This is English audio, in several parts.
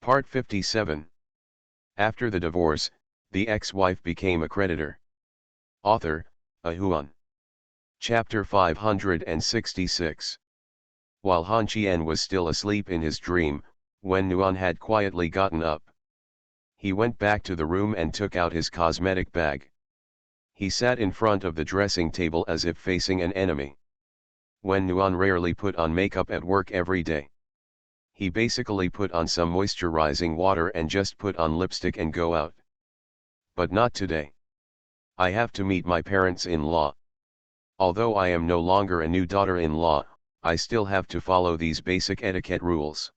Part 57. After the divorce, the ex-wife became a creditor. Author, Ahuan. Chapter 566. While Han Qian was still asleep in his dream, Wen Nuan had quietly gotten up. He went back to the room and took out his cosmetic bag. He sat in front of the dressing table as if facing an enemy. Wen Nuan rarely put on makeup at work every day. He basically put on some moisturizing water and just put on lipstick and go out. But not today. I have to meet my parents-in-law. Although I am no longer a new daughter-in-law, I still have to follow these basic etiquette rules.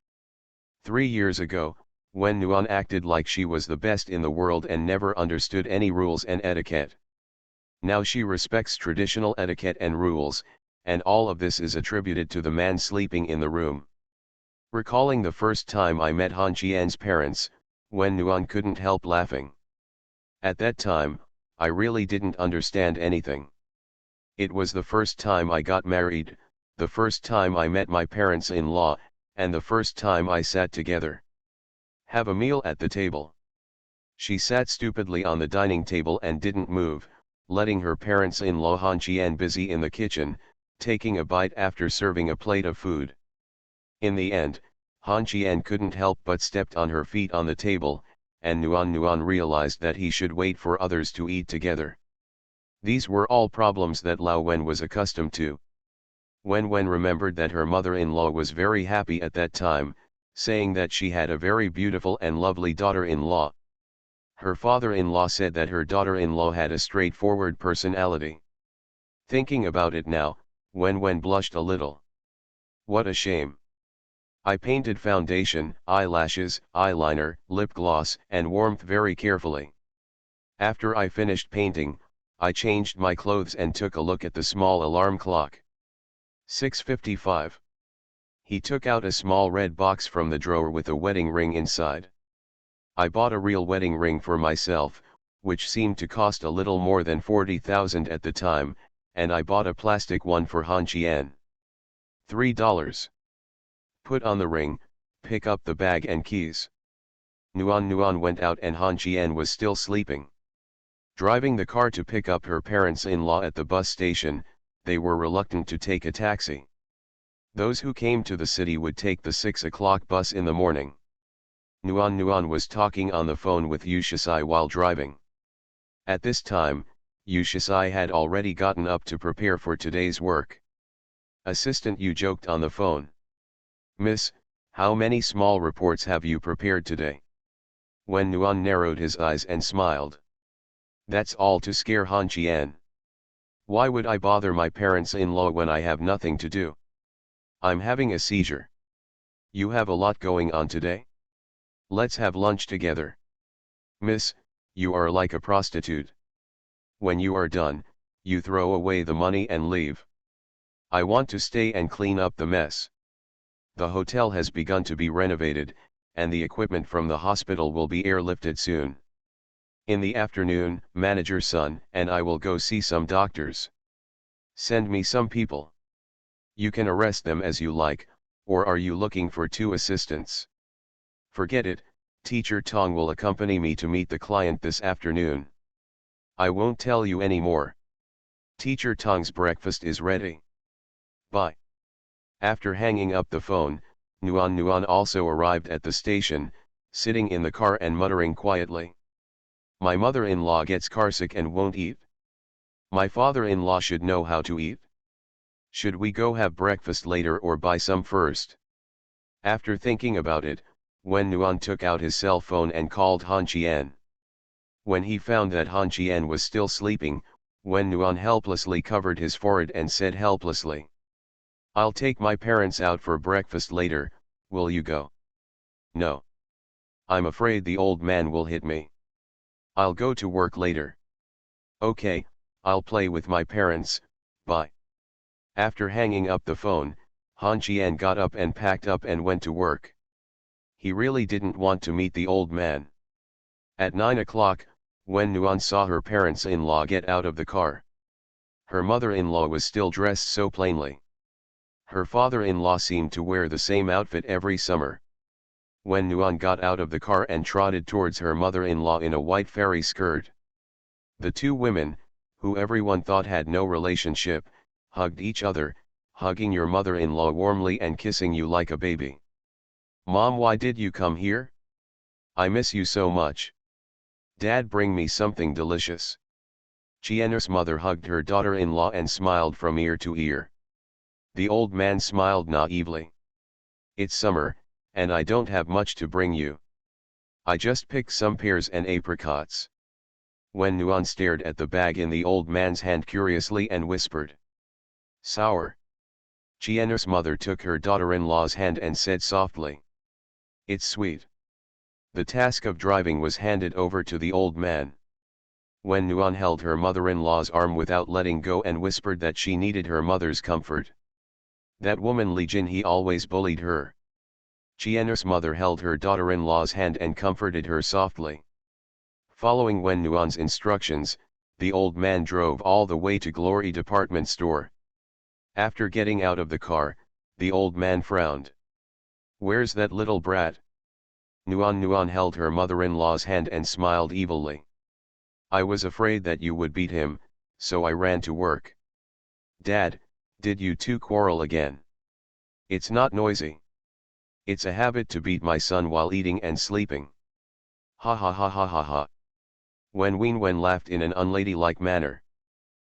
3 years ago, Wen Nuan acted like she was the best in the world and never understood any rules and etiquette. Now she respects traditional etiquette and rules, and all of this is attributed to the man sleeping in the room. Recalling the first time I met Han Qian's parents, Wen Nuan couldn't help laughing. At that time, I really didn't understand anything. It was the first time I got married, the first time I met my parents-in-law, and the first time I sat together. Have a meal at the table. She sat stupidly on the dining table and didn't move, letting her parents-in-law Han Qian busy in the kitchen, taking a bite after serving a plate of food. In the end, Han Qian couldn't help but stepped on her feet on the table, and Nuan realized that he should wait for others to eat together. These were all problems that Lao Wen was accustomed to. Wen remembered that her mother-in-law was very happy at that time, saying that she had a very beautiful and lovely daughter-in-law. Her father-in-law said that her daughter-in-law had a straightforward personality. Thinking about it now, Wen blushed a little. What a shame. I painted foundation, eyelashes, eyeliner, lip gloss, and warmth very carefully. After I finished painting, I changed my clothes and took a look at the small alarm clock. 6:55. He took out a small red box from the drawer with a wedding ring inside. I bought a real wedding ring for myself, which seemed to cost a little more than 40,000 at the time, and I bought a plastic one for Han Qian. $3. Put on the ring, pick up the bag and keys. Nuan went out and Han Qian was still sleeping. Driving the car to pick up her parents-in-law at the bus station, they were reluctant to take a taxi. Those who came to the city would take the 6 o'clock bus in the morning. Nuan was talking on the phone with Yu Shisai while driving. At this time, Yu Shisai had already gotten up to prepare for today's work. Assistant Yu joked on the phone. Miss, how many small reports have you prepared today? Wen Nuan narrowed his eyes and smiled. That's all to scare Han Qian. Why would I bother my parents-in-law when I have nothing to do? I'm having a seizure. You have a lot going on today? Let's have lunch together. Miss, you are like a prostitute. When you are done, you throw away the money and leave. I want to stay and clean up the mess. The hotel has begun to be renovated, and the equipment from the hospital will be airlifted soon. In the afternoon, manager's son and I will go see some doctors. Send me some people. You can arrest them as you like, or are you looking for 2 assistants? Forget it, Teacher Tong will accompany me to meet the client this afternoon. I won't tell you any more. Teacher Tong's breakfast is ready. Bye. After hanging up the phone, Nuan also arrived at the station, sitting in the car and muttering quietly. My mother-in-law gets carsick and won't eat. My father-in-law should know how to eat. Should we go have breakfast later or buy some first? After thinking about it, Wen Nuan took out his cell phone and called Han Qian. When he found that Han Qian was still sleeping, Wen Nuan helplessly covered his forehead and said helplessly. I'll take my parents out for breakfast later, will you go? No. I'm afraid the old man will hit me. I'll go to work later. Okay, I'll play with my parents, bye. After hanging up the phone, Han Qian got up and packed up and went to work. He really didn't want to meet the old man. At 9 o'clock, Wen Nuan saw her parents-in-law get out of the car. Her mother-in-law was still dressed so plainly. Her father-in-law seemed to wear the same outfit every summer. when Nuan got out of the car and trotted towards her mother-in-law in a white fairy skirt. The two women, who everyone thought had no relationship, hugged each other, hugging your mother-in-law warmly and kissing you like a baby. "Mom, why did you come here? I miss you so much. Dad, bring me something delicious." Chienna's mother hugged her daughter-in-law and smiled from ear to ear. The old man smiled naively. "It's summer, and I don't have much to bring you. I just picked some pears and apricots." When Nuan stared at the bag in the old man's hand curiously and whispered, "Sour." Chienna's mother took her daughter-in-law's hand and said softly, "It's sweet." The task of driving was handed over to the old man. When Nuan held her mother-in-law's arm without letting go and whispered that she needed her mother's comfort. That woman Li Jin, he always bullied her. Chienna's mother held her daughter-in-law's hand and comforted her softly. Following Wen Nuan's instructions, the old man drove all the way to Glory department store. After getting out of the car, the old man frowned. "Where's that little brat?" Nuan held her mother-in-law's hand and smiled evilly. "I was afraid that you would beat him, so I ran to work." "Dad, did you two quarrel again?" "It's not noisy. It's a habit to beat my son while eating and sleeping." "Ha ha ha ha ha ha." Wen laughed in an unladylike manner.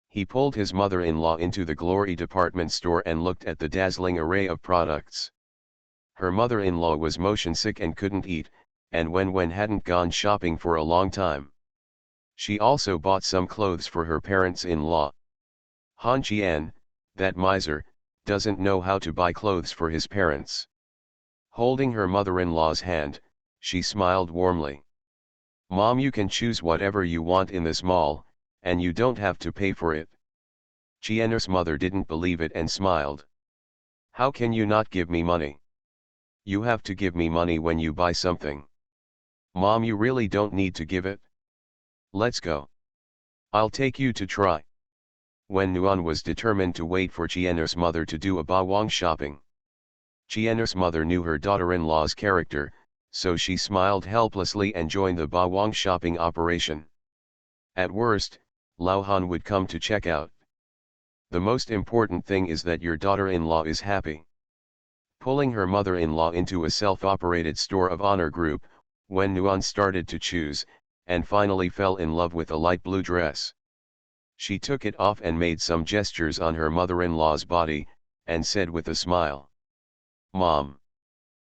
He pulled his mother-in-law into the Glory department store and looked at the dazzling array of products. Her mother-in-law was motion sick and couldn't eat, and Wen hadn't gone shopping for a long time. She also bought some clothes for her parents-in-law. Han Qian, that miser, doesn't know how to buy clothes for his parents. Holding her mother-in-law's hand, she smiled warmly. "Mom, you can choose whatever you want in this mall, and you don't have to pay for it." Chienna's mother didn't believe it and smiled. "How can you not give me money? You have to give me money when you buy something." "Mom, you really don't need to give it. Let's go. I'll take you to try." Wen Nuan was determined to wait for Chienna's mother to do a bawang shopping. Chienna's mother knew her daughter-in-law's character, so she smiled helplessly and joined the bawang shopping operation. At worst, Lao Han would come to check out. The most important thing is that your daughter-in-law is happy. Pulling her mother-in-law into a self-operated store of honor group, Wen Nuan started to choose, and finally fell in love with a light blue dress. She took it off and made some gestures on her mother-in-law's body, and said with a smile, "Mom,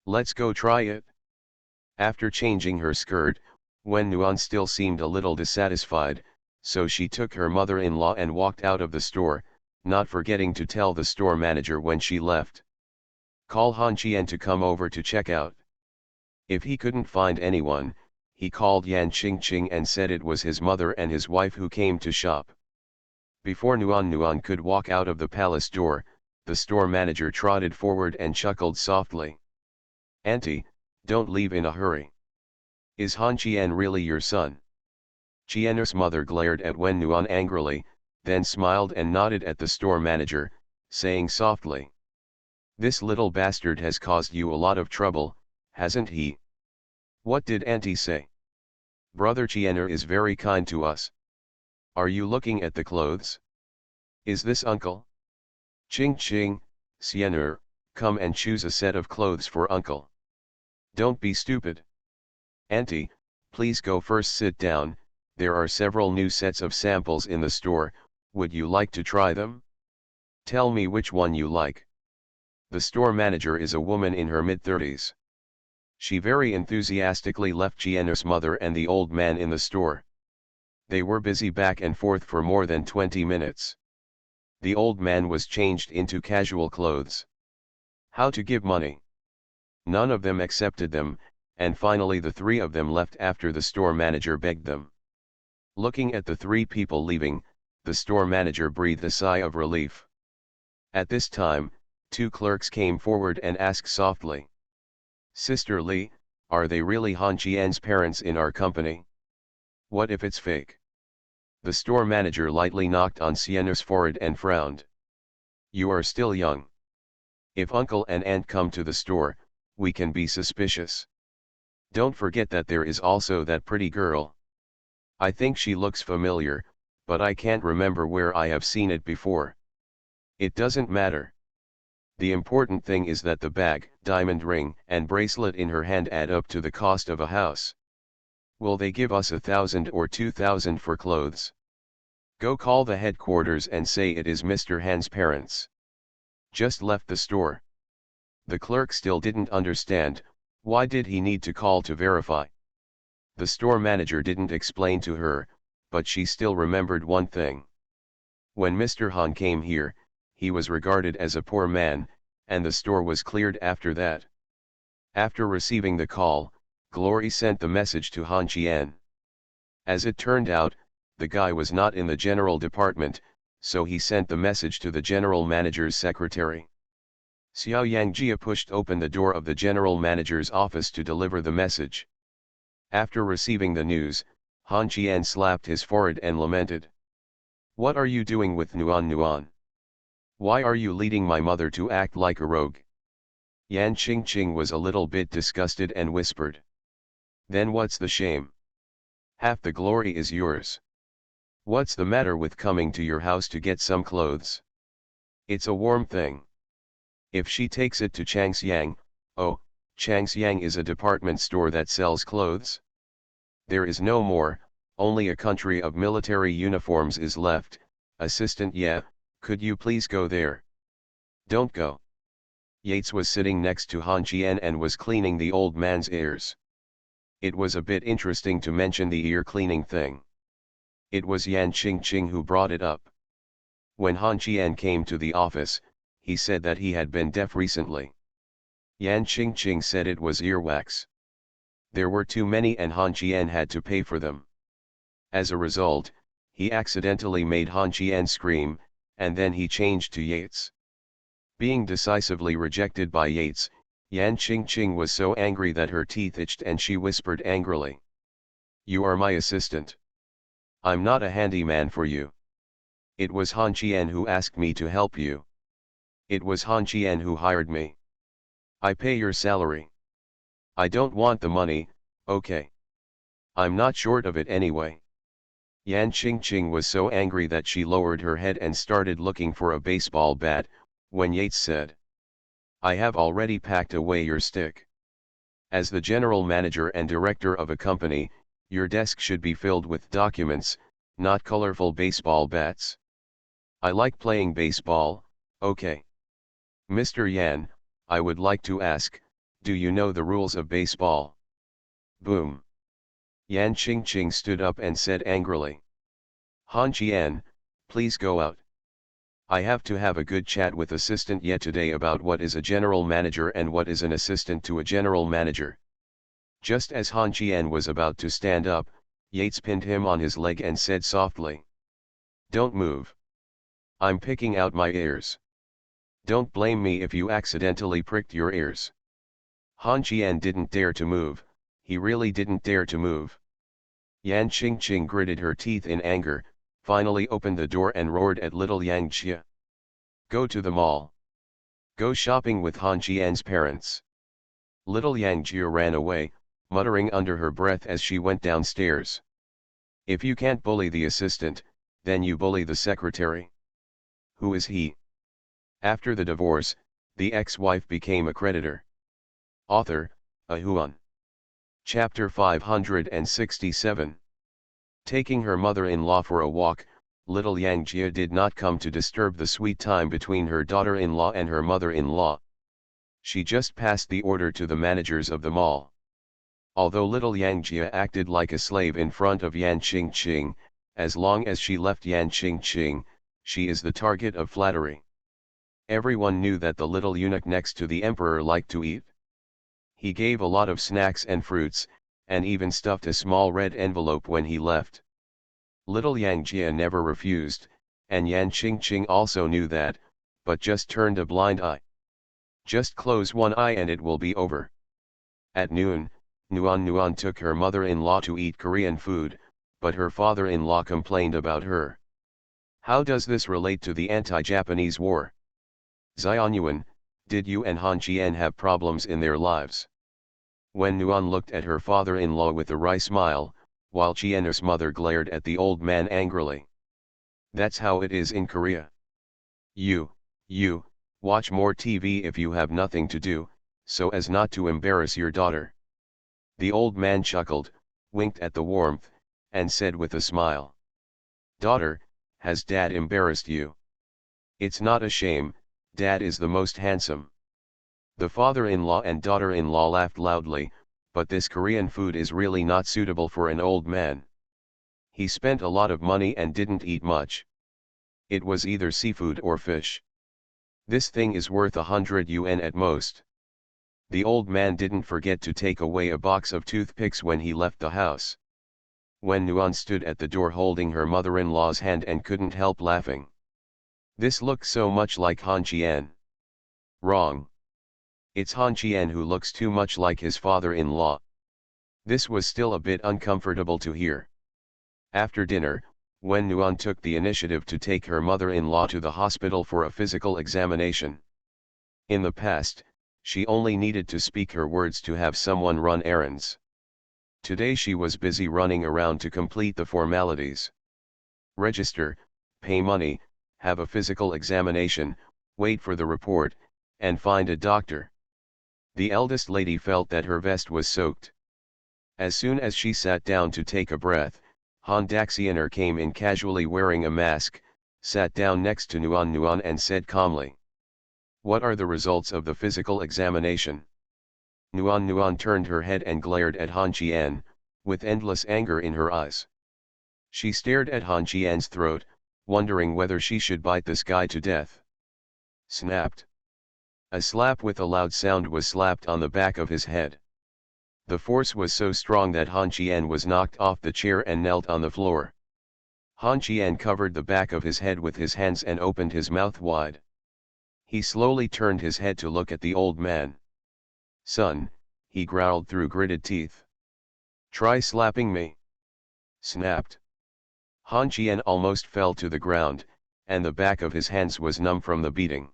let's go try it." After changing her skirt, Wen Nuan still seemed a little dissatisfied, so she took her mother-in-law and walked out of the store, not forgetting to tell the store manager when she left. "Call Han Qian to come over to check out." If he couldn't find anyone, he called Yan Qingqing and said it was his mother and his wife who came to shop. Before Nuan could walk out of the palace door, the store manager trotted forward and chuckled softly. "Auntie, don't leave in a hurry. Is Han Qian really your son?" Chienna's mother glared at Wen Nuan angrily, then smiled and nodded at the store manager, saying softly, "This little bastard has caused you a lot of trouble, hasn't he?" "What did Auntie say? Brother Chienna is very kind to us. Are you looking at the clothes? Is this uncle?" "Ching ching, Xianer, come and choose a set of clothes for uncle. Don't be stupid. Auntie, please go first, sit down, there are several new sets of samples in the store, would you like to try them? Tell me which one you like." The store manager is a woman in her mid-30s. She very enthusiastically left Chienna's mother and the old man in the store. They were busy back and forth for more than 20 minutes. The old man was changed into casual clothes. How to give money? None of them accepted them, and finally the three of them left after the store manager begged them. Looking at the three people leaving, the store manager breathed a sigh of relief. At this time, two clerks came forward and asked softly, "Sister Li, are they really Han Qian's parents in our company? What if it's fake?" The store manager lightly knocked on Sienna's forehead and frowned. "You are still young. If uncle and aunt come to the store, we can be suspicious." Don't forget that there is also that pretty girl. I think she looks familiar, but I can't remember where I have seen it before. It doesn't matter. The important thing is that the bag, diamond ring, and bracelet in her hand add up to the cost of a house. Will they give us 1,000 or 2,000 for clothes? Go call the headquarters and say it is Mr. Han's parents. Just left the store. The clerk still didn't understand. Why did he need to call to verify? The store manager didn't explain to her, but she still remembered one thing. When Mr. Han came here, he was regarded as a poor man, and the store was cleared after that. After receiving the call, Glory sent the message to Han Qian. As it turned out, the guy was not in the general department, so he sent the message to the general manager's secretary. Xiao Yangjia pushed open the door of the general manager's office to deliver the message. After receiving the news, Han Qian slapped his forehead and lamented. What are you doing with Nuan Nuan? Why are you leading my mother to act like a rogue? Yan Qingqing was a little bit disgusted and whispered. Then what's the shame? Half the glory is yours. What's the matter with coming to your house to get some clothes? It's a warm thing. If she takes it to Changxiang, oh, Changxiang is a department store that sells clothes. There is no more, only a country of military uniforms is left. Assistant, yeah, could you please go there? Don't go. Yates was sitting next to Han Qian and was cleaning the old man's ears. It was a bit interesting to mention the ear cleaning thing. It was Yan Qingqing who brought it up. When Han Qian came to the office, he said that he had been deaf recently. Yan Qingqing said it was earwax. There were too many and Han Qian had to pay for them. As a result, he accidentally made Han Qian scream, and then he changed to Yates. Being decisively rejected by Yates, Yan Qingqing was so angry that her teeth itched and she whispered angrily. You are my assistant. I'm not a handyman for you. It was Han Qian who asked me to help you. It was Han Qian who hired me. I pay your salary. I don't want the money, okay? I'm not short of it anyway. Yan Qingqing was so angry that she lowered her head and started looking for a baseball bat, when Yates said, I have already packed away your stick. As the general manager and director of a company, your desk should be filled with documents, not colorful baseball bats. I like playing baseball, okay. Mr. Yan, I would like to ask, do you know the rules of baseball? Boom. Yan Qingqing stood up and said angrily. Han Qian, please go out. I have to have a good chat with Assistant Ye today about what is a general manager and what is an assistant to a general manager. Just as Han Qian was about to stand up, Yates pinned him on his leg and said softly. Don't move. I'm picking out my ears. Don't blame me if you accidentally pricked your ears. Han Qian didn't dare to move, he really didn't dare to move. Yan Qingqing gritted her teeth in anger, finally opened the door and roared at little Yang Jia. Go to the mall. Go shopping with Han Qian's parents. Little Yang Jia ran away, muttering under her breath as she went downstairs. If you can't bully the assistant, then you bully the secretary. Who is he? After the divorce, the ex-wife became a creditor. Author, Ahuan. Chapter 567. Taking her mother-in-law for a walk, little Yang Jia did not come to disturb the sweet time between her daughter-in-law and her mother-in-law. She just passed the order to the managers of the mall. Although little Yang Jia acted like a slave in front of Yan Qingqing, as long as she left Yan Qingqing, she is the target of flattery. Everyone knew that the little eunuch next to the emperor liked to eat. He gave a lot of snacks and fruits, and even stuffed a small red envelope when he left. Little Yang Jia never refused, and Yan Qingqing also knew that, but just turned a blind eye. Just close one eye and it will be over. At noon, Nuan Nuan took her mother-in-law to eat Korean food, but her father-in-law complained about her. How does this relate to the anti-Japanese war? Xianyuan, did you and Han Qian have problems in their lives? Wen Nuan looked at her father-in-law with a wry smile, while Chiena's mother glared at the old man angrily. That's how it is in Korea. You, watch more TV if you have nothing to do, so as not to embarrass your daughter. The old man chuckled, winked at the warmth, and said with a smile. Daughter, has dad embarrassed you? It's not a shame, dad is the most handsome. The father-in-law and daughter-in-law laughed loudly, but this Korean food is really not suitable for an old man. He spent a lot of money and didn't eat much. It was either seafood or fish. This thing is worth 100 yuan at most. The old man didn't forget to take away a box of toothpicks when he left the house. Wen Nuan stood at the door holding her mother-in-law's hand and couldn't help laughing. This looked so much like Han Qian. Wrong. It's Han Qian who looks too much like his father-in-law. This was still a bit uncomfortable to hear. After dinner, Wen Nuan took the initiative to take her mother-in-law to the hospital for a physical examination. In the past, she only needed to speak her words to have someone run errands. Today she was busy running around to complete the formalities. Register, pay money, have a physical examination, wait for the report, and find a doctor. The eldest lady felt that her vest was soaked. As soon as she sat down to take a breath, Han Daxioner came in casually wearing a mask, sat down next to Nuan and said calmly. What are the results of the physical examination? Nuan turned her head and glared at Han Qian, with endless anger in her eyes. She stared at Han Qian's throat, wondering whether she should bite this guy to death. Snapped. A slap with a loud sound was slapped on the back of his head. The force was so strong that Han Qian was knocked off the chair and knelt on the floor. Han Qian covered the back of his head with his hands and opened his mouth wide. He slowly turned his head to look at the old man. Son, he growled through gritted teeth. Try slapping me. Snapped. Han Qian almost fell to the ground, and the back of his hands was numb from the beating.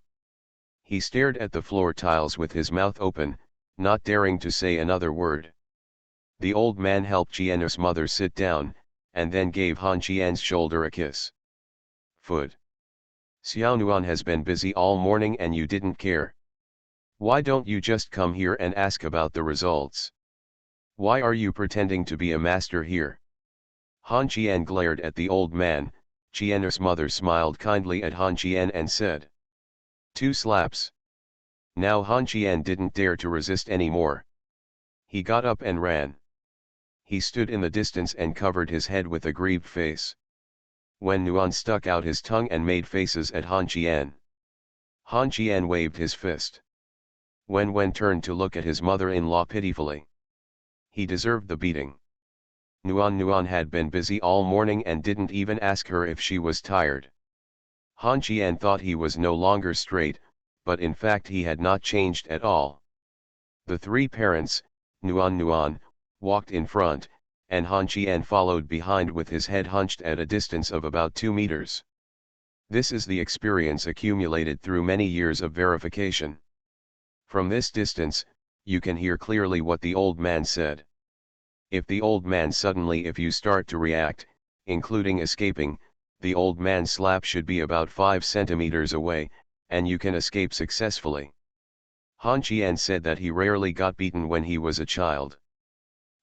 He stared at the floor tiles with his mouth open, not daring to say another word. The old man helped Chiena's mother sit down, and then gave Han Qian's shoulder a kiss. Food. Xiao Nuan has been busy all morning and you didn't care. Why don't you just come here and ask about the results? Why are you pretending to be a master here? Han Qian glared at the old man. Chiena's mother smiled kindly at Han Qian and said. 2 slaps. Now Han Qian didn't dare to resist anymore. He got up and ran. He stood in the distance and covered his head with a grieved face. Wen Nuan stuck out his tongue and made faces at Han Qian. Han Qian waved his fist. Wen turned to look at his mother-in-law pitifully. He deserved the beating. Nuan had been busy all morning and didn't even ask her if she was tired. Han Qian thought he was no longer straight, but in fact he had not changed at all. The 3 parents, Nuan, walked in front, and Han Qian followed behind with his head hunched at a distance of about 2 meters. This is the experience accumulated through many years of verification. From this distance, you can hear clearly what the old man said. If the old man suddenly if you start to react, including escaping, the old man's slap should be about 5 centimeters away, and you can escape successfully. Han Qian said that he rarely got beaten when he was a child.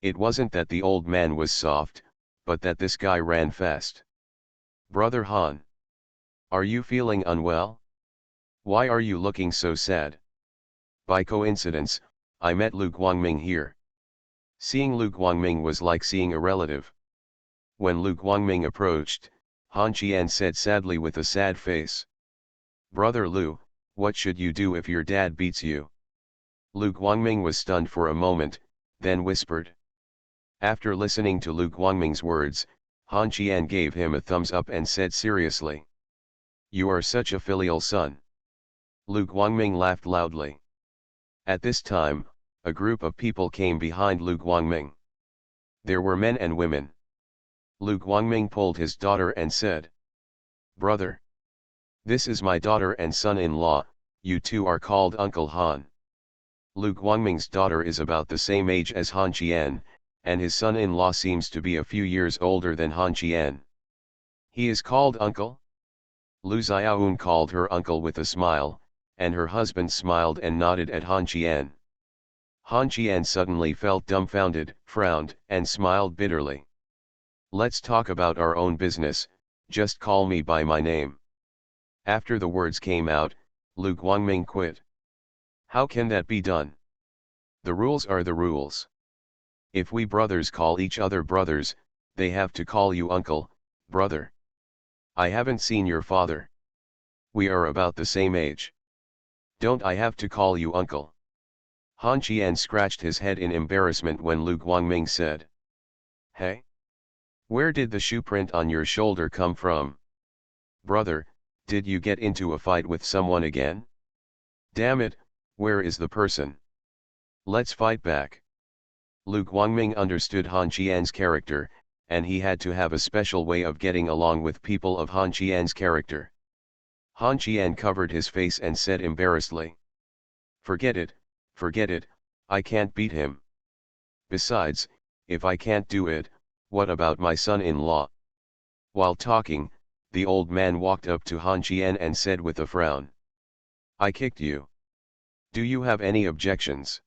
It wasn't that the old man was soft, but that this guy ran fast. Brother Han. Are you feeling unwell? Why are you looking so sad? By coincidence, I met Lu Guangming here. Seeing Lu Guangming was like seeing a relative. When Lu Guangming approached, Han Qian said sadly with a sad face. Brother Lu, what should you do if your dad beats you? Lu Guangming was stunned for a moment, then whispered. After listening to Lu Guangming's words, Han Qian gave him a thumbs up and said seriously. You are such a filial son. Lu Guangming laughed loudly. At this time, a group of people came behind Lu Guangming. There were men and women. Lu Guangming pulled his daughter and said. Brother. This is my daughter and son-in-law, you two are called Uncle Han. Lu Guangming's daughter is about the same age as Han Qian, and his son-in-law seems to be a few years older than Han Qian. He is called uncle? Lu Xiaoyun called her uncle with a smile, and her husband smiled and nodded at Han Qian. Han Qian suddenly felt dumbfounded, frowned, and smiled bitterly. Let's talk about our own business, just call me by my name. After the words came out, Lu Guangming quit. How can that be done? The rules are the rules. If we brothers call each other brothers, they have to call you uncle, brother. I haven't seen your father. We are about the same age. Don't I have to call you uncle? Han Qian scratched his head in embarrassment when Lu Guangming said. Hey? Where did the shoe print on your shoulder come from? Brother, did you get into a fight with someone again? Damn it, where is the person? Let's fight back. Lu Guangming understood Han Qian's character, and he had to have a special way of getting along with people of Han Qian's character. Han Qian covered his face and said embarrassedly. Forget it, I can't beat him. Besides, if I can't do it, what about my son-in-law? While talking, the old man walked up to Han Qian and said with a frown. I kicked you. Do you have any objections?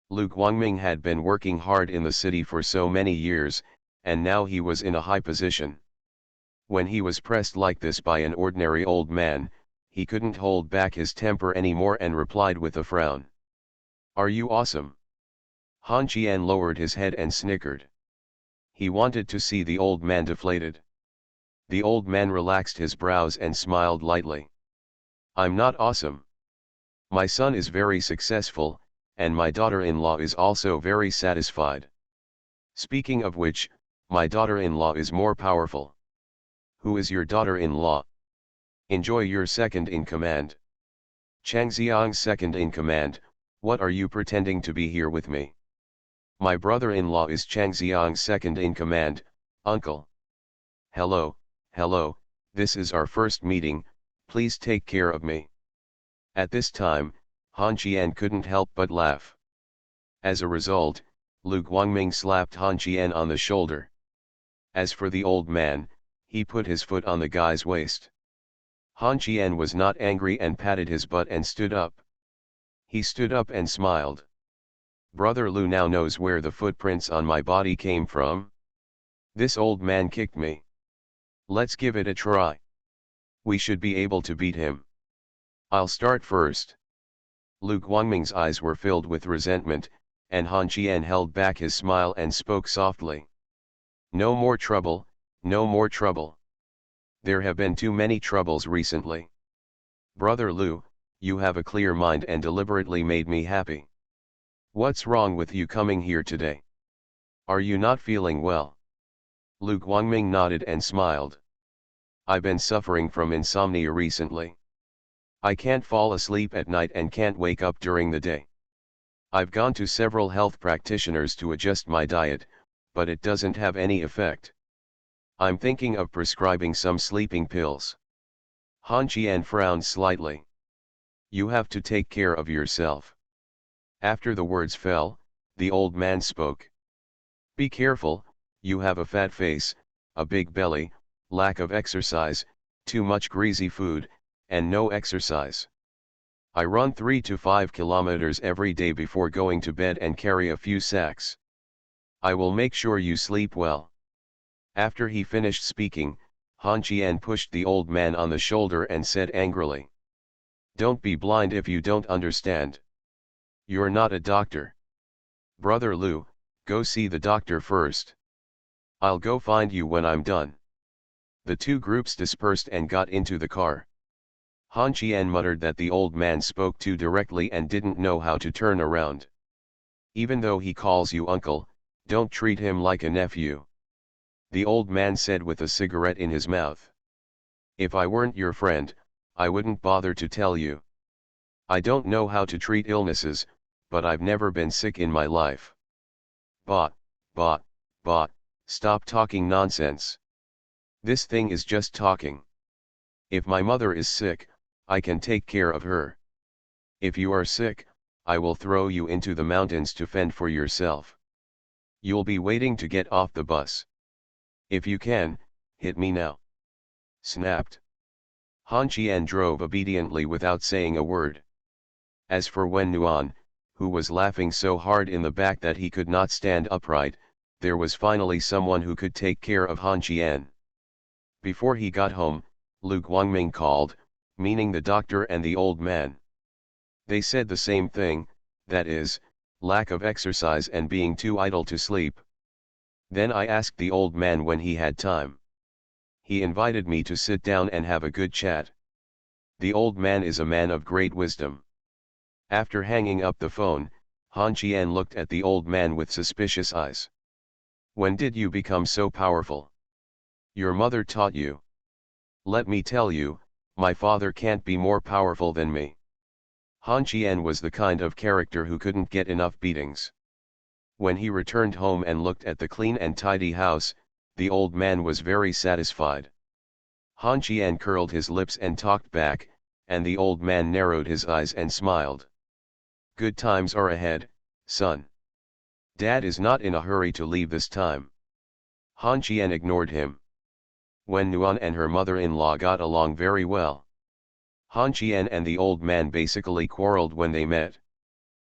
Lu Guangming had been working hard in the city for so many years, and now he was in a high position. When he was pressed like this by an ordinary old man, he couldn't hold back his temper anymore and replied with a frown. Are you awesome? Han Qian lowered his head and snickered. He wanted to see the old man deflated. The old man relaxed his brows and smiled lightly. I'm not awesome. My son is very successful, and my daughter-in-law is also very satisfied. Speaking of which, my daughter-in-law is more powerful. Who is your daughter-in-law? Enjoy your second in command. Chang Xiang's second in command, what are you pretending to be here with me? My brother-in-law is Chang Xiang's second in command, uncle. Hello, this is our first meeting, please take care of me. At this time, Han Qian couldn't help but laugh. As a result, Lu Guangming slapped Han Qian on the shoulder. As for the old man, he put his foot on the guy's waist. Han Qian was not angry and patted his butt and stood up. He stood up and smiled. Brother Lu now knows where the footprints on my body came from. This old man kicked me. Let's give it a try. We should be able to beat him. I'll start first. Lu Guangming's eyes were filled with resentment, and Han Qian held back his smile and spoke softly. No more trouble, no more trouble. There have been too many troubles recently. Brother Lu, you have a clear mind and deliberately made me happy. What's wrong with you coming here today? Are you not feeling well? Lu Guangming nodded and smiled. I've been suffering from insomnia recently. I can't fall asleep at night and can't wake up during the day. I've gone to several health practitioners to adjust my diet, but it doesn't have any effect. I'm thinking of prescribing some sleeping pills. Han Qian frowned slightly. You have to take care of yourself. After the words fell, the old man spoke. Be careful, you have a fat face, a big belly, lack of exercise, too much greasy food, and no exercise. I run 3 to 5 kilometers every day before going to bed and carry a few sacks. I will make sure you sleep well. After he finished speaking, Han Qian pushed the old man on the shoulder and said angrily. Don't be blind if you don't understand. You're not a doctor. Brother Lu, go see the doctor first. I'll go find you when I'm done. The two groups dispersed and got into the car. Han Qian muttered that the old man spoke too directly and didn't know how to turn around. Even though he calls you uncle, don't treat him like a nephew. The old man said with a cigarette in his mouth. If I weren't your friend, I wouldn't bother to tell you. I don't know how to treat illnesses, but I've never been sick in my life. Bah, stop talking nonsense. This thing is just talking. If my mother is sick, I can take care of her. If you are sick, I will throw you into the mountains to fend for yourself. You'll be waiting to get off the bus. If you can, hit me now. Snapped. Han Qian drove obediently without saying a word. As for Wen Nuan, who was laughing so hard in the back that he could not stand upright, there was finally someone who could take care of Han Qian. Before he got home, Lu Guangming called, meaning the doctor and the old man. They said the same thing, that is, lack of exercise and being too idle to sleep. Then I asked the old man when he had time. He invited me to sit down and have a good chat. The old man is a man of great wisdom. After hanging up the phone, Han Qian looked at the old man with suspicious eyes. When did you become so powerful? Your mother taught you. Let me tell you, my father can't be more powerful than me. Han Qian was the kind of character who couldn't get enough beatings. When he returned home and looked at the clean and tidy house, the old man was very satisfied. Han Qian curled his lips and talked back, and the old man narrowed his eyes and smiled. Good times are ahead, son. Dad is not in a hurry to leave this time. Han Qian ignored him. Wen Nuan and her mother-in-law got along very well. Han Qian and the old man basically quarreled when they met.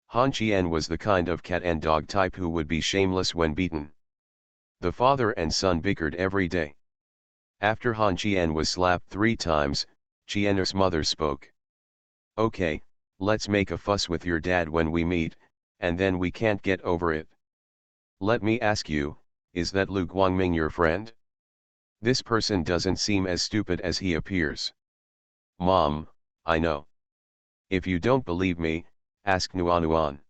Han Qian was the kind of cat and dog type who would be shameless when beaten. The father and son bickered every day. After Han Qian was slapped 3 times, Qian's mother spoke. Okay, let's make a fuss with your dad when we meet, and then we can't get over it. Let me ask you, is that Lu Guangming your friend? This person doesn't seem as stupid as he appears. Mom, I know. If you don't believe me, ask Nuan.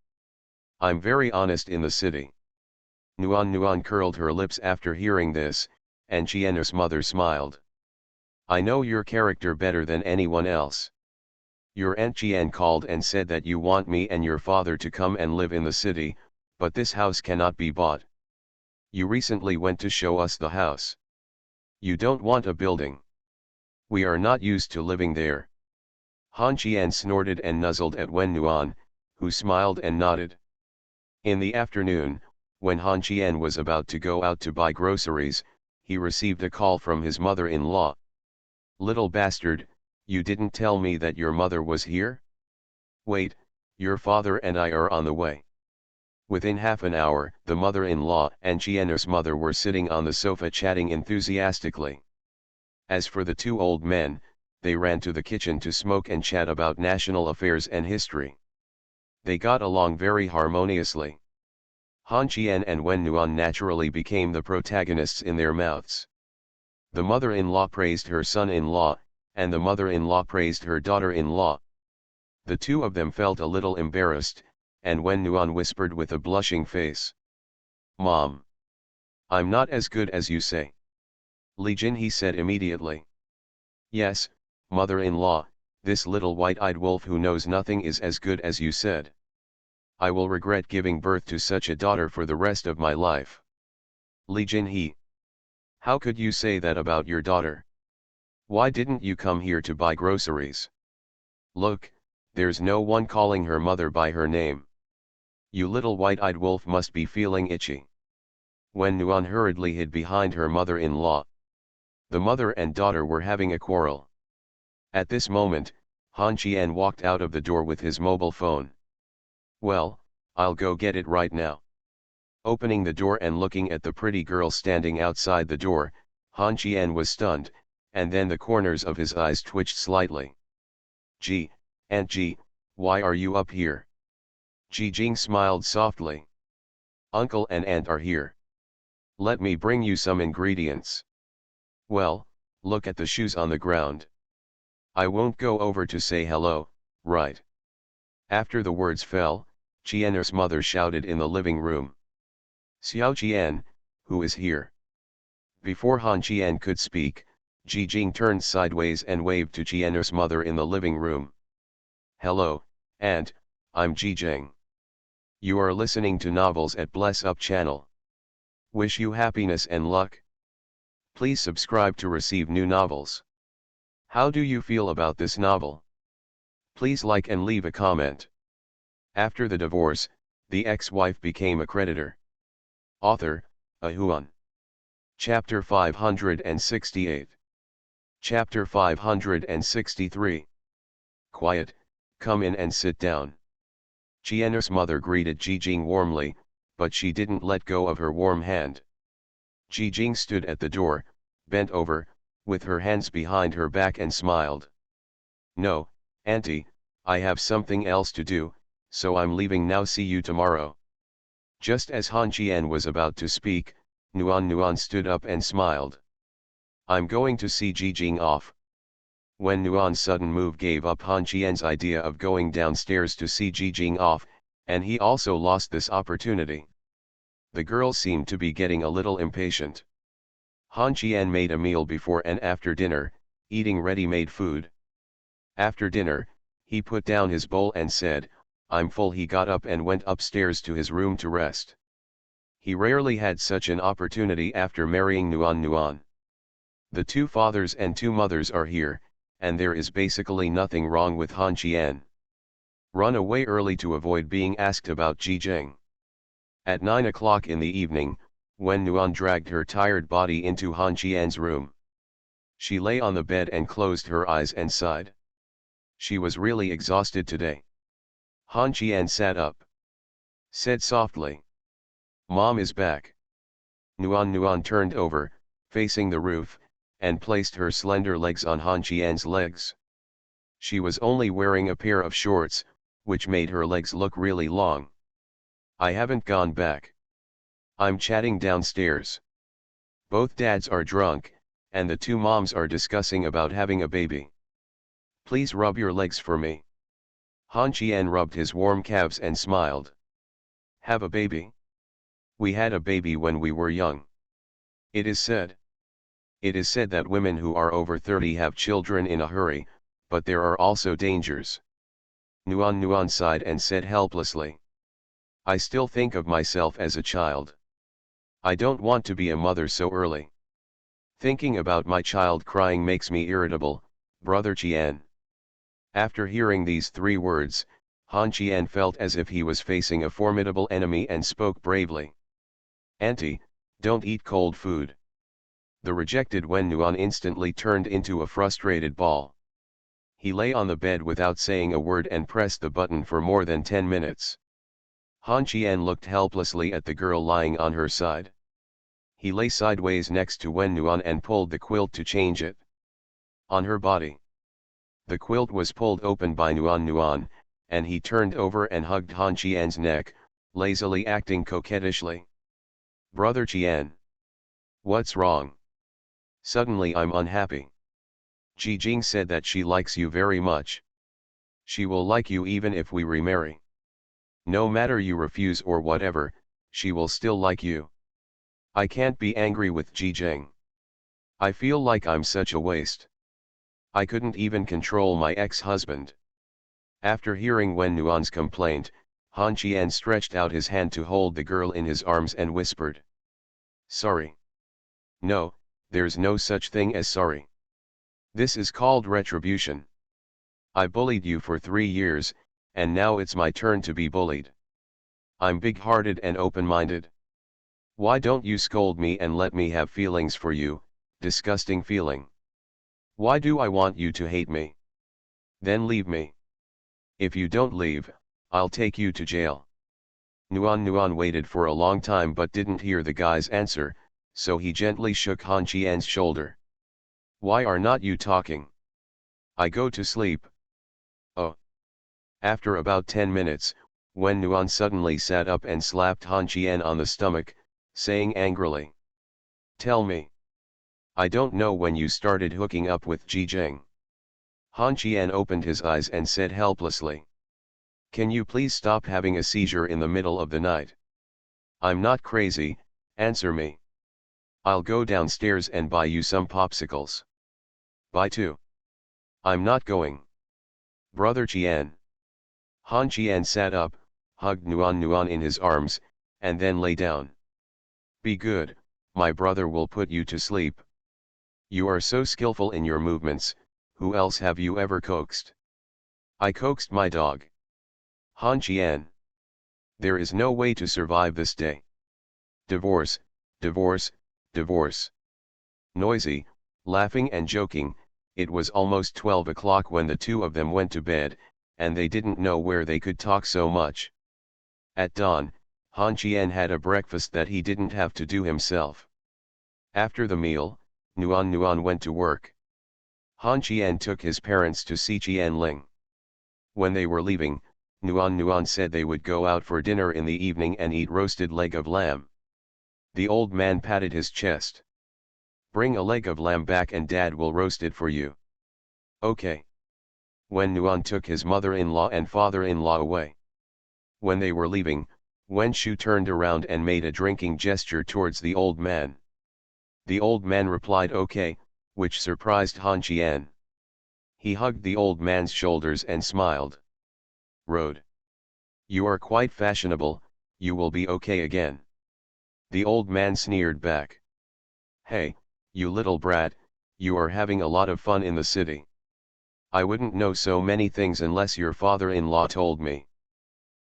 I'm very honest in the city. Nuan curled her lips after hearing this, and Qian's mother smiled. I know your character better than anyone else. Your Aunt Qian called and said that you want me and your father to come and live in the city, but this house cannot be bought. You recently went to show us the house. You don't want a building. We are not used to living there. Han Qian snorted and nuzzled at Wen Nuan, who smiled and nodded. In the afternoon, when Han Qian was about to go out to buy groceries, he received a call from his mother-in-law. Little bastard, you didn't tell me that your mother was here? Wait, your father and I are on the way. Within half an hour, the mother-in-law and Qian's mother were sitting on the sofa chatting enthusiastically. As for the 2 old men, they ran to the kitchen to smoke and chat about national affairs and history. They got along very harmoniously. Han Qian and Wen Nuan naturally became the protagonists in their mouths. The mother-in-law praised her son-in-law, and the mother-in-law praised her daughter-in-law. The 2 of them felt a little embarrassed, and Wen Nuan whispered with a blushing face. Mom. I'm not as good as you say. Li Jinhe said immediately. Yes, mother-in-law, this little white-eyed wolf who knows nothing is as good as you said. I will regret giving birth to such a daughter for the rest of my life. Li Jinhe. How could you say that about your daughter? Why didn't you come here to buy groceries? Look, there's no one calling her mother by her name. You little white-eyed wolf must be feeling itchy. Wen Nuan hurriedly hid behind her mother-in-law. The mother and daughter were having a quarrel. At this moment, Han Qian walked out of the door with his mobile phone. Well, I'll go get it right now. Opening the door and looking at the pretty girl standing outside the door, Han Qian was stunned, and then the corners of his eyes twitched slightly. Gee, Aunt G, why are you up here? Ji Jing smiled softly. Uncle and Aunt are here. Let me bring you some ingredients. Well, look at the shoes on the ground. I won't go over to say hello, right? After the words fell, Qian's mother shouted in the living room. Xiao Qian, who is here? Before Han Qian could speak, Ji Jing turned sideways and waved to Qian's mother in the living room. Hello, Aunt, I'm Ji Jing. You are listening to Novels at Bless Up channel. Wish you happiness and luck. Please subscribe to receive new novels. How do you feel about this novel? Please like and leave a comment. After the divorce, the ex-wife became a creditor. Author, Ahuan. Chapter 568. Chapter 563. Quiet, come in and sit down. Chien's mother greeted Jijing warmly, but she didn't let go of her warm hand. Jijing stood at the door, bent over, with her hands behind her back and smiled. No, Auntie, I have something else to do, so I'm leaving now, see you tomorrow. Just as Han Chien was about to speak, Nuan stood up and smiled. I'm going to see Jijing off. When Nuan's sudden move gave up Han Chien's idea of going downstairs to see Jijing off, and he also lost this opportunity. The girl seemed to be getting a little impatient. Han Chien made a meal before and after dinner, eating ready-made food. After dinner, he put down his bowl and said, I'm full. He got up and went upstairs to his room to rest. He rarely had such an opportunity after marrying Nuan. The two fathers and two mothers are here, and there is basically nothing wrong with Han Chien. Run away early to avoid being asked about Jijing. At 9 o'clock in the evening, when Nuan dragged her tired body into Han Chien's room, she lay on the bed and closed her eyes and sighed. She was really exhausted today. Han Chien sat up. Said softly, Mom is back. Nuan turned over, facing the roof, and placed her slender legs on Han Chien's legs. She was only wearing a pair of shorts, which made her legs look really long. I haven't gone back. I'm chatting downstairs. Both dads are drunk, and the two moms are discussing about having a baby. Please rub your legs for me. Han Chien rubbed his warm calves and smiled. Have a baby? We had a baby when we were young. It is said that women who are over 30 have children in a hurry, but there are also dangers. Nuan sighed and said helplessly, I still think of myself as a child. I don't want to be a mother so early. Thinking about my child crying makes me irritable, Brother Chien. After hearing these 3 words, Han Chien felt as if he was facing a formidable enemy and spoke bravely. Auntie, don't eat cold food. The rejected Wen Nuan instantly turned into a frustrated ball. He lay on the bed without saying a word and pressed the button for more than 10 minutes. Han Chien looked helplessly at the girl lying on her side. He lay sideways next to Wen Nuan and pulled the quilt to change it on her body. The quilt was pulled open by Nuan, and he turned over and hugged Han Chien's neck, lazily acting coquettishly. Brother Chien. What's wrong? Suddenly I'm unhappy. Jijing said that she likes you very much. She will like you even if we remarry. No matter you refuse or whatever, she will still like you. I can't be angry with Jijing. I feel like I'm such a waste. I couldn't even control my ex-husband. After hearing Wen Nuan's complaint, Han Chien stretched out his hand to hold the girl in his arms and whispered. Sorry. No, there's no such thing as sorry. This is called retribution. I bullied you for 3 years, and now it's my turn to be bullied. I'm big-hearted and open-minded. Why don't you scold me and let me have feelings for you, disgusting feeling? Why do I want you to hate me? Then leave me. If you don't leave, I'll take you to jail. Nuan waited for a long time but didn't hear the guy's answer, so he gently shook Han Chien's shoulder. Why are not you talking? I go to sleep. Oh. After about 10 minutes, Wen Nuan suddenly sat up and slapped Han Chien on the stomach, saying angrily. Tell me. I don't know when you started hooking up with Jijing. Han Chien opened his eyes and said helplessly. Can you please stop having a seizure in the middle of the night? I'm not crazy, answer me. I'll go downstairs and buy you some popsicles. Buy 2. I'm not going. Brother Chien. Han Chien sat up, hugged Nuan in his arms, and then lay down. Be good, my brother will put you to sleep. You are so skillful in your movements, who else have you ever coaxed? I coaxed my dog. Han Qian. There is no way to survive this day. Divorce, divorce, divorce. Noisy, laughing and joking, it was almost 12 o'clock when the two of them went to bed, and they didn't know where they could talk so much. At dawn, Han Qian had a breakfast that he didn't have to do himself. After the meal, Nuan went to work. Han Qian took his parents to see Qianling. When they were leaving, Nuan said they would go out for dinner in the evening and eat roasted leg of lamb. The old man patted his chest. Bring a leg of lamb back and Dad will roast it for you. Okay. When Nuan took his mother-in-law and father-in-law away. When they were leaving, Wen Shu turned around and made a drinking gesture towards the old man. The old man replied okay, which surprised Han Qian. He hugged the old man's shoulders and smiled. Road. You are quite fashionable, you will be okay again. The old man sneered back. Hey, you little brat, you are having a lot of fun in the city. I wouldn't know so many things unless your father-in-law told me.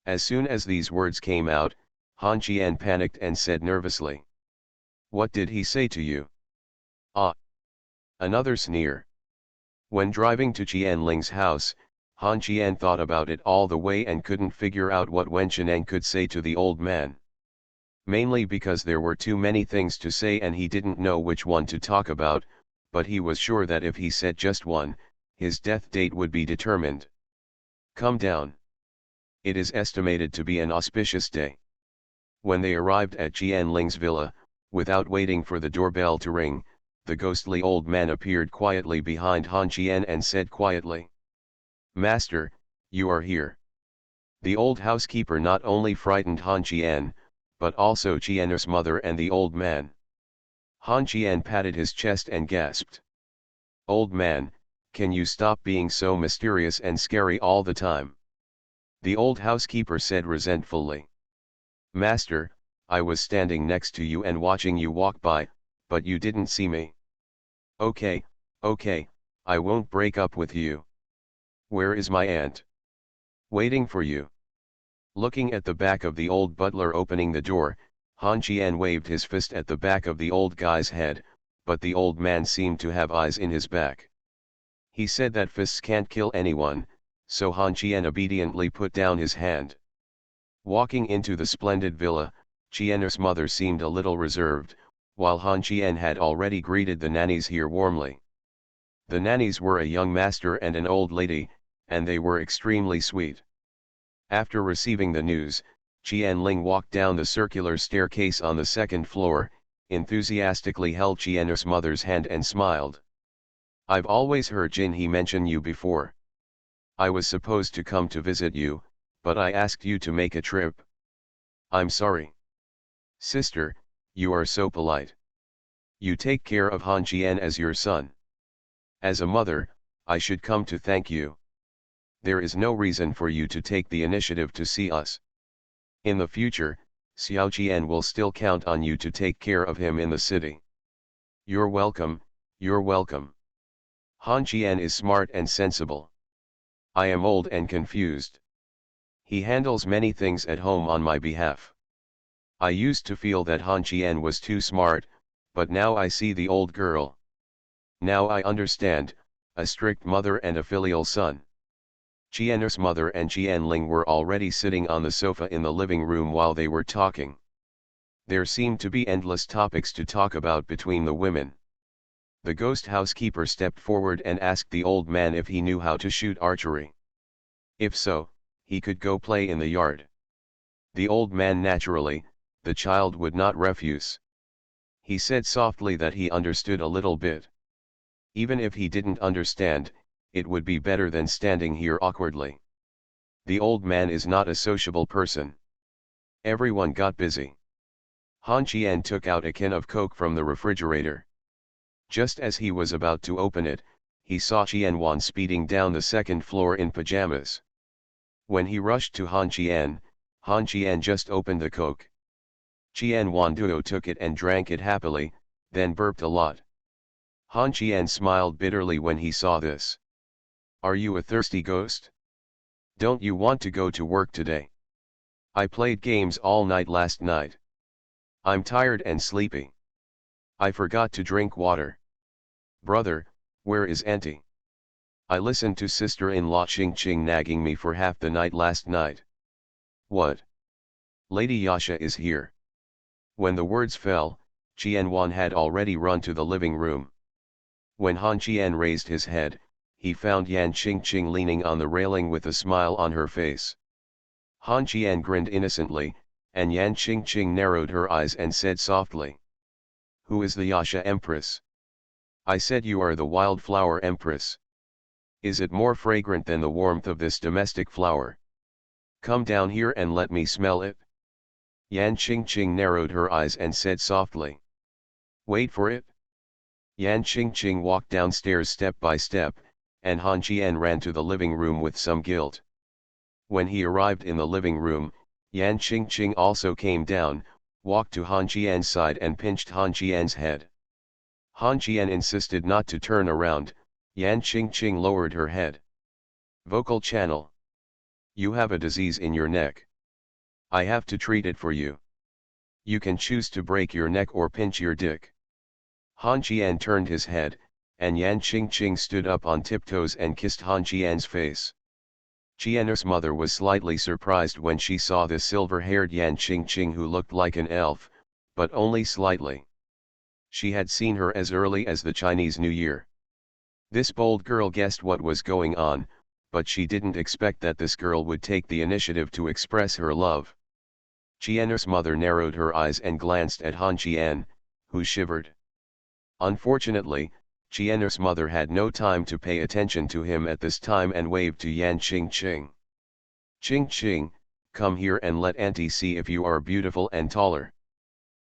As soon as these words came out, Han Qian panicked and said nervously. What did he say to you? Ah. Another sneer. When driving to Qianling's house, Han Qian thought about it all the way and couldn't figure out what Wen Qianeng could say to the old man. Mainly because there were too many things to say and he didn't know which one to talk about, but he was sure that if he said just one, his death date would be determined. Come down. It is estimated to be an auspicious day. When they arrived at Qianling's villa, without waiting for the doorbell to ring, the ghostly old man appeared quietly behind Han Qian and said quietly. Master, you are here. The old housekeeper not only frightened Han Qian, but also Qian's mother and the old man. Han Qian patted his chest and gasped. Old man, can you stop being so mysterious and scary all the time? The old housekeeper said resentfully. Master, I was standing next to you and watching you walk by, but you didn't see me. Okay, I won't break up with you. Where is my aunt? Waiting for you. Looking at the back of the old butler opening the door, Han Qian waved his fist at the back of the old guy's head, but the old man seemed to have eyes in his back. He said that fists can't kill anyone, so Han Qian obediently put down his hand. Walking into the splendid villa, Qian's mother seemed a little reserved, while Han Qian had already greeted the nannies here warmly. The nannies were a young master and an old lady, and they were extremely sweet. After receiving the news, Qianling walked down the circular staircase on the second floor, enthusiastically held Qian's mother's hand and smiled. I've always heard Jinhe mention you before. I was supposed to come to visit you, but I asked you to make a trip. I'm sorry. Sister, you are so polite. You take care of Han Qian as your son. As a mother, I should come to thank you. There is no reason for you to take the initiative to see us. In the future, Xiao Qian will still count on you to take care of him in the city. You're welcome, you're welcome. Han Qian is smart and sensible. I am old and confused. He handles many things at home on my behalf. I used to feel that Han Qian was too smart, but now I see the old girl. Now I understand, a strict mother and a filial son. Qian's mother and Qianling were already sitting on the sofa in the living room while they were talking. There seemed to be endless topics to talk about between the women. The ghost housekeeper stepped forward and asked the old man if he knew how to shoot archery. If so, he could go play in the yard. The old man naturally, the child would not refuse. He said softly that he understood a little bit. Even if he didn't understand, it would be better than standing here awkwardly. The old man is not a sociable person. Everyone got busy. Han Qian took out a can of Coke from the refrigerator. Just as he was about to open it, he saw Qianwan speeding down the second floor in pajamas. When he rushed to Han Qian just opened the Coke. Qianwan Duo took it and drank it happily, then burped a lot. Han Qian smiled bitterly when he saw this. Are you a thirsty ghost? Don't you want to go to work today? I played games all night last night. I'm tired and sleepy. I forgot to drink water. Brother, where is auntie? I listened to sister-in-law Ching Ching nagging me for half the night last night. What? Lady Yasha is here. When the words fell, Qianwan had already run to the living room. When Han Qian raised his head, he found Yan Qingqing leaning on the railing with a smile on her face. Han Qian grinned innocently, and Yan Qingqing narrowed her eyes and said softly, "Who is the Yasha Empress? I said you are the wildflower Empress. Is it more fragrant than the warmth of this domestic flower? Come down here and let me smell it." Yan Qingqing narrowed her eyes and said softly, "Wait for it." Yan Qingqing walked downstairs step by step, and Han Qian ran to the living room with some guilt. When he arrived in the living room, Yan Qingqing also came down, walked to Han Qian's side and pinched Han Qian's head. Han Qian insisted not to turn around. Yan Qingqing lowered her head. "Vocal channel. You have a disease in your neck. I have to treat it for you. You can choose to break your neck or pinch your dick." Han Qian turned his head, and Yan Qingqing stood up on tiptoes and kissed Han Qian's face. Qian's mother was slightly surprised when she saw the silver-haired Yan Qingqing who looked like an elf, but only slightly. She had seen her as early as the Chinese New Year. This bold girl guessed what was going on, but she didn't expect that this girl would take the initiative to express her love. Qian's mother narrowed her eyes and glanced at Han Qian, who shivered. Unfortunately, Qian's mother had no time to pay attention to him at this time and waved to Yan Qingqing. "Qingqing, come here and let auntie see if you are beautiful and taller."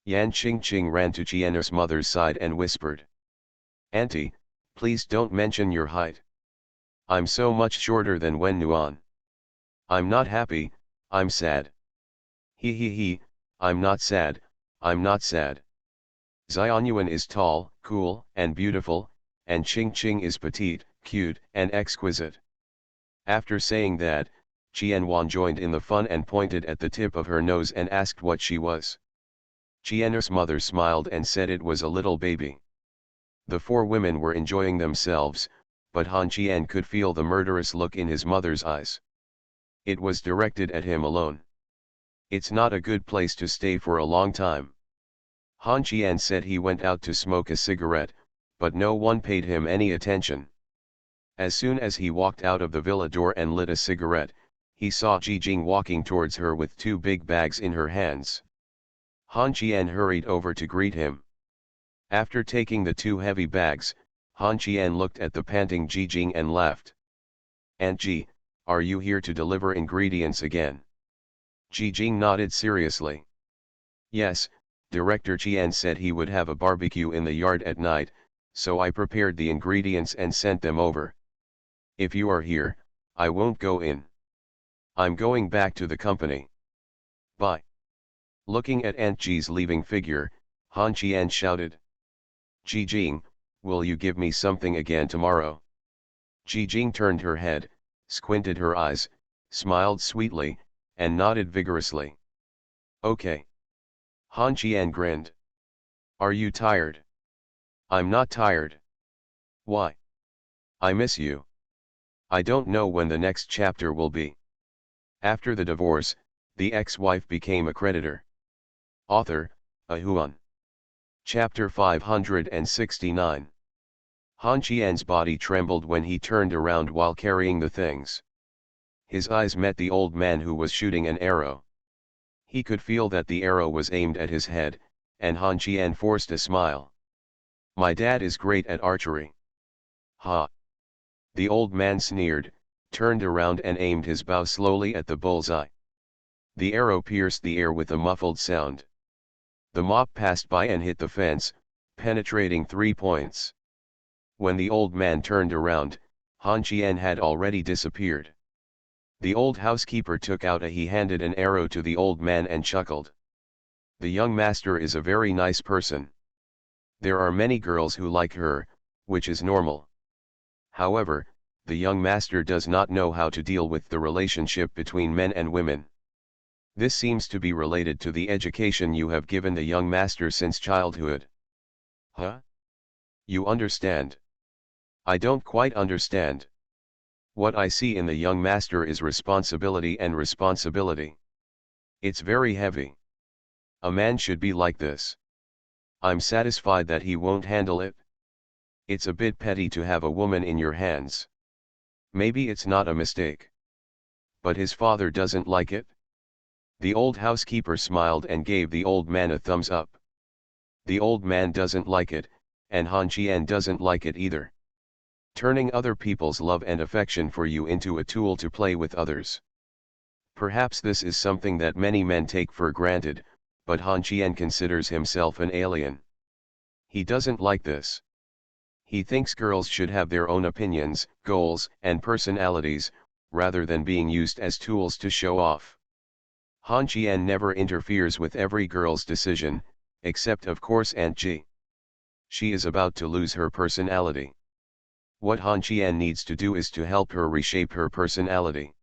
Yan Qingqing ran to Qian's mother's side and whispered, "Auntie, please don't mention your height. I'm so much shorter than Wen Nuan. I'm not happy, I'm sad." He, I'm not sad, I'm not sad. Xianyuan is tall, cool, and beautiful, and Qingqing is petite, cute, and exquisite. After saying that, Qianwan joined in the fun and pointed at the tip of her nose and asked what she was. Qian's mother smiled and said it was a little baby. The four women were enjoying themselves, but Han Qian could feel the murderous look in his mother's eyes. It was directed at him alone. "It's not a good place to stay for a long time." Han Qian said he went out to smoke a cigarette, but no one paid him any attention. As soon as he walked out of the villa door and lit a cigarette, he saw Ji Jing walking towards her with two big bags in her hands. Han Qian hurried over to greet him. After taking the two heavy bags, Han Qian looked at the panting Ji Jing and laughed. "Aunt Ji, are you here to deliver ingredients again?" Ji Jing nodded seriously. "Yes, Director Qian said he would have a barbecue in the yard at night, so I prepared the ingredients and sent them over. If you are here, I won't go in. I'm going back to the company. Bye." Looking at Aunt Ji's leaving figure, Han Qian shouted, "Ji Jing, will you give me something again tomorrow?" Ji Jing turned her head, squinted her eyes, smiled sweetly, and nodded vigorously. "Okay." Han Qian grinned. "Are you tired?" "I'm not tired." "Why?" "I miss you. I don't know when the next chapter will be." After the divorce, the ex-wife became a creditor. Author, Ahuan. Chapter 569. Han Qian's body trembled when he turned around while carrying the things. His eyes met the old man who was shooting an arrow. He could feel that the arrow was aimed at his head, and Han Qian forced a smile. "My dad is great at archery." "Ha!" The old man sneered, turned around and aimed his bow slowly at the bullseye. The arrow pierced the air with a muffled sound. The mop passed by and hit the fence, penetrating 3 points. When the old man turned around, Han Qian had already disappeared. The old housekeeper took out he handed an arrow to the old man and chuckled. "The young master is a very nice person. There are many girls who like her, which is normal. However, the young master does not know how to deal with the relationship between men and women. This seems to be related to the education you have given the young master since childhood. Huh? You understand? I don't quite understand. What I see in the young master is responsibility and responsibility. It's very heavy. A man should be like this. I'm satisfied that he won't handle it. It's a bit petty to have a woman in your hands. Maybe it's not a mistake. But his father doesn't like it? The old housekeeper smiled and gave the old man a thumbs up. The old man doesn't like it, and Han Qian doesn't like it either. Turning other people's love and affection for you into a tool to play with others. Perhaps this is something that many men take for granted, but Han Qian considers himself an alien. He doesn't like this. He thinks girls should have their own opinions, goals, and personalities, rather than being used as tools to show off. Han Qian never interferes with every girl's decision, except of course Aunt Ji. She is about to lose her personality. What Han Qian needs to do is to help her reshape her personality.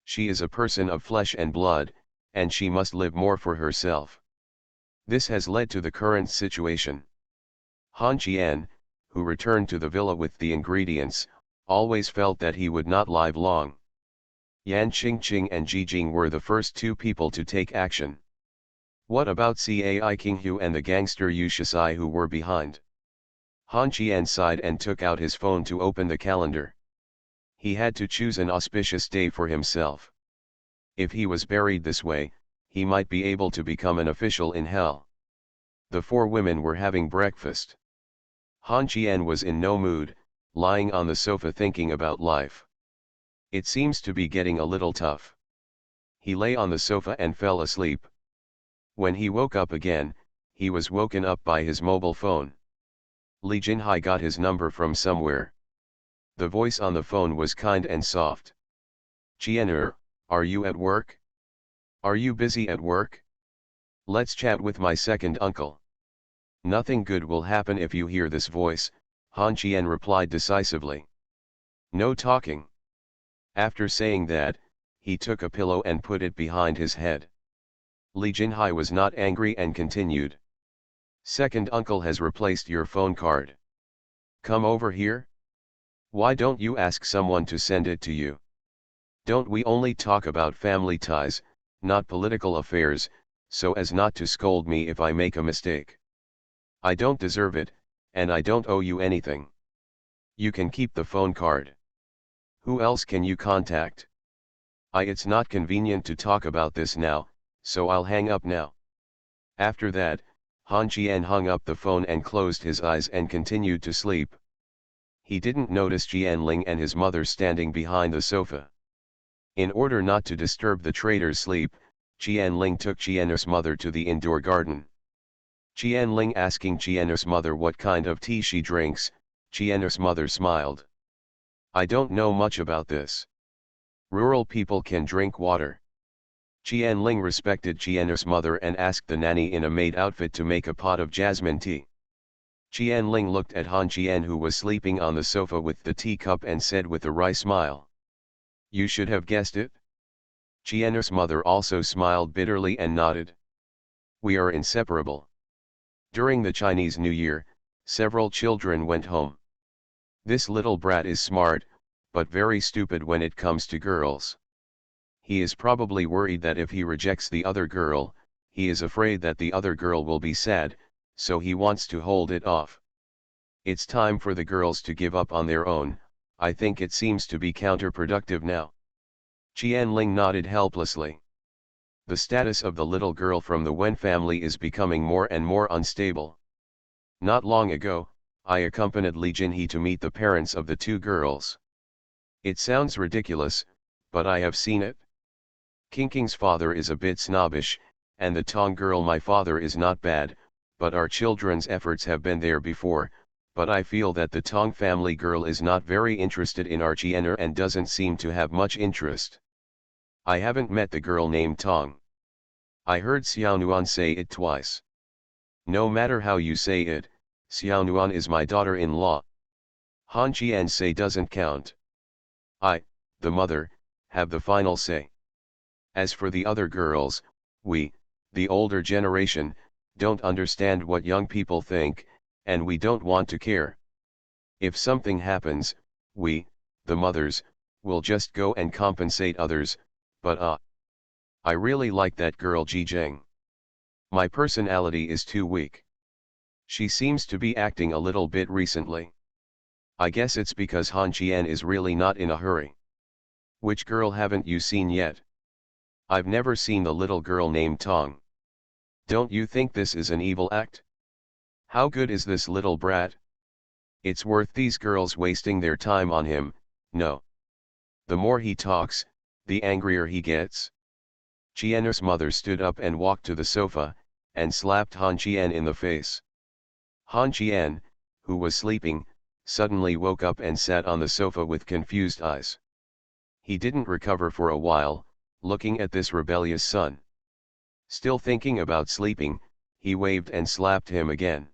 She is a person of flesh and blood, and she must live more for herself. This has led to the current situation. Han Qian, who returned to the villa with the ingredients, always felt that he would not live long. Yan Qingqing and Ji Jing were the first two people to take action. What about Cai Qinghu and the gangster Yu Shisai who were behind? Han Qian sighed and took out his phone to open the calendar. He had to choose an auspicious day for himself. If he was buried this way, he might be able to become an official in hell. The four women were having breakfast. Han Qian was in no mood, lying on the sofa thinking about life. It seems to be getting a little tough. He lay on the sofa and fell asleep. When he woke up again, he was woken up by his mobile phone. Li Jinhai got his number from somewhere. The voice on the phone was kind and soft. "Qian, are you at work? Are you busy at work? Let's chat with my second uncle." "Nothing good will happen if you hear this voice," Han Qian replied decisively. "No talking." After saying that, he took a pillow and put it behind his head. Li Jinhai was not angry and continued. "Second uncle has replaced your phone card. Come over here. Why don't you ask someone to send it to you? Don't we only talk about family ties, not political affairs, so as not to scold me if I make a mistake? I don't deserve it, and I don't owe you anything. You can keep the phone card. Who else can you contact? It's not convenient to talk about this now, so I'll hang up now." After that, Han Qian hung up the phone and closed his eyes and continued to sleep. He didn't notice Jianling and his mother standing behind the sofa. In order not to disturb the trader's sleep, Jianling took Qian's mother to the indoor garden. Jianling asking Qian's mother what kind of tea she drinks, Qian's mother smiled. "I don't know much about this. Rural people can drink water." Qianling respected Qian's mother and asked the nanny in a maid outfit to make a pot of jasmine tea. Qianling looked at Han Qian who was sleeping on the sofa with the teacup and said with a wry smile, "You should have guessed it." Qian's mother also smiled bitterly and nodded. "We are inseparable." During the Chinese New Year, several children went home. This little brat is smart, but very stupid when it comes to girls. He is probably worried that if he rejects the other girl, he is afraid that the other girl will be sad, so he wants to hold it off. It's time for the girls to give up on their own. I think it seems to be counterproductive now. Qianling nodded helplessly. The status of the little girl from the Wen family is becoming more and more unstable. Not long ago, I accompanied Li Jinhe to meet the parents of the two girls. It sounds ridiculous, but I have seen it. Qingqing's father is a bit snobbish, and the Tong girl my father is not bad, but our children's efforts have been there before, but I feel that the Tong family girl is not very interested in our Qianer and doesn't seem to have much interest. I haven't met the girl named Tong. I heard Xiaonuan say it twice. No matter how you say it, Xiaonuan is my daughter-in-law. Han Qian say doesn't count. I, the mother, have the final say. As for the other girls, we, the older generation, don't understand what young people think, and we don't want to care. If something happens, we, the mothers, will just go and compensate others, but I really like that girl Ji Zheng. My personality is too weak. She seems to be acting a little bit recently. I guess it's because Han Qian is really not in a hurry. Which girl haven't you seen yet? I've never seen the little girl named Tong. Don't you think this is an evil act? How good is this little brat? It's worth these girls wasting their time on him, no. The more he talks, the angrier he gets. Qian's mother stood up and walked to the sofa, and slapped Han Qian in the face. Han Qian, who was sleeping, suddenly woke up and sat on the sofa with confused eyes. He didn't recover for a while, looking at this rebellious son. Still thinking about sleeping, he waved and slapped him again.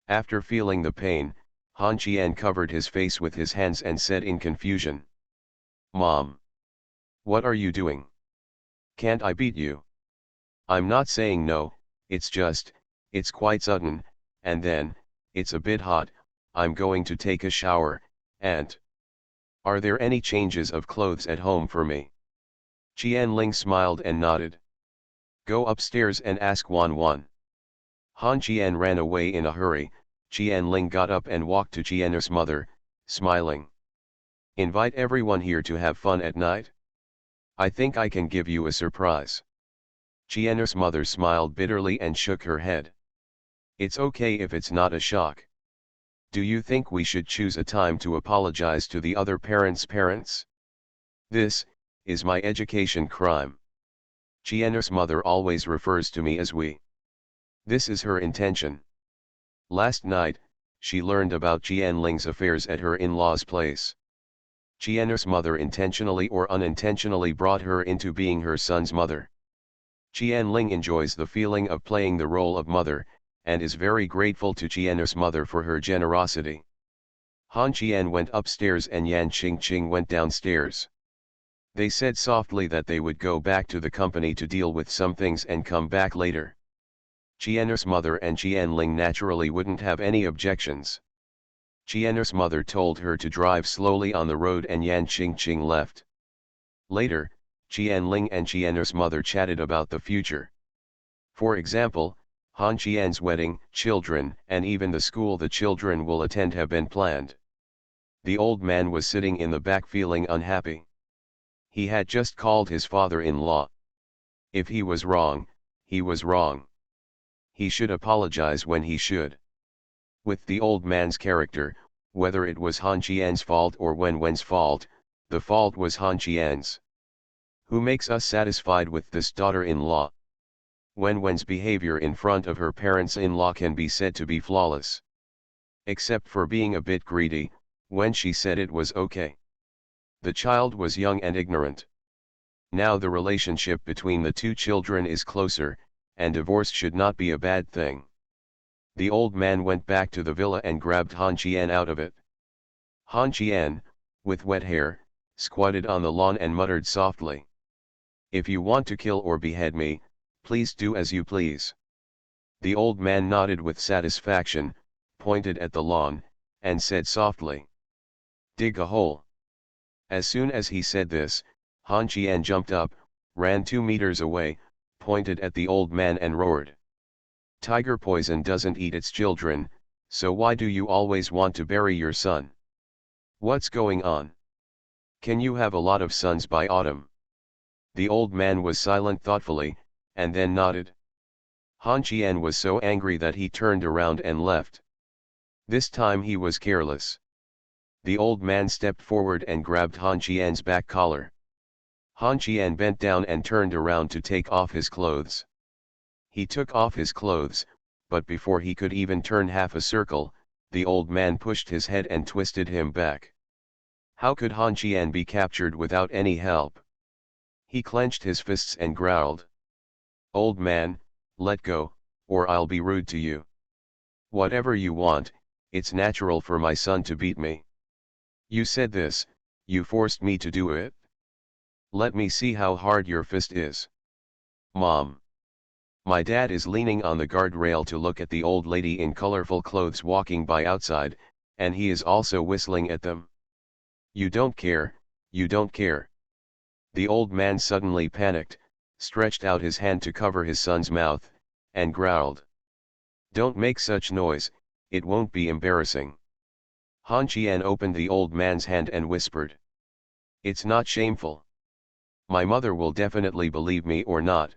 After feeling the pain, Han Qian covered his face with his hands and said in confusion, "Mom! What are you doing? Can't I beat you? I'm not saying no, it's quite sudden, and then, it's a bit hot, I'm going to take a shower, and... Are there any changes of clothes at home for me?" Qianling smiled and nodded. "Go upstairs and ask Wan Wan." Han Qian ran away in a hurry. Qianling got up and walked to Qian's mother, smiling. "Invite everyone here to have fun at night? I think I can give you a surprise." Qian's mother smiled bitterly and shook her head. "It's okay if it's not a shock. Do you think we should choose a time to apologize to the other parents' parents? This is my education crime. Qian's mother always refers to me as we. This is her intention. Last night, she learned about Qianling's affairs at her in-laws' place. Qian's mother intentionally or unintentionally brought her into being her son's mother. Qianling enjoys the feeling of playing the role of mother, and is very grateful to Qian's mother for her generosity. Han Qian went upstairs and Yan Qingqing went downstairs. They said softly that they would go back to the company to deal with some things and come back later. Qian's mother and Qianling naturally wouldn't have any objections. Qian's mother told her to drive slowly on the road and Yan Qingqing left. Later, Qianling and Qian's mother chatted about the future. For example, Han Qian's wedding, children, and even the school the children will attend have been planned. The old man was sitting in the back feeling unhappy. He had just called his father-in-law. If he was wrong, he was wrong. He should apologize when he should. With the old man's character, whether it was Han Qian's fault or Wen Wen's fault, the fault was Han Qian's. Who makes us satisfied with this daughter-in-law? Wen Wen's behavior in front of her parents-in-law can be said to be flawless. Except for being a bit greedy, when she said it was okay. The child was young and ignorant. Now the relationship between the two children is closer, and divorce should not be a bad thing. The old man went back to the villa and grabbed Han Qian out of it. Han Qian, with wet hair, squatted on the lawn and muttered softly. "If you want to kill or behead me, please do as you please." The old man nodded with satisfaction, pointed at the lawn, and said softly, "Dig a hole." As soon as he said this, Han Qian jumped up, ran 2 meters away, pointed at the old man and roared. "Tiger poison doesn't eat its children, so why do you always want to bury your son? What's going on? Can you have a lot of sons by autumn?" The old man was silent thoughtfully, and then nodded. Han Qian was so angry that he turned around and left. This time he was careless. The old man stepped forward and grabbed Han Qian's back collar. Han Qian bent down and turned around to take off his clothes. He took off his clothes, but before he could even turn half a circle, the old man pushed his head and twisted him back. How could Han Qian be captured without any help? He clenched his fists and growled. "Old man, let go, or I'll be rude to you. Whatever you want, it's natural for my son to beat me." "You said this, You forced me to do it? Let me see how hard your fist is. Mom. My dad is leaning on the guardrail to look at the old lady in colorful clothes walking by outside, and he is also whistling at them. You don't care, you don't care. The old man suddenly panicked, stretched out his hand to cover his son's mouth, and growled. Don't make such noise, it won't be embarrassing. Han Qian opened the old man's hand and whispered. It's not shameful. My mother will definitely believe me or not.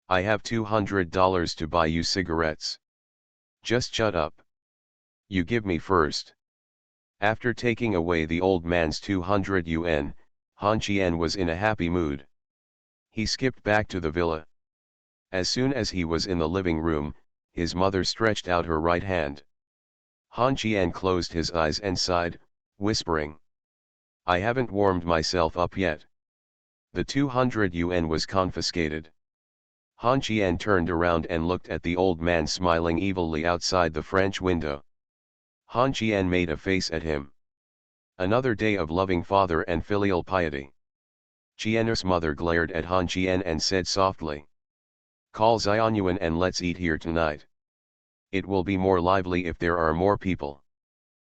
I have $200 to buy you cigarettes. Just shut up. You give me first. After taking away the old man's 200 yuan, Han Qian was in a happy mood. He skipped back to the villa. As soon as he was in the living room, his mother stretched out her right hand. Han Qian closed his eyes and sighed, whispering. I haven't warmed myself up yet. The 200 yuan was confiscated. Han Qian turned around and looked at the old man smiling evilly outside the French window. Han Qian made a face at him. Another day of loving father and filial piety. Qian's mother glared at Han Qian and said softly. Call Xianyuan and let's eat here tonight. It will be more lively if there are more people.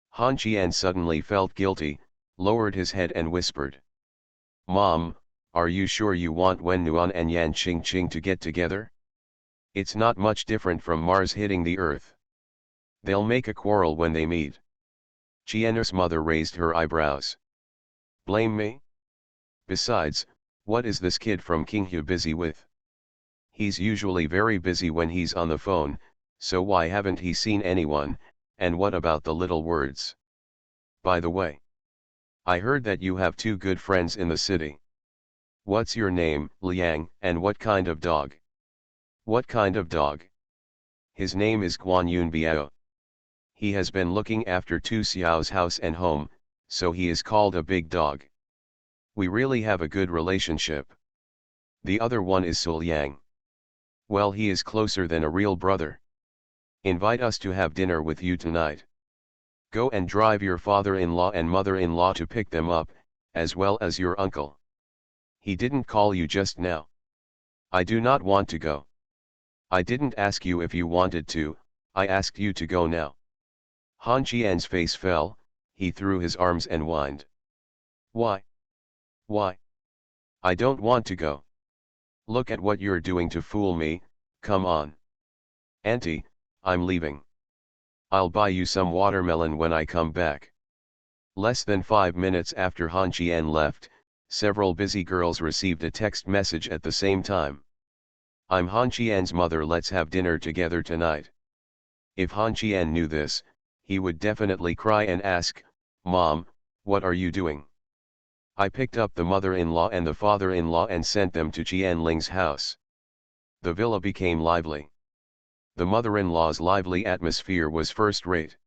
Han Qian suddenly felt guilty, lowered his head and whispered. Mom, are you sure you want Wen Nuan and Yan Qingqing to get together? It's not much different from Mars hitting the Earth. They'll make a quarrel when they meet. Qian's mother raised her eyebrows. Blame me? Besides, what is this kid from Qinghu busy with? He's usually very busy when he's on the phone, so why haven't he seen anyone, and what about the little words? By the way, I heard that you have two good friends in the city. What's your name, Liang, and what kind of dog? What kind of dog? His name is Guan Yun Biao. He has been looking after Tu Xiao's house and home, so he is called a big dog. We really have a good relationship. The other one is Sul Yang. Well, he is closer than a real brother. Invite us to have dinner with you tonight. Go and drive your father-in-law and mother-in-law to pick them up, as well as your uncle. He didn't call you just now. I do not want to go. I didn't ask you if you wanted to, I asked you to go now. Han Qian's face fell, he threw his arms and whined. Why? Why? I don't want to go. Look at what you're doing to fool me, come on. Auntie, I'm leaving. I'll buy you some watermelon when I come back. Less than 5 minutes after Han Qian left, several busy girls received a text message at the same time. I'm Han Qian's mother, let's have dinner together tonight. If Han Qian knew this, he would definitely cry and ask, Mom, what are you doing? I picked up the mother-in-law and the father-in-law and sent them to Qian Ling's house. The villa became lively. The mother-in-law's lively atmosphere was first-rate.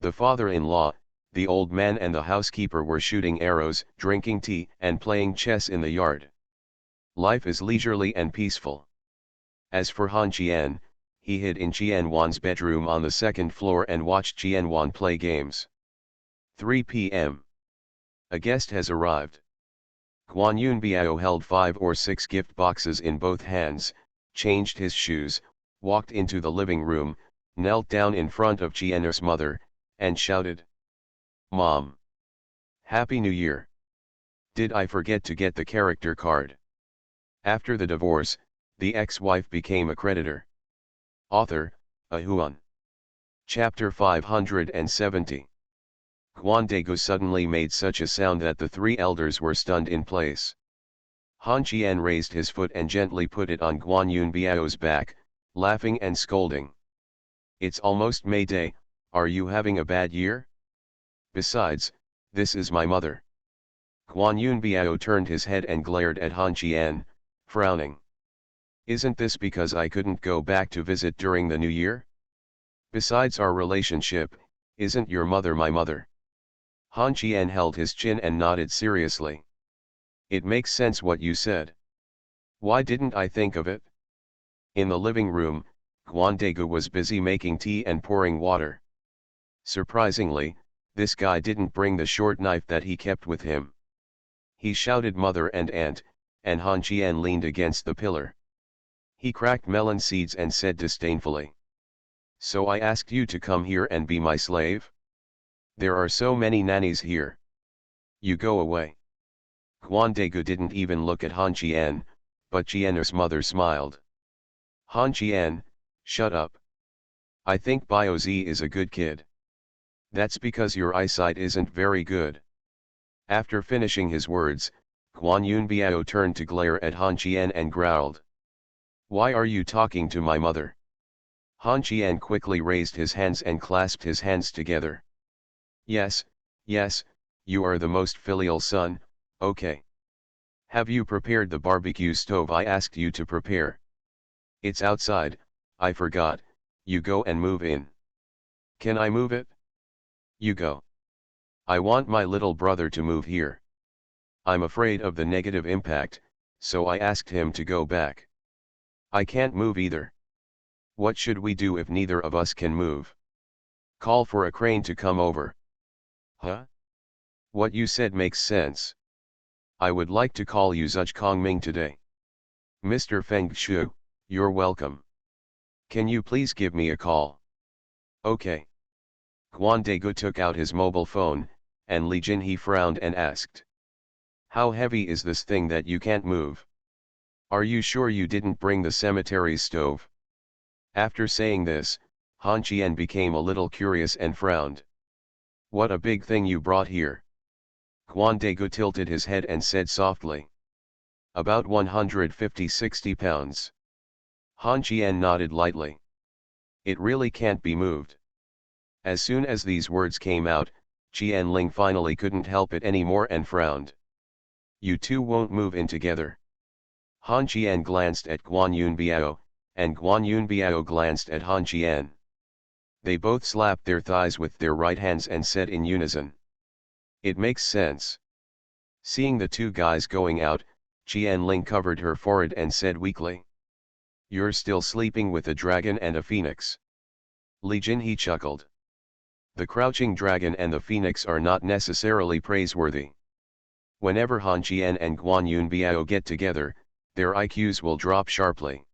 The father-in-law, the old man and the housekeeper were shooting arrows, drinking tea and playing chess in the yard. Life is leisurely and peaceful. As for Han Qian, he hid in Qian Wan's bedroom on the second floor and watched Qian Wan play games. 3 p.m. A guest has arrived. Guan Yun Biao held 5 or 6 gift boxes in both hands, changed his shoes, walked into the living room, knelt down in front of Qian's mother, and shouted. Mom! Happy New Year! Did I forget to get the character card? After the divorce, the ex-wife became a creditor. Author, Ahuan. Chapter 570. Guan Degu suddenly made such a sound that the 3 elders were stunned in place. Han Qian raised his foot and gently put it on Guan Yun Biao's back, laughing and scolding. It's almost May Day, are you having a bad year? Besides, this is my mother. Guan Yun Biao turned his head and glared at Han Qian, frowning. Isn't this because I couldn't go back to visit during the New Year? Besides our relationship, isn't your mother my mother? Han Qian held his chin and nodded seriously. It makes sense what you said. Why didn't I think of it? In the living room, Guan Degu was busy making tea and pouring water. Surprisingly, This guy didn't bring the short knife that he kept with him. He shouted mother and aunt, and Han Qian leaned against the pillar. He cracked melon seeds and said disdainfully. So I asked you to come here and be my slave? There are so many nannies here. You go away. Guan Degu didn't even look at Han Qian, but Qian's mother smiled. Han Qian, shut up. I think Bio Z is a good kid. That's because your eyesight isn't very good. After finishing his words, Guan Yunbiao turned to glare at Han Qian and growled. Why are you talking to my mother? Han Qian quickly raised his hands and clasped his hands together. Yes, yes, you are the most filial son, okay. Have you prepared the barbecue stove I asked you to prepare? It's outside, I forgot, you go and move in. Can I move it? You go. I want my little brother to move here. I'm afraid of the negative impact, so I asked him to go back. I can't move either. What should we do if neither of us can move? Call for a crane to come over. Huh? What you said makes sense. I would like to call you Zuch Kongming today. Mr. Feng Shu, you're welcome. Can you please give me a call? Okay. Guan Degu took out his mobile phone, and Li Jinhe frowned and asked. How heavy is this thing that you can't move? Are you sure you didn't bring the cemetery stove? After saying this, Han Qian became a little curious and frowned. What a big thing you brought here. Guan Degu tilted his head and said softly. About 150-60 pounds. Han Qian nodded lightly. It really can't be moved. As soon as these words came out, Qian Ling finally couldn't help it anymore and frowned. You two won't move in together. Han Qian glanced at Guan Yunbiao, and Guan Yunbiao glanced at Han Qian. They both slapped their thighs with their right hands and said in unison. It makes sense. Seeing the two guys going out, Qian Ling covered her forehead and said weakly. You're still sleeping with a dragon and a phoenix. Li Jinhe chuckled. The crouching dragon and the phoenix are not necessarily praiseworthy. Whenever Han Qian and Guan Yunbiao get together, their IQs will drop sharply.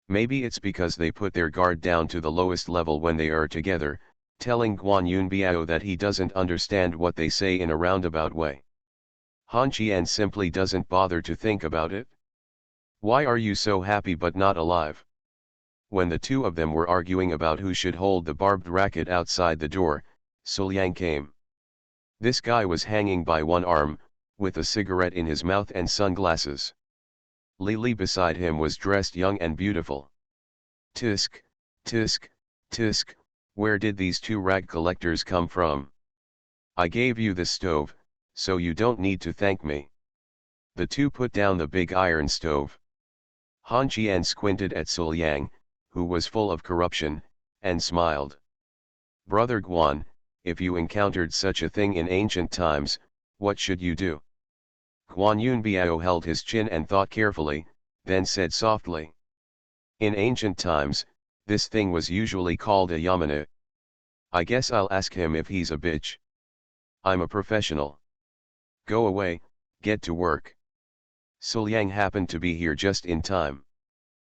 Maybe it's because they put their guard down to the lowest level when they are together, telling Guan Yunbiao that he doesn't understand what they say in a roundabout way. Han Qian simply doesn't bother to think about it. Why are you so happy but not alive? When the two of them were arguing about who should hold the barbed racket outside the door, Suliang came. This guy was hanging by one arm, with a cigarette in his mouth and sunglasses. Li beside him was dressed young and beautiful. Tisk, tisk, tisk, where did these two rag collectors come from? I gave you this stove, so you don't need to thank me. The two put down the big iron stove. Han Qian squinted at Suliang, who was full of corruption, and smiled. Brother Guan, if you encountered such a thing in ancient times, what should you do? Guan Yunbiao held his chin and thought carefully, then said softly. In ancient times, this thing was usually called a yamana. I guess I'll ask him if he's a bitch. I'm a professional. Go away, get to work. Suliang happened to be here just in time.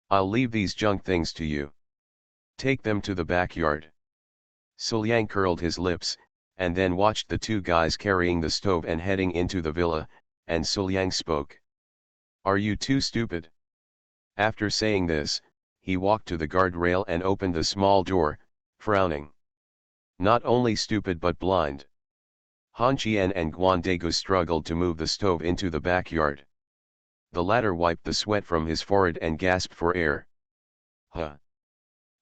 I'll leave these junk things to you. Take them to the backyard. Suliang curled his lips, and then watched the two guys carrying the stove and heading into the villa, and Suliang spoke. Are you too stupid? After saying this, he walked to the guardrail and opened the small door, frowning. Not only stupid but blind. Han Qian and Guan Degu struggled to move the stove into the backyard. The latter wiped the sweat from his forehead and gasped for air. Huh.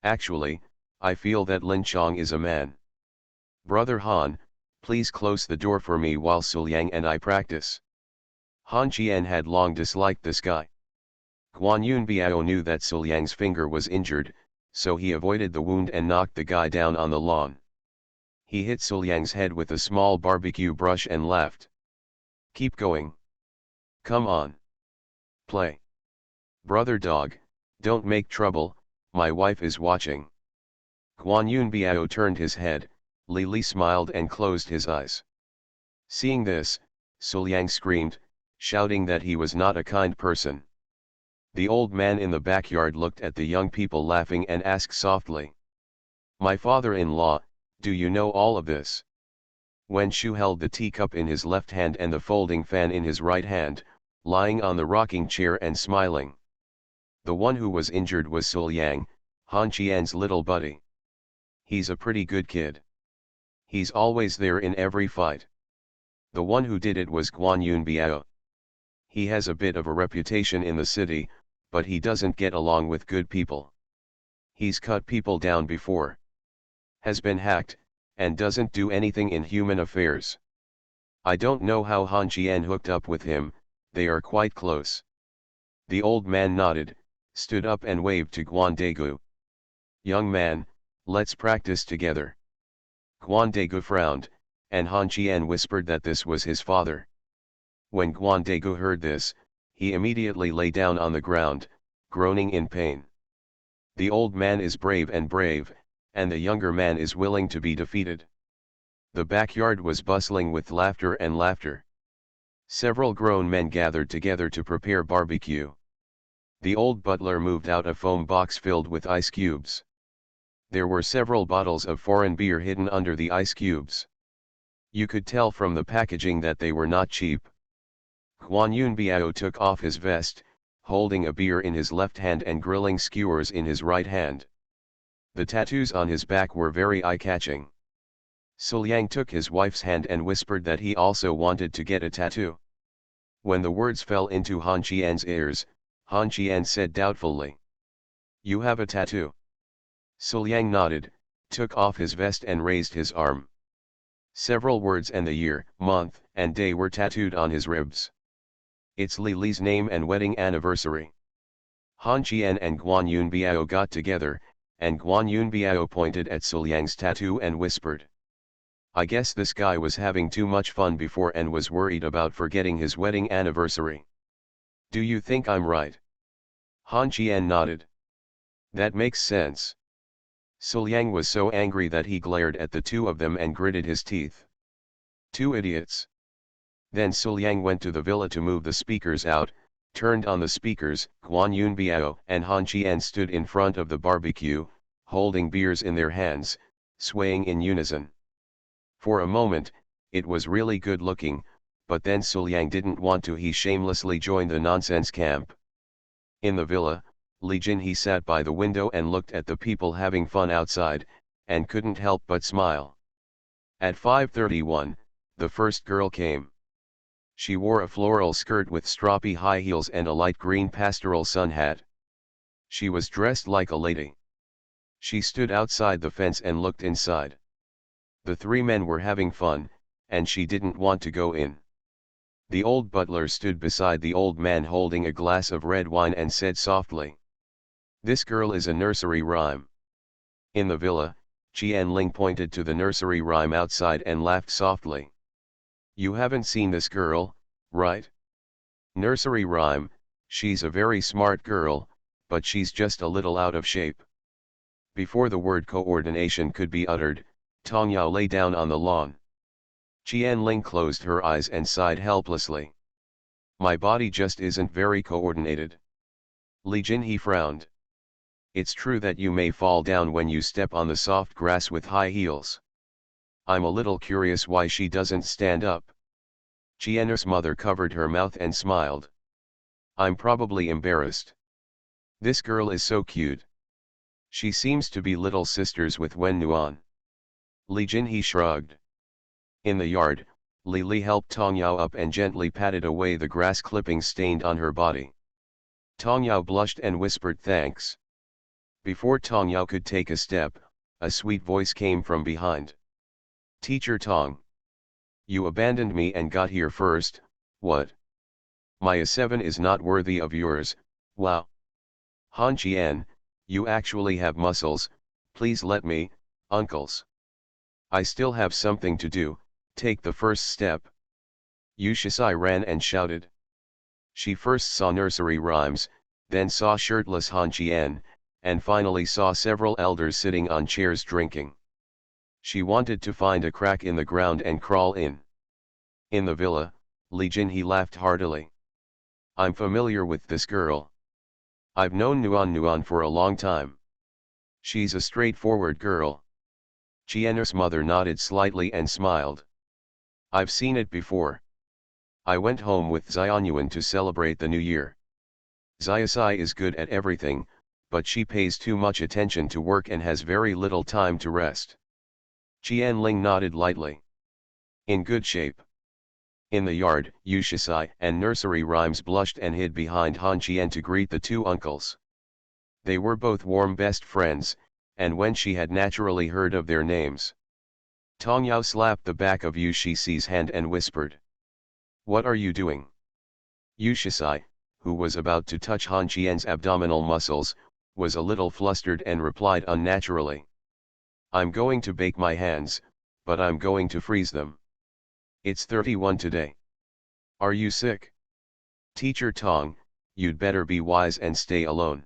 Actually, I feel that Lin Chong is a man. Brother Han, please close the door for me while Suliang and I practice. Han Qian had long disliked this guy. Guan Yunbiao knew that Suliang's finger was injured, so he avoided the wound and knocked the guy down on the lawn. He hit Suliang's head with a small barbecue brush and laughed. Keep going. Come on. Play. Brother dog, don't make trouble, my wife is watching. Guan Yunbiao turned his head, Li Li smiled and closed his eyes. Seeing this, Suliang screamed, shouting that he was not a kind person. The old man in the backyard looked at the young people laughing and asked softly, "My father-in-law, do you know all of this?" Wen Shu held the teacup in his left hand and the folding fan in his right hand, lying on the rocking chair and smiling. The one who was injured was Suliang, Han Qian's little buddy. He's a pretty good kid. He's always there in every fight. The one who did it was Guan Yunbiao. He has a bit of a reputation in the city, but he doesn't get along with good people. He's cut people down before. Has been hacked, and doesn't do anything in human affairs. I don't know how Han Qian hooked up with him, they are quite close. The old man nodded, stood up and waved to Guan Degu. Young man, let's practice together. Guan Degu frowned, and Han Qian whispered that this was his father. When Guan Degu heard this, he immediately lay down on the ground, groaning in pain. The old man is brave, and the younger man is willing to be defeated. The backyard was bustling with laughter and laughter. Several grown men gathered together to prepare barbecue. The old butler moved out a foam box filled with ice cubes. There were several bottles of foreign beer hidden under the ice cubes. You could tell from the packaging that they were not cheap. Guan Yunbiao took off his vest, holding a beer in his left hand and grilling skewers in his right hand. The tattoos on his back were very eye-catching. Suliang took his wife's hand and whispered that he also wanted to get a tattoo. When the words fell into Han Qian's ears, Han Qian said doubtfully, "You have a tattoo?" Suliang nodded, took off his vest and raised his arm. Several words and the year, month, and day were tattooed on his ribs. It's Li Li's name and wedding anniversary. Han Qian and Guan Yunbiao got together, and Guan Yunbiao pointed at Suliang's tattoo and whispered, "I guess this guy was having too much fun before and was worried about forgetting his wedding anniversary. Do you think I'm right?" Han Qian nodded. "That makes sense." Suliang was so angry that he glared at the two of them and gritted his teeth. Two idiots. Then Suliang went to the villa to move the speakers out, turned on the speakers. Guan Yunbiao and Han Qian stood in front of the barbecue, holding beers in their hands, swaying in unison. For a moment, it was really good looking, but then Suliang didn't want to. He shamelessly joined the nonsense camp. In the villa, Li Jinhe sat by the window and looked at the people having fun outside, and couldn't help but smile. At 5:31, the first girl came. She wore a floral skirt with stroppy high heels and a light green pastoral sun hat. She was dressed like a lady. She stood outside the fence and looked inside. The three men were having fun, and she didn't want to go in. The old butler stood beside the old man holding a glass of red wine and said softly, "This girl is a nursery rhyme." In the villa, Qian Ling pointed to the nursery rhyme outside and laughed softly. "You haven't seen this girl, right? Nursery rhyme, she's a very smart girl, but she's just a little out of shape." Before the word coordination could be uttered, Tong Yao lay down on the lawn. Qian Ling closed her eyes and sighed helplessly. "My body just isn't very coordinated." Li Jinhe frowned. "It's true that you may fall down when you step on the soft grass with high heels. I'm a little curious why she doesn't stand up." Qian's mother covered her mouth and smiled. "I'm probably embarrassed. This girl is so cute. She seems to be little sisters with Wen Nuan." Li Jinhe shrugged. In the yard, Li Li helped Tong Yao up and gently patted away the grass clippings stained on her body. Tong Yao blushed and whispered thanks. Before Tong Yao could take a step, a sweet voice came from behind. "Teacher Tong. You abandoned me and got here first, what? My A7 is not worthy of yours, wow. Han Qian, you actually have muscles, please let me, uncles. I still have something to do, take the first step." Yu Shisai ran and shouted. She first saw nursery rhymes, then saw shirtless Han Qian, and finally saw several elders sitting on chairs drinking. She wanted to find a crack in the ground and crawl in. In the villa, Li Jinhe laughed heartily. I'm familiar with this girl. I've known Nuan for a long time. She's a straightforward girl. Qian'er's mother nodded slightly and smiled. I've seen it before. I went home with Xianyuan to celebrate the new year. Xiaosai is good at everything, but she pays too much attention to work and has very little time to rest. Qianling nodded lightly. In good shape. In the yard, Yushasai and nursery rhymes blushed and hid behind Han Qian to greet the two uncles. They were both warm best friends, and when she had naturally heard of their names. Tong Yao slapped the back of Yushisi's hand and whispered. What are you doing? Yushasai, who was about to touch Han Qian's abdominal muscles, was a little flustered and replied unnaturally. I'm going to bake my hands, but I'm going to freeze them. It's 31 today. Are you sick? Teacher Tong, you'd better be wise and stay alone.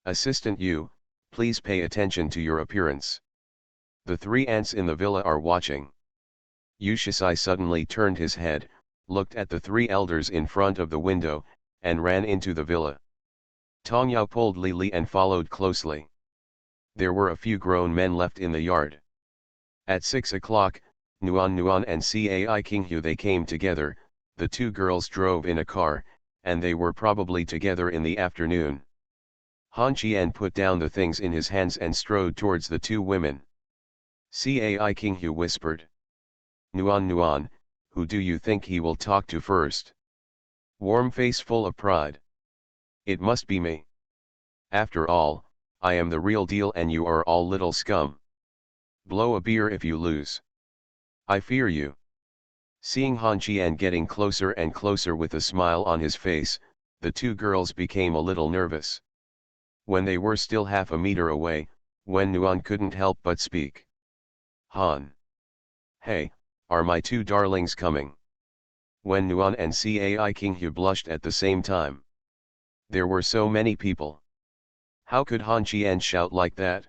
Assistant Yu, please pay attention to your appearance. The three ants in the villa are watching. Yushasai suddenly turned his head, looked at the three elders in front of the window, and ran into the villa. Tong Yao pulled Li and followed closely. There were a few grown men left in the yard. At 6 o'clock, Nuan and Cai Qinghu they came together, the two girls drove in a car, and they were probably together in the afternoon. Han Qian put down the things in his hands and strode towards the two women. Cai Qinghu whispered. Nuan, who do you think he will talk to first? Warm face full of pride. It must be me. After all, I am the real deal and you are all little scum. Blow a beer if you lose. I fear you. Seeing Han Qian getting closer and closer with a smile on his face, the two girls became a little nervous. When they were still half a meter away, Wen Nuan couldn't help but speak. Han. Hey, are my two darlings coming? Wen Nuan and Cai Qinghu blushed at the same time. There were so many people. How could Han Qian shout like that?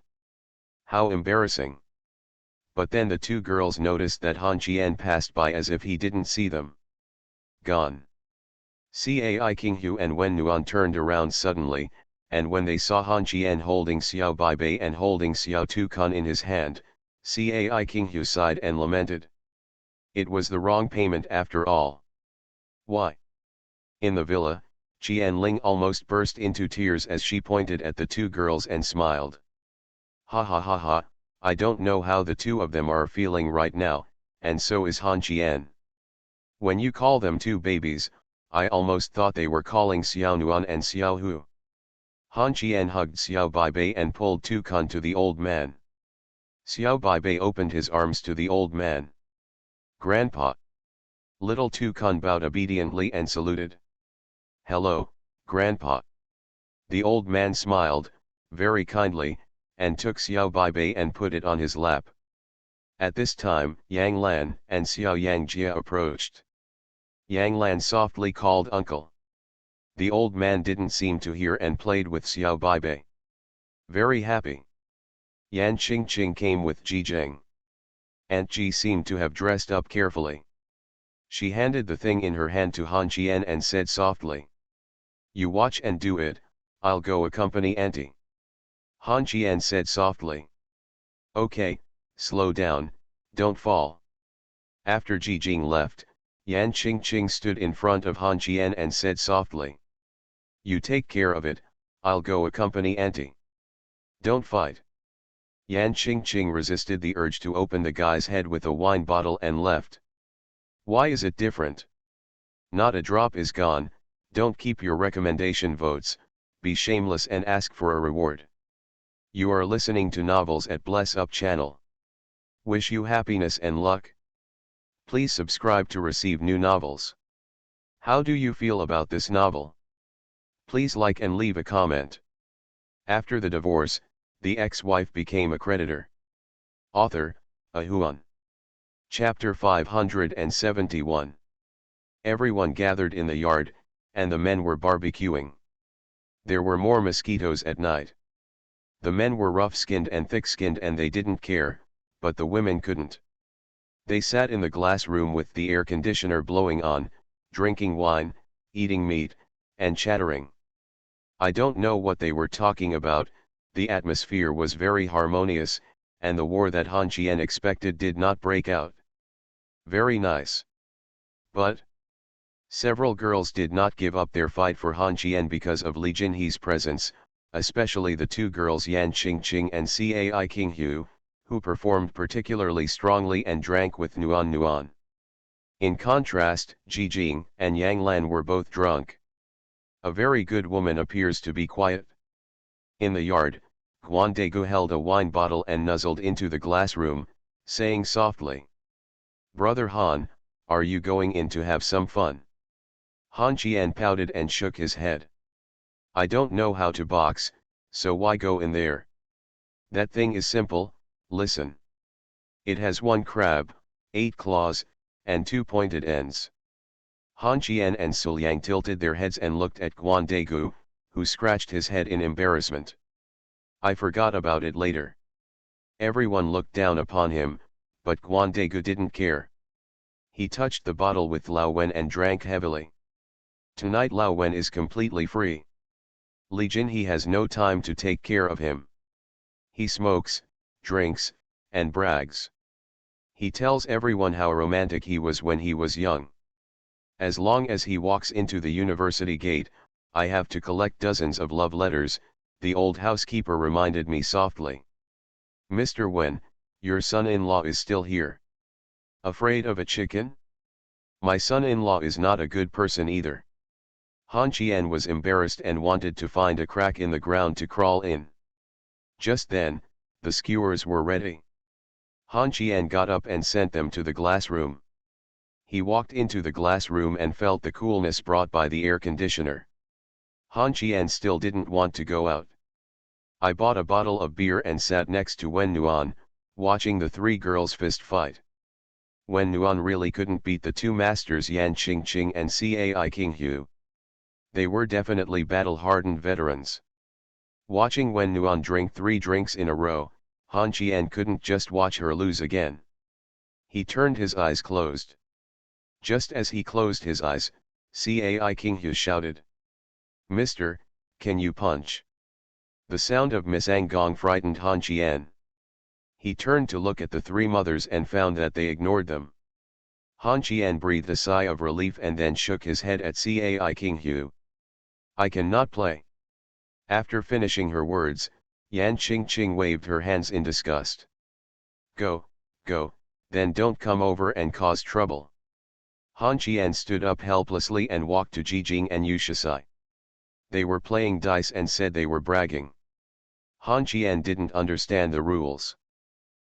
How embarrassing. But then the two girls noticed that Han Qian passed by as if he didn't see them. Gone. Cai Qinghu and Wen Nuan turned around suddenly, and when they saw Han Qian holding Xiao Baibei and holding Xiao Tukan in his hand, Cai Qinghu sighed and lamented. It was the wrong payment after all. Why? In the villa, Qianling almost burst into tears as she pointed at the two girls and smiled. Ha ha ha ha, I don't know how the two of them are feeling right now, and so is Han Qian. When you call them two babies, I almost thought they were calling Xiao Nuan and Xiao Hu. Han Qian hugged Xiao Baibei and pulled Tukan to the old man. Xiao Baibei opened his arms to the old man. Grandpa. Little Tukan bowed obediently and saluted. Hello, Grandpa. The old man smiled, very kindly, and took Xiao Baibei and put it on his lap. At this time, Yang Lan and Xiao Yang Jia approached. Yang Lan softly called uncle. The old man didn't seem to hear and played with Xiao Baibei. Very happy. Yan Qingqing came with Ji Zheng. Aunt Ji seemed to have dressed up carefully. She handed the thing in her hand to Han Qian and said softly. You watch and do it, I'll go accompany Auntie. Han Qian said softly. Okay, slow down, don't fall. After Ji Jing left, Yan Qingqing stood in front of Han Qian and said softly. You take care of it, I'll go accompany Auntie. Don't fight. Yan Qingqing resisted the urge to open the guy's head with a wine bottle and left. Why is it different? Not a drop is gone, don't keep your recommendation votes, be shameless and ask for a reward. You are listening to novels at Bless Up channel. Wish you happiness and luck. Please subscribe to receive new novels. How do you feel about this novel? Please like and leave a comment. After the divorce, the ex-wife became a creditor. Author, Ahuan. Chapter 571. Everyone gathered in the yard, and the men were barbecuing. There were more mosquitoes at night. The men were rough-skinned and thick-skinned and they didn't care, but the women couldn't. They sat in the glass room with the air conditioner blowing on, drinking wine, eating meat, and chattering. I don't know what they were talking about. The atmosphere was very harmonious, and the war that Han Qian expected did not break out. Very nice. But several girls did not give up their fight for Han Qian because of Li Jinhe's presence, especially the two girls Yan Qingqing and Cai Qinghu, who performed particularly strongly and drank with Nuan. In contrast, Ji Jing and Yang Lan were both drunk. A very good woman appears to be quiet. In the yard, Guan Degu held a wine bottle and nuzzled into the glass room, saying softly, "Brother Han, are you going in to have some fun?" Han Qian pouted and shook his head. "I don't know how to box, so why go in there? That thing is simple, listen. It has 1 crab, 8 claws, and 2 pointed ends." Han Qian and Sul Yang tilted their heads and looked at Guan Degu, who scratched his head in embarrassment. "I forgot about it later." Everyone looked down upon him, but Guan Degu didn't care. He touched the bottle with Lao Wen and drank heavily. Tonight Lao Wen is completely free. Li Jinhe has no time to take care of him. He smokes, drinks, and brags. He tells everyone how romantic he was when he was young. As long as he walks into the university gate, I have to collect dozens of love letters, the old housekeeper reminded me softly. "Mr. Wen, your son-in-law is still here. Afraid of a chicken? My son-in-law is not a good person either." Han Qian was embarrassed and wanted to find a crack in the ground to crawl in. Just then, the skewers were ready. Han Qian got up and sent them to the glass room. He walked into the glass room and felt the coolness brought by the air conditioner. Han Qian still didn't want to go out. I bought a bottle of beer and sat next to Wen Nuan, watching the 3 girls fist fight. Wen Nuan really couldn't beat the 2 masters Yan Qingqing and Cai Qinghu. They were definitely battle-hardened veterans. Watching Wen Nuan drink 3 drinks in a row, Han Qian couldn't just watch her lose again. He turned his eyes closed. Just as he closed his eyes, Cai Qinghu shouted, "Mister, can you punch?" The sound of Miss Gong frightened Han Qian. He turned to look at the 3 mothers and found that they ignored them. Han Qian breathed a sigh of relief and then shook his head at Cai Qinghu. "I cannot play." After finishing her words, Yan Qingqing waved her hands in disgust. Go, then don't come over and cause trouble." Han Qian stood up helplessly and walked to Ji Jing and Yushasai. They were playing dice and said they were bragging. Han Qian didn't understand the rules.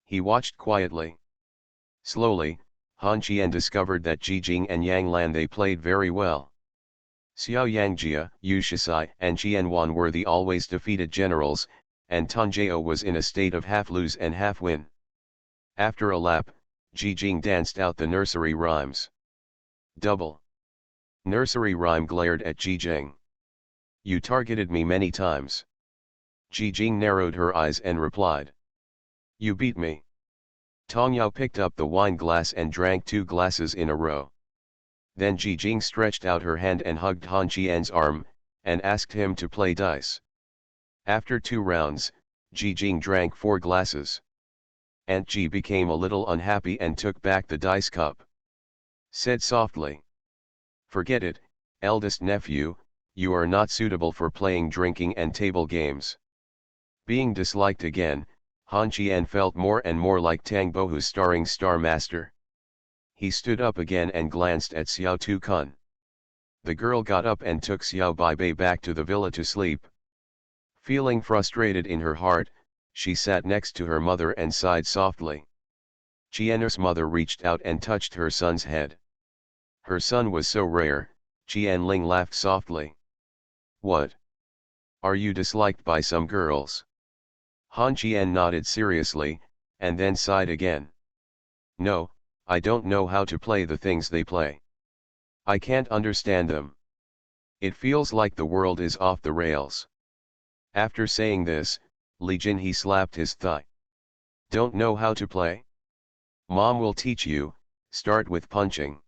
He watched quietly. Slowly, Han Qian discovered that Ji Jing and Yang Lan they played very well. Xiao Yangjia, Yushasai and Qianwan were the always defeated generals, and Tanjio was in a state of half-lose and half-win. After a lap, Ji Jing danced out the nursery rhymes. Double. Nursery rhyme glared at Ji Jing. "You targeted me many times." Ji Jing narrowed her eyes and replied, "You beat me." Tong Yao picked up the wine glass and drank 2 glasses in a row. Then Ji Jing stretched out her hand and hugged Han Qian's arm, and asked him to play dice. After 2 rounds, Ji Jing drank 4 glasses. Aunt Ji became a little unhappy and took back the dice cup. Said softly, "Forget it, eldest nephew, you are not suitable for playing drinking and table games." Being disliked again, Han Qian felt more and more like Tang Bohu's starring Star Master. He stood up again and glanced at Xiao Tu Kun. The girl got up and took Xiao Baibei back to the villa to sleep. Feeling frustrated in her heart, she sat next to her mother and sighed softly. Qian's mother reached out and touched her son's head. Her son was so rare. Qian Ling laughed softly. "What? Are you disliked by some girls?" Han Qian nodded seriously, and then sighed again. "No, I don't know how to play the things they play. I can't understand them. It feels like the world is off the rails." After saying this, Li Jinhe slapped his thigh. Don't know how to play? Mom will teach you, start with punching.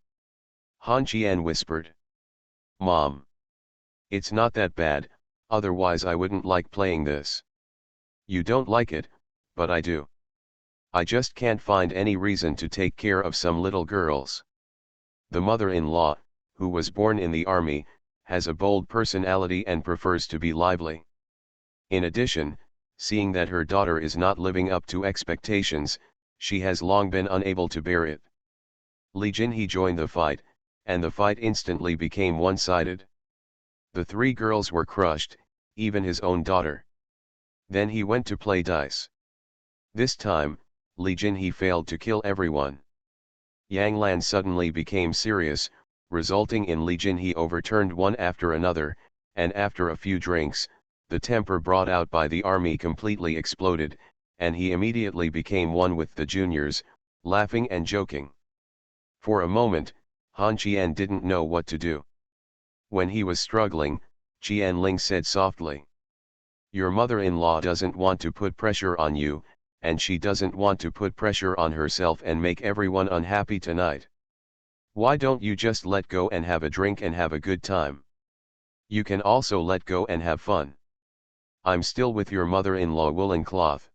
Han Qian whispered. Mom. It's not that bad, otherwise I wouldn't like playing this. You don't like it, but I do. I just can't find any reason to take care of some little girls. The mother-in-law, who was born in the army, has a bold personality and prefers to be lively. In addition, seeing that her daughter is not living up to expectations, she has long been unable to bear it. Li Jinhe joined the fight, and the fight instantly became one-sided. The three girls were crushed, even his own daughter. Then he went to play dice. This time, Li Jinhe failed to kill everyone. Yang Lan suddenly became serious, resulting in Li Jinhe overturned one after another, and after a few drinks, the temper brought out by the army completely exploded, and he immediately became one with the juniors, laughing and joking. For a moment, Han Qian didn't know what to do. When he was struggling, Qian Ling said softly, "Your mother-in-law doesn't want to put pressure on you, and she doesn't want to put pressure on herself and make everyone unhappy tonight. Why don't you just let go and have a drink and have a good time? You can also let go and have fun. I'm still with your mother-in-law woolen cloth."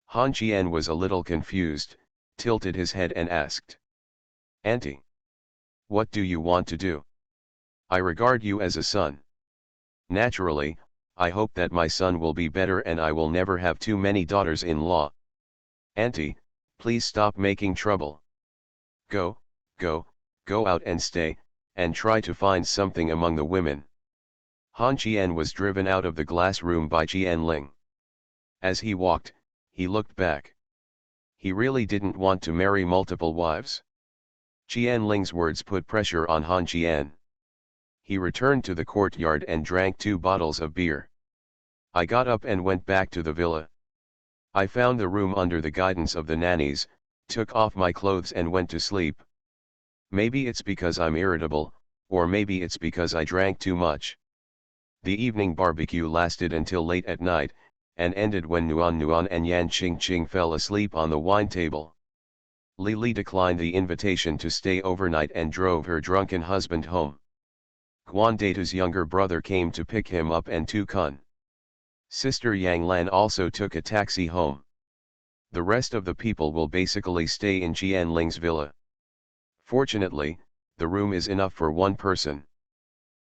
Han Qian was a little confused, tilted his head and asked, "Auntie, what do you want to do? I regard you as a son. Naturally, I hope that my son will be better and I will never have too many daughters-in-law. Auntie, please stop making trouble. Go, go, go out and stay, and try to find something among the women." Han Qian was driven out of the glass room by Qian Ling. As he walked, he looked back. He really didn't want to marry multiple wives. Qian Ling's words put pressure on Han Qian. He returned to the courtyard and drank 2 bottles of beer. "I got up and went back to the villa. I found the room under the guidance of the nannies, took off my clothes and went to sleep. Maybe it's because I'm irritable, or maybe it's because I drank too much." The evening barbecue lasted until late at night, and ended when Nuan and Yan Qingqing fell asleep on the wine table. Li Li declined the invitation to stay overnight and drove her drunken husband home. Guan Data's younger brother came to pick him up and Tu Kun. Sister Yang Lan also took a taxi home. The rest of the people will basically stay in Qian Ling's villa. Fortunately, the room is enough for one person.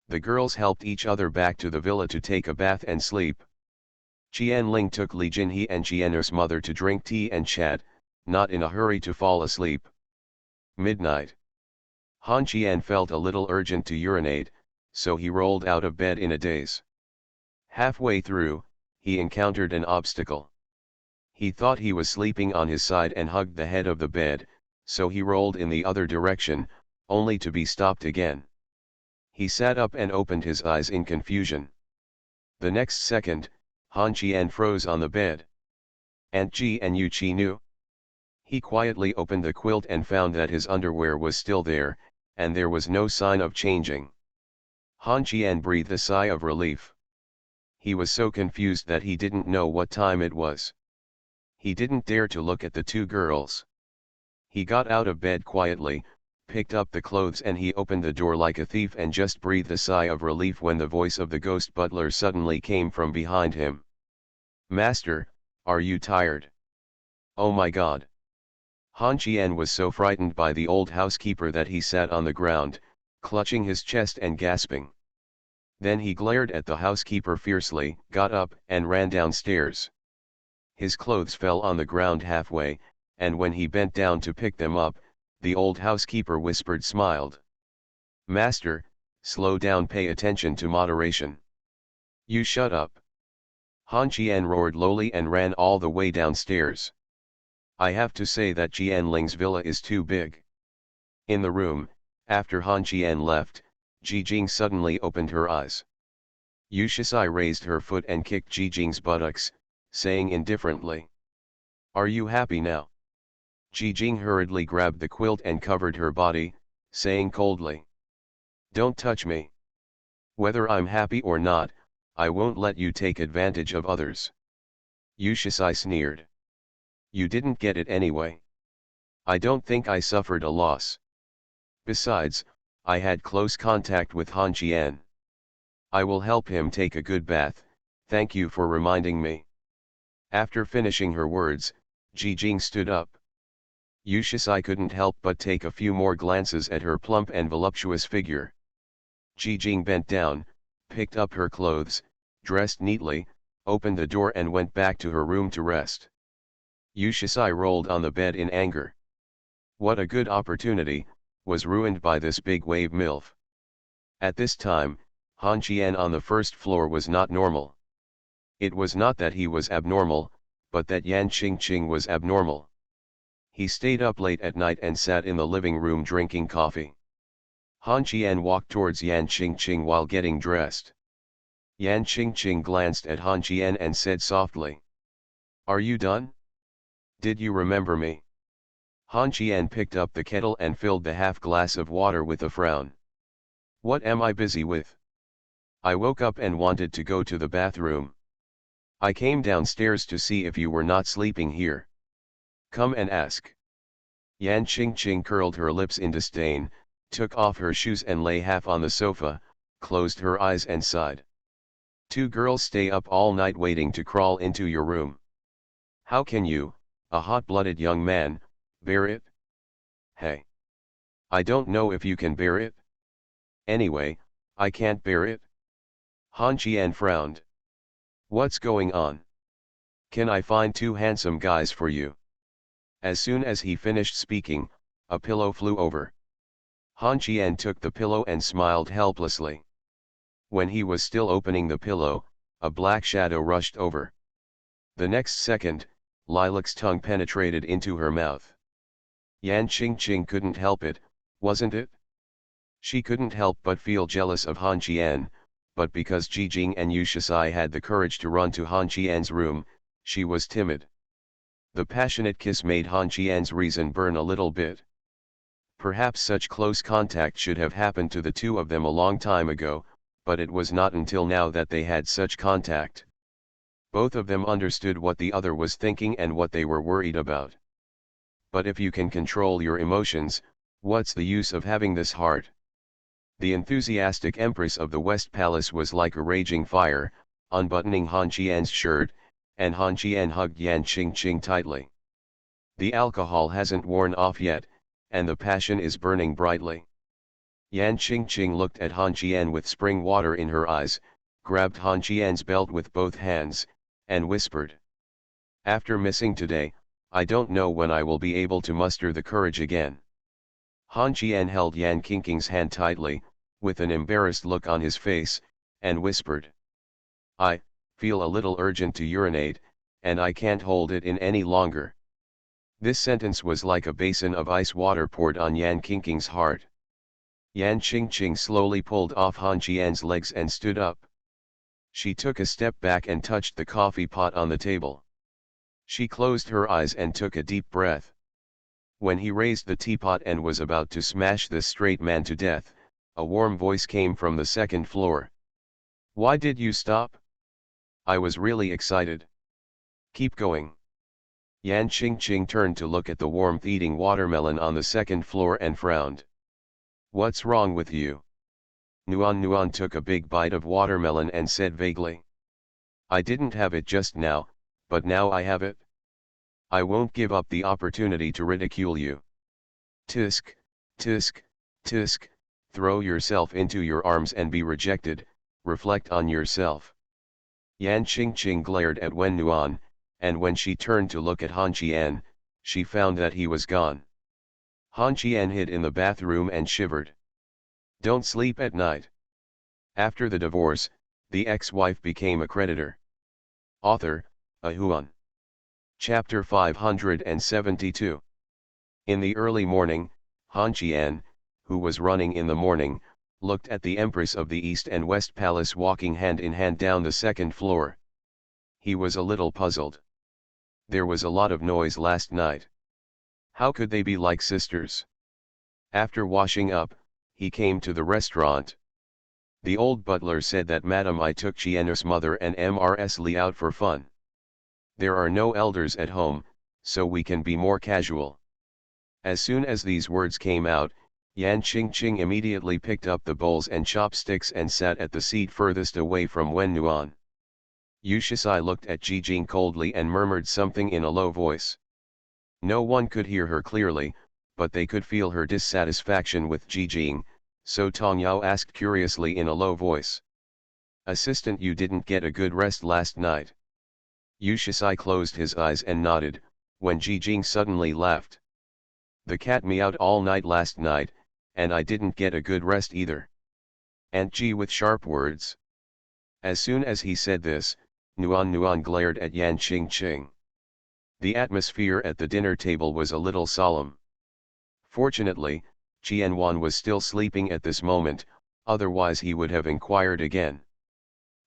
The girls helped each other back to the villa to take a bath and sleep. Qian Ling took Li Jinhe and Qian's mother to drink tea and chat, not in a hurry to fall asleep. Midnight. Han Qian felt a little urgent to urinate, so he rolled out of bed in a daze. Halfway through, he encountered an obstacle. He thought he was sleeping on his side and hugged the head of the bed, so he rolled in the other direction, only to be stopped again. He sat up and opened his eyes in confusion. The next second, Han Qian froze on the bed. "Aunt Ji and you Chi knew?" He quietly opened the quilt and found that his underwear was still there, and there was no sign of changing. Han Qian breathed a sigh of relief. He was so confused that he didn't know what time it was. He didn't dare to look at the 2 girls. He got out of bed quietly, picked up the clothes and he opened the door like a thief and just breathed a sigh of relief when the voice of the ghost butler suddenly came from behind him. "Master, are you tired?" "Oh my God." Han Qian was so frightened by the old housekeeper that he sat on the ground, clutching his chest and gasping. Then he glared at the housekeeper fiercely, got up and ran downstairs. His clothes fell on the ground halfway, and when he bent down to pick them up, the old housekeeper whispered smiled. "Master, slow down, pay attention to moderation." "You shut up." Han Qian roared lowly and ran all the way downstairs. I have to say that Qian Ling's villa is too big. In the room, after Han Qian left, Ji Jing suddenly opened her eyes. Yu Shisai raised her foot and kicked Ji Jing's buttocks, saying indifferently, "Are you happy now?" Ji Jing hurriedly grabbed the quilt and covered her body, saying coldly, "Don't touch me. Whether I'm happy or not, I won't let you take advantage of others." Yu Shisai sneered. You didn't get it anyway. I don't think I suffered a loss. Besides, I had close contact with Han Qian. I will help him take a good bath, thank you for reminding me. After finishing her words, Ji Jing stood up. Yu Shisai couldn't help but take a few more glances at her plump and voluptuous figure. Ji Jing bent down, picked up her clothes, dressed neatly, opened the door and went back to her room to rest. Yu Shisai rolled on the bed in anger. What a good opportunity, was ruined by this big wave MILF. At this time, Han Qian on the first floor was not normal. It was not that he was abnormal, but that Yan Qingqing was abnormal. He stayed up late at night and sat in the living room drinking coffee. Han Qian walked towards Yan Qingqing while getting dressed. Yan Qingqing glanced at Han Qian and said softly, "Are you done? Did you remember me?" Han Qian picked up the kettle and filled the half glass of water with a frown. "What am I busy with? I woke up and wanted to go to the bathroom. I came downstairs to see if you were not sleeping here. Come and ask." Yan Qingqing curled her lips in disdain, took off her shoes and lay half on the sofa, closed her eyes and sighed. "Two girls stay up all night waiting to crawl into your room. How can you, a hot-blooded young man, bear it? Hey. I don't know if you can bear it. Anyway, I can't bear it." Han Qian frowned. "What's going on? Can I find two handsome guys for you?" As soon as he finished speaking, a pillow flew over. Han Qian took the pillow and smiled helplessly. When he was still opening the pillow, a black shadow rushed over. The next second, Lilac's tongue penetrated into her mouth. Yan Qingqing couldn't help it, wasn't it? She couldn't help but feel jealous of Han Qian, but because Ji Jing and Yu Shisai had the courage to run to Han Qian's room, she was timid. The passionate kiss made Han Qian's reason burn a little bit. Perhaps such close contact should have happened to the two of them a long time ago, but it was not until now that they had such contact. Both of them understood what the other was thinking and what they were worried about. But if you can control your emotions, what's the use of having this heart? The enthusiastic Empress of the West Palace was like a raging fire, unbuttoning Han Qian's shirt, and Han Qian hugged Yan Qingqing tightly. The alcohol hasn't worn off yet, and the passion is burning brightly. Yan Qingqing looked at Han Qian with spring water in her eyes, grabbed Han Qian's belt with both hands, and whispered, "After missing today, I don't know when I will be able to muster the courage again." Han Qian held Yan Qingqing's hand tightly, with an embarrassed look on his face, and whispered, "I feel a little urgent to urinate, and I can't hold it in any longer." This sentence was like a basin of ice water poured on Yan Qingqing's heart. Yan Qingqing slowly pulled off Han Qian's legs and stood up. She took a step back and touched the coffee pot on the table. She closed her eyes and took a deep breath. When he raised the teapot and was about to smash this straight man to death, a warm voice came from the second floor. "Why did you stop? I was really excited. Keep going." Yan Qingqing turned to look at the warmth-eating watermelon on the second floor and frowned. "What's wrong with you?" Nuan took a big bite of watermelon and said vaguely, "I didn't have it just now, but now I have it. I won't give up the opportunity to ridicule you. Tisk, tisk, tisk, throw yourself into your arms and be rejected, reflect on yourself." Yan Qingqing glared at Wen Nuan, and when she turned to look at Han Qian, she found that he was gone. Han Qian hid in the bathroom and shivered. Don't sleep at night. After the divorce, the ex-wife became a creditor. Author, Ahuan. Chapter 572. In the early morning, Han Qian, who was running in the morning, looked at the Empress of the East and West Palace walking hand in hand down the second floor. He was a little puzzled. There was a lot of noise last night. How could they be like sisters? After washing up, he came to the restaurant. The old butler said that Madam I took Qian's mother and Mrs. Li out for fun. There are no elders at home, so we can be more casual. As soon as these words came out, Yan Qingqing immediately picked up the bowls and chopsticks and sat at the seat furthest away from Wen Nuan. Yu Shisai looked at Ji Jing coldly and murmured something in a low voice. No one could hear her clearly, but they could feel her dissatisfaction with Ji Jing, so Tong Yao asked curiously in a low voice. Assistant, you didn't get a good rest last night? Yu Shisai closed his eyes and nodded, when Ji Jing suddenly laughed. The cat meowed all night last night, and I didn't get a good rest either. Aunt Ji with sharp words. As soon as he said this, Nuan glared at Yan Qingqing. The atmosphere at the dinner table was a little solemn. Fortunately, Qianwan was still sleeping at this moment, otherwise he would have inquired again.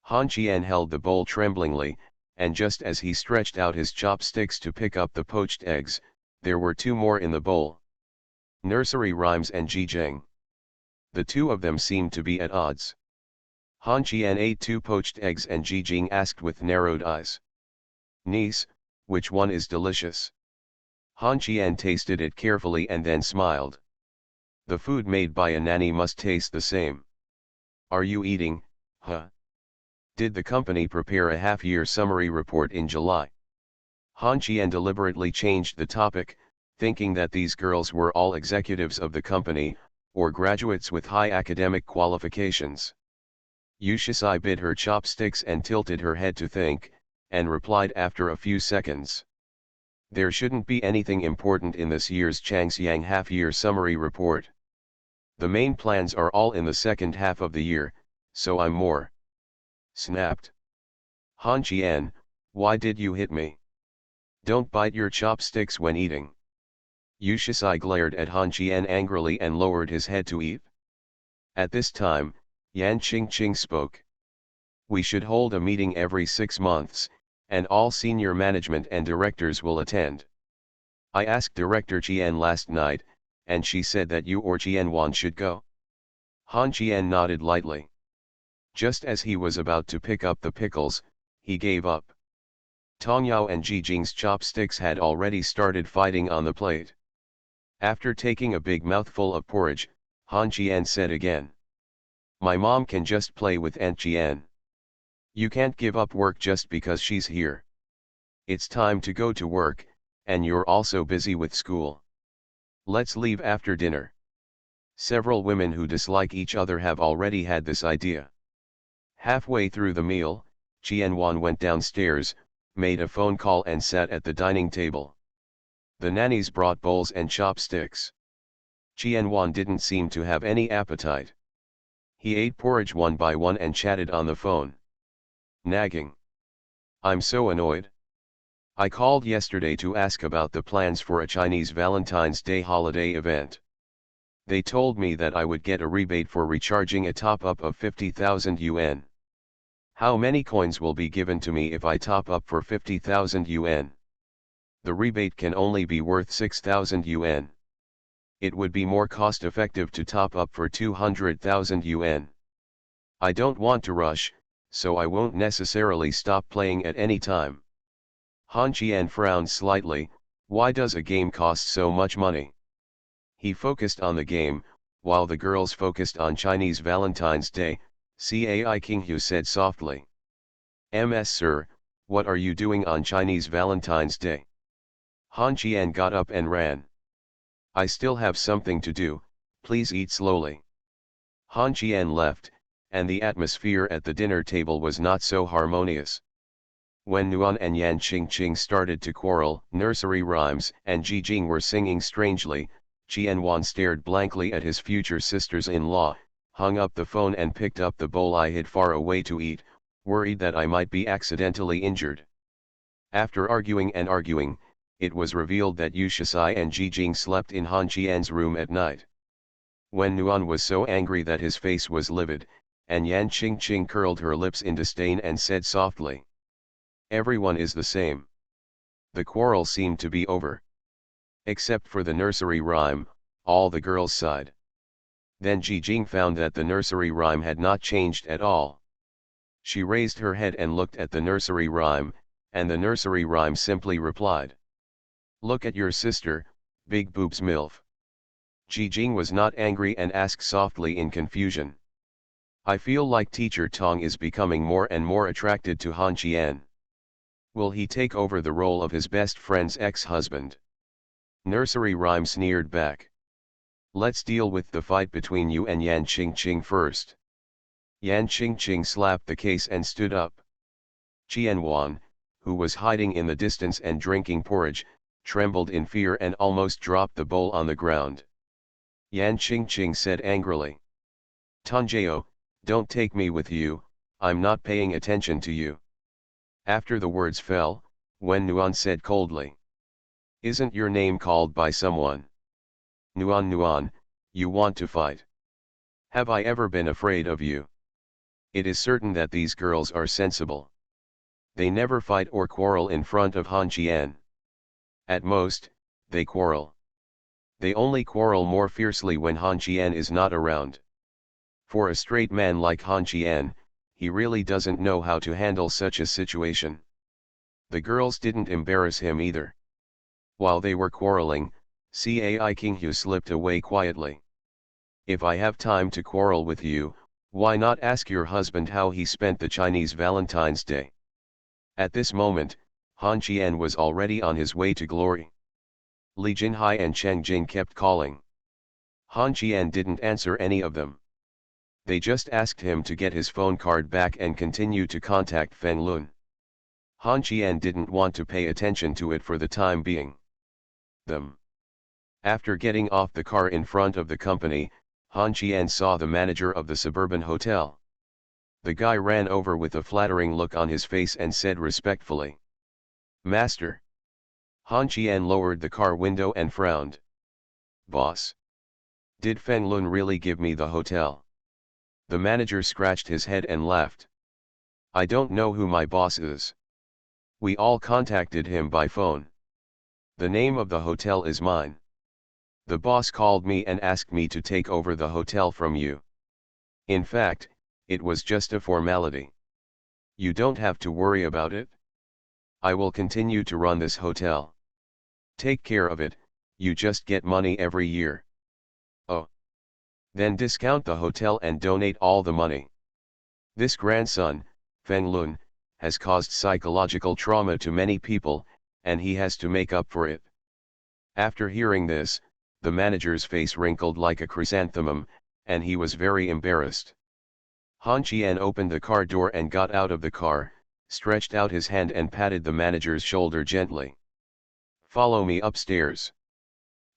Han Qian held the bowl tremblingly, and just as he stretched out his chopsticks to pick up the poached eggs, there were two more in the bowl. Nursery rhymes and Ji Jing. The two of them seemed to be at odds. Han Qian ate two poached eggs and Ji Jing asked with narrowed eyes. Niece, which one is delicious? Han Qian tasted it carefully and then smiled. The food made by a nanny must taste the same. Are you eating, huh? Did the company prepare a half-year summary report in July? Han Qian deliberately changed the topic, thinking that these girls were all executives of the company, or graduates with high academic qualifications. Yu Shisai bit her chopsticks and tilted her head to think, and replied after a few seconds. There shouldn't be anything important in this year's Changxiang half-year summary report. The main plans are all in the second half of the year, so I'm more. Snapped. Han Qian, why did you hit me? Don't bite your chopsticks when eating. Yu Shisai glared at Han Qian angrily and lowered his head to eat. At this time, Yan Qingqing spoke. We should hold a meeting every 6 months, and all senior management and directors will attend. I asked Director Qian last night, and she said that you or Qianwan should go. Han Qian nodded lightly. Just as he was about to pick up the pickles, he gave up. Tong Yao and Ji Jing's chopsticks had already started fighting on the plate. After taking a big mouthful of porridge, Han Qian said again. My mom can just play with Aunt Qian. You can't give up work just because she's here. It's time to go to work, and you're also busy with school. Let's leave after dinner. Several women who dislike each other have already had this idea. Halfway through the meal, Qianwan went downstairs, made a phone call and sat at the dining table. The nannies brought bowls and chopsticks. Qianwan didn't seem to have any appetite. He ate porridge one by one and chatted on the phone. Nagging. I'm so annoyed. I called yesterday to ask about the plans for a Chinese Valentine's Day holiday event. They told me that I would get a rebate for recharging a top-up of 50,000 yuan. How many coins will be given to me if I top up for 50,000 yuan? The rebate can only be worth 6,000 yuan. It would be more cost-effective to top up for 200,000 yuan. I don't want to rush, so I won't necessarily stop playing at any time. Han Qian frowned slightly. Why does a game cost so much money? He focused on the game, while the girls focused on Chinese Valentine's Day. Cai Qinghu said softly. Ms. Sir, what are you doing on Chinese Valentine's Day? Han Qian got up and ran. I still have something to do, please eat slowly. Han Qian left, and the atmosphere at the dinner table was not so harmonious. When Nuan and Yan Qingqing started to quarrel, nursery rhymes and Ji Jing were singing strangely, Qianwan stared blankly at his future sisters-in-law, hung up the phone and picked up the bowl I hid far away to eat, worried that I might be accidentally injured. After arguing and arguing, it was revealed that Yu Shisai and Ji Jing slept in Han Qian's room at night. When Nuan was so angry that his face was livid, and Yan Qingqing curled her lips in disdain and said softly. Everyone is the same. The quarrel seemed to be over. Except for the nursery rhyme, all the girls sighed. Then Ji Jing found that the nursery rhyme had not changed at all. She raised her head and looked at the nursery rhyme, and the nursery rhyme simply replied. Look at your sister, big boobs MILF. Ji Jing was not angry and asked softly in confusion. I feel like teacher Tong is becoming more and more attracted to Han Qian. Will he take over the role of his best friend's ex-husband? Nursery rhyme sneered back. Let's deal with the fight between you and Yan Qingqing first. Yan Qingqing slapped the case and stood up. Qianwan, who was hiding in the distance and drinking porridge, trembled in fear and almost dropped the bowl on the ground. Yan Qingqing said angrily. Tanjio, don't take me with you, I'm not paying attention to you. After the words fell, Wen Nuan said coldly. Isn't your name called by someone? Nuan Nuan, you want to fight? Have I ever been afraid of you? It is certain that these girls are sensible. They never fight or quarrel in front of Han Qian. At most, they quarrel. They only quarrel more fiercely when Han Qian is not around. For a straight man like Han Qian, he really doesn't know how to handle such a situation. The girls didn't embarrass him either. While they were quarreling, Cai Qinghu slipped away quietly. If I have time to quarrel with you, why not ask your husband how he spent the Chinese Valentine's Day? At this moment, Han Qian was already on his way to glory. Li Jinhai and Cheng Jing kept calling. Han Qian didn't answer any of them. They just asked him to get his phone card back and continue to contact Feng Lun. Han Qian didn't want to pay attention to it for the time being. After getting off the car in front of the company, Han Qian saw the manager of the suburban hotel. The guy ran over with a flattering look on his face and said respectfully. Master. Han Qian lowered the car window and frowned. Boss. Did Feng Lun really give me the hotel? The manager scratched his head and laughed. I don't know who my boss is. We all contacted him by phone. The name of the hotel is mine. The boss called me and asked me to take over the hotel from you. In fact, it was just a formality. You don't have to worry about it. I will continue to run this hotel. Take care of it, you just get money every year. Oh. Then discount the hotel and donate all the money. This grandson, Feng Lun, has caused psychological trauma to many people, and he has to make up for it. After hearing this, the manager's face wrinkled like a chrysanthemum, and he was very embarrassed. Han Qian opened the car door and got out of the car, stretched out his hand and patted the manager's shoulder gently. Follow me upstairs.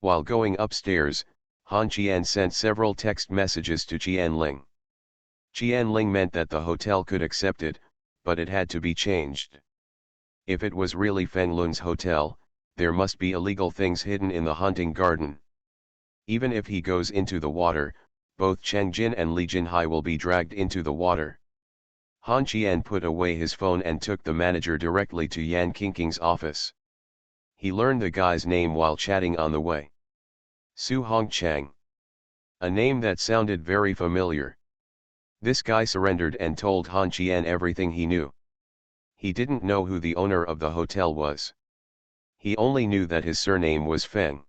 While going upstairs, Han Qian sent several text messages to Qianling. Qianling meant that the hotel could accept it, but it had to be changed. If it was really Feng Lun's hotel, there must be illegal things hidden in the hunting garden. Even if he goes into the water, both Cheng Jin and Li Jinhai will be dragged into the water. Han Qian put away his phone and took the manager directly to Yan Qingqing's office. He learned the guy's name while chatting on the way. Su Hongchang. A name that sounded very familiar. This guy surrendered and told Han Qian everything he knew. He didn't know who the owner of the hotel was. He only knew that his surname was Feng.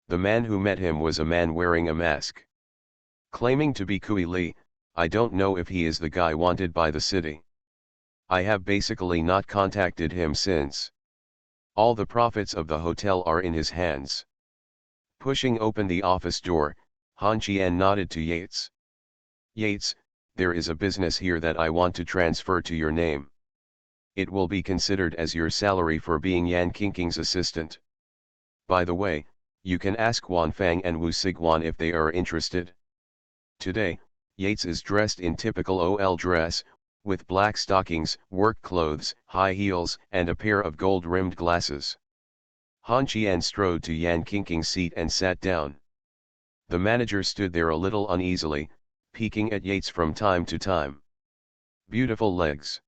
The man who met him was a man wearing a mask. Claiming to be Kui Li, I don't know if he is the guy wanted by the city. I have basically not contacted him since. All the profits of the hotel are in his hands. Pushing open the office door, Han Qian nodded to Yates. Yates, there is a business here that I want to transfer to your name. It will be considered as your salary for being Yan Qingqing's assistant. By the way, you can ask Wan Fang and Wu Sigwan if they are interested. Today, Yates is dressed in typical OL dress, with black stockings, work clothes, high heels, and a pair of gold-rimmed glasses. Han Qian strode to Yan Qingqing's seat and sat down. The manager stood there a little uneasily, peeking at Yates from time to time. Beautiful legs.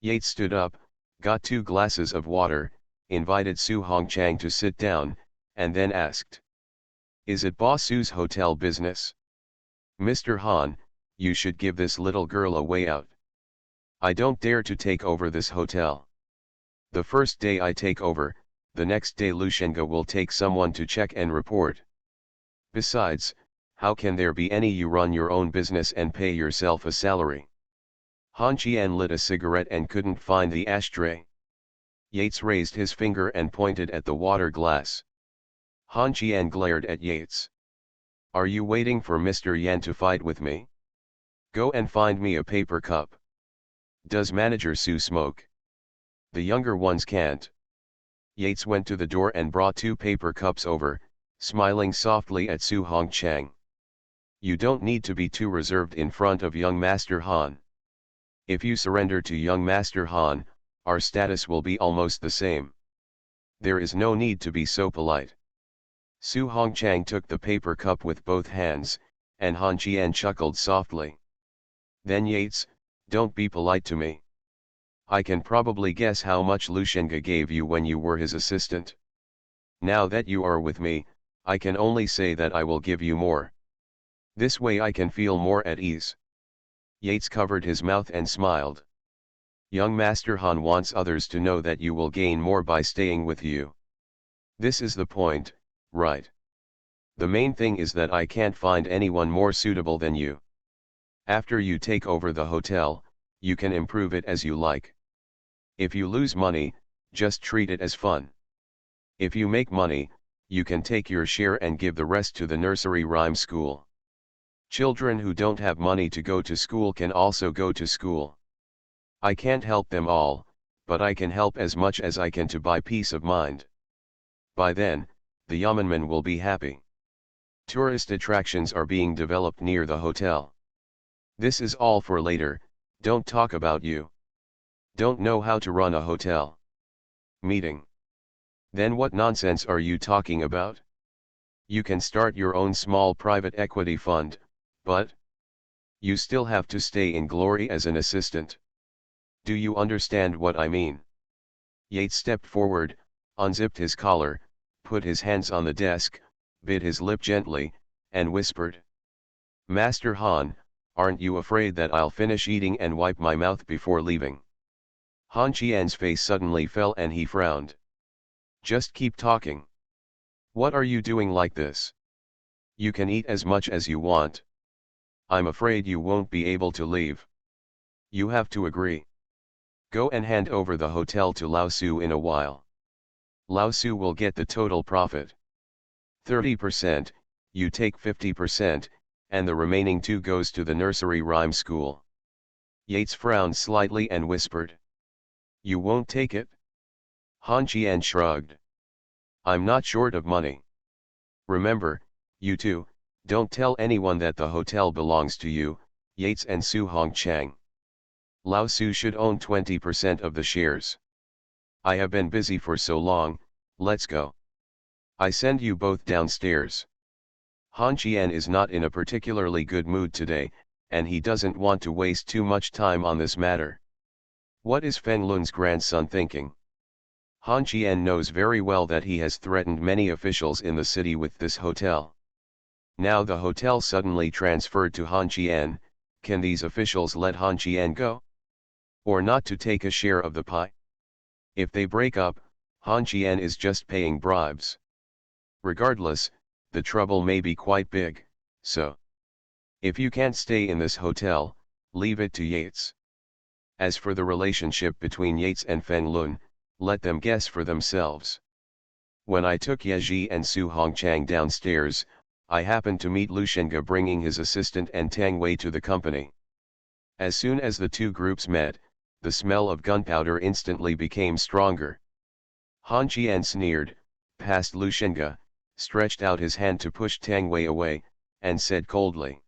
Yates stood up, got 2 glasses of water, invited Su Hongchang to sit down, and then asked. Is it Boss Su's hotel business? Mr. Han, you should give this little girl a way out. I don't dare to take over this hotel. The first day I take over, the next day Lushenga will take someone to check and report. Besides, how can there be any you run your own business and pay yourself a salary? Han Qian lit a cigarette and couldn't find the ashtray. Yates raised his finger and pointed at the water glass. Han Qian glared at Yates. Are you waiting for Mr. Yan to fight with me? Go and find me a paper cup. Does Manager Su smoke? The younger ones can't. Yates went to the door and brought 2 paper cups over, smiling softly at Su Hongchang. You don't need to be too reserved in front of young Master Han. If you surrender to young Master Han, our status will be almost the same. There is no need to be so polite. Su Hongchang took the paper cup with both hands, and Han Qian chuckled softly. Then Yates, don't be polite to me. I can probably guess how much Lushenga gave you when you were his assistant. Now that you are with me, I can only say that I will give you more. This way I can feel more at ease. Yates covered his mouth and smiled. Young Master Han wants others to know that you will gain more by staying with you. This is the point, right? The main thing is that I can't find anyone more suitable than you. After you take over the hotel, you can improve it as you like. If you lose money, just treat it as fun. If you make money, you can take your share and give the rest to the nursery rhyme school. Children who don't have money to go to school can also go to school. I can't help them all, but I can help as much as I can to buy peace of mind. By then, the yeomanmen will be happy. Tourist attractions are being developed near the hotel. This is all for later, don't talk about you. Don't know how to run a hotel. Meeting. Then what nonsense are you talking about? You can start your own small private equity fund, but you still have to stay in glory as an assistant. Do you understand what I mean? Yates stepped forward, unzipped his collar, put his hands on the desk, bit his lip gently, and whispered. Master Han, aren't you afraid that I'll finish eating and wipe my mouth before leaving? Han Qian's face suddenly fell and he frowned. Just keep talking. What are you doing like this? You can eat as much as you want. I'm afraid you won't be able to leave. You have to agree. Go and hand over the hotel to Lao Su in a while. Lao Su will get the total profit. 30%, you take 50%, and the remaining 2 goes to the nursery rhyme school. Yates frowned slightly and whispered. You won't take it? Han Qian shrugged. I'm not short of money. Remember, you two, don't tell anyone that the hotel belongs to you, Yates and Su Hongchang. Lao Su should own 20% of the shares. I have been busy for so long, let's go. I send you both downstairs. Han Qian is not in a particularly good mood today, and he doesn't want to waste too much time on this matter. What is Feng Lun's grandson thinking? Han Qian knows very well that he has threatened many officials in the city with this hotel. Now the hotel suddenly transferred to Han Qian, can these officials let Han Qian go? Or not to take a share of the pie? If they break up, Han Qian is just paying bribes. Regardless, the trouble may be quite big, so if you can't stay in this hotel, leave it to Yates. As for the relationship between Yates and Feng Lun, let them guess for themselves. When I took Yeji and Su Hongchang downstairs, I happened to meet Lushenga bringing his assistant and Tang Wei to the company. As soon as the 2 groups met, the smell of gunpowder instantly became stronger. Han Qian sneered, passed Lushenga, stretched out his hand to push Tang Wei away, and said coldly.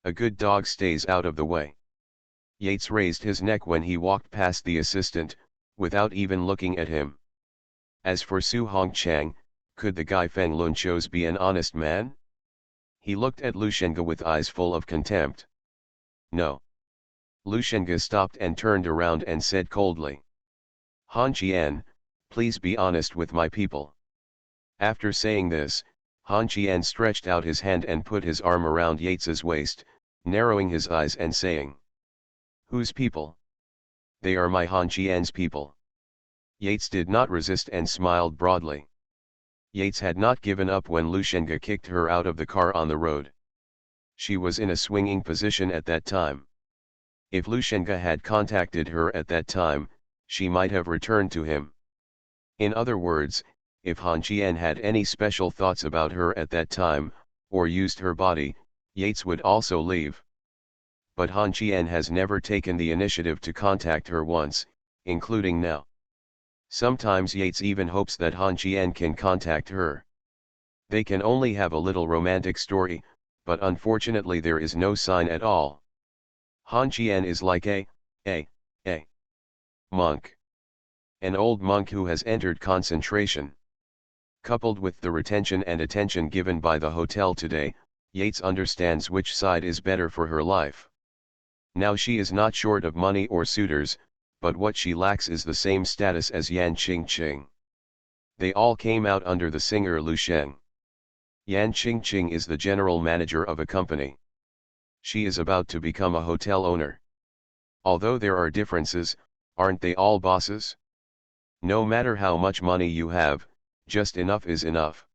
A good dog stays out of the way. Yates raised his neck when he walked past the assistant, without even looking at him. As for Su Hongchang, could the guy Feng Lun chose be an honest man? He looked at Lushenga with eyes full of contempt. No. Lushenga stopped and turned around and said coldly. Han Qian, please be honest with my people. After saying this, Han Qian stretched out his hand and put his arm around Yates's waist, narrowing his eyes and saying. Whose people? They are my Han Qian's people. Yates did not resist and smiled broadly. Yates had not given up when Lushenga kicked her out of the car on the road. She was in a swinging position at that time. If Lushenga had contacted her at that time, she might have returned to him. In other words, if Han Qian had any special thoughts about her at that time, or used her body, Yates would also leave. But Han Qian has never taken the initiative to contact her once, including now. Sometimes Yates even hopes that Han Qian can contact her. They can only have a little romantic story, but unfortunately there is no sign at all. Han Qian is like a monk. An old monk who has entered concentration. Coupled with the retention and attention given by the hotel today, Yates understands which side is better for her life. Now she is not short of money or suitors, but what she lacks is the same status as Yan Qingqing. They all came out under the singer Lu Sheng. Yan Qingqing is the general manager of a company. She is about to become a hotel owner. Although there are differences, aren't they all bosses? No matter how much money you have, just enough is enough.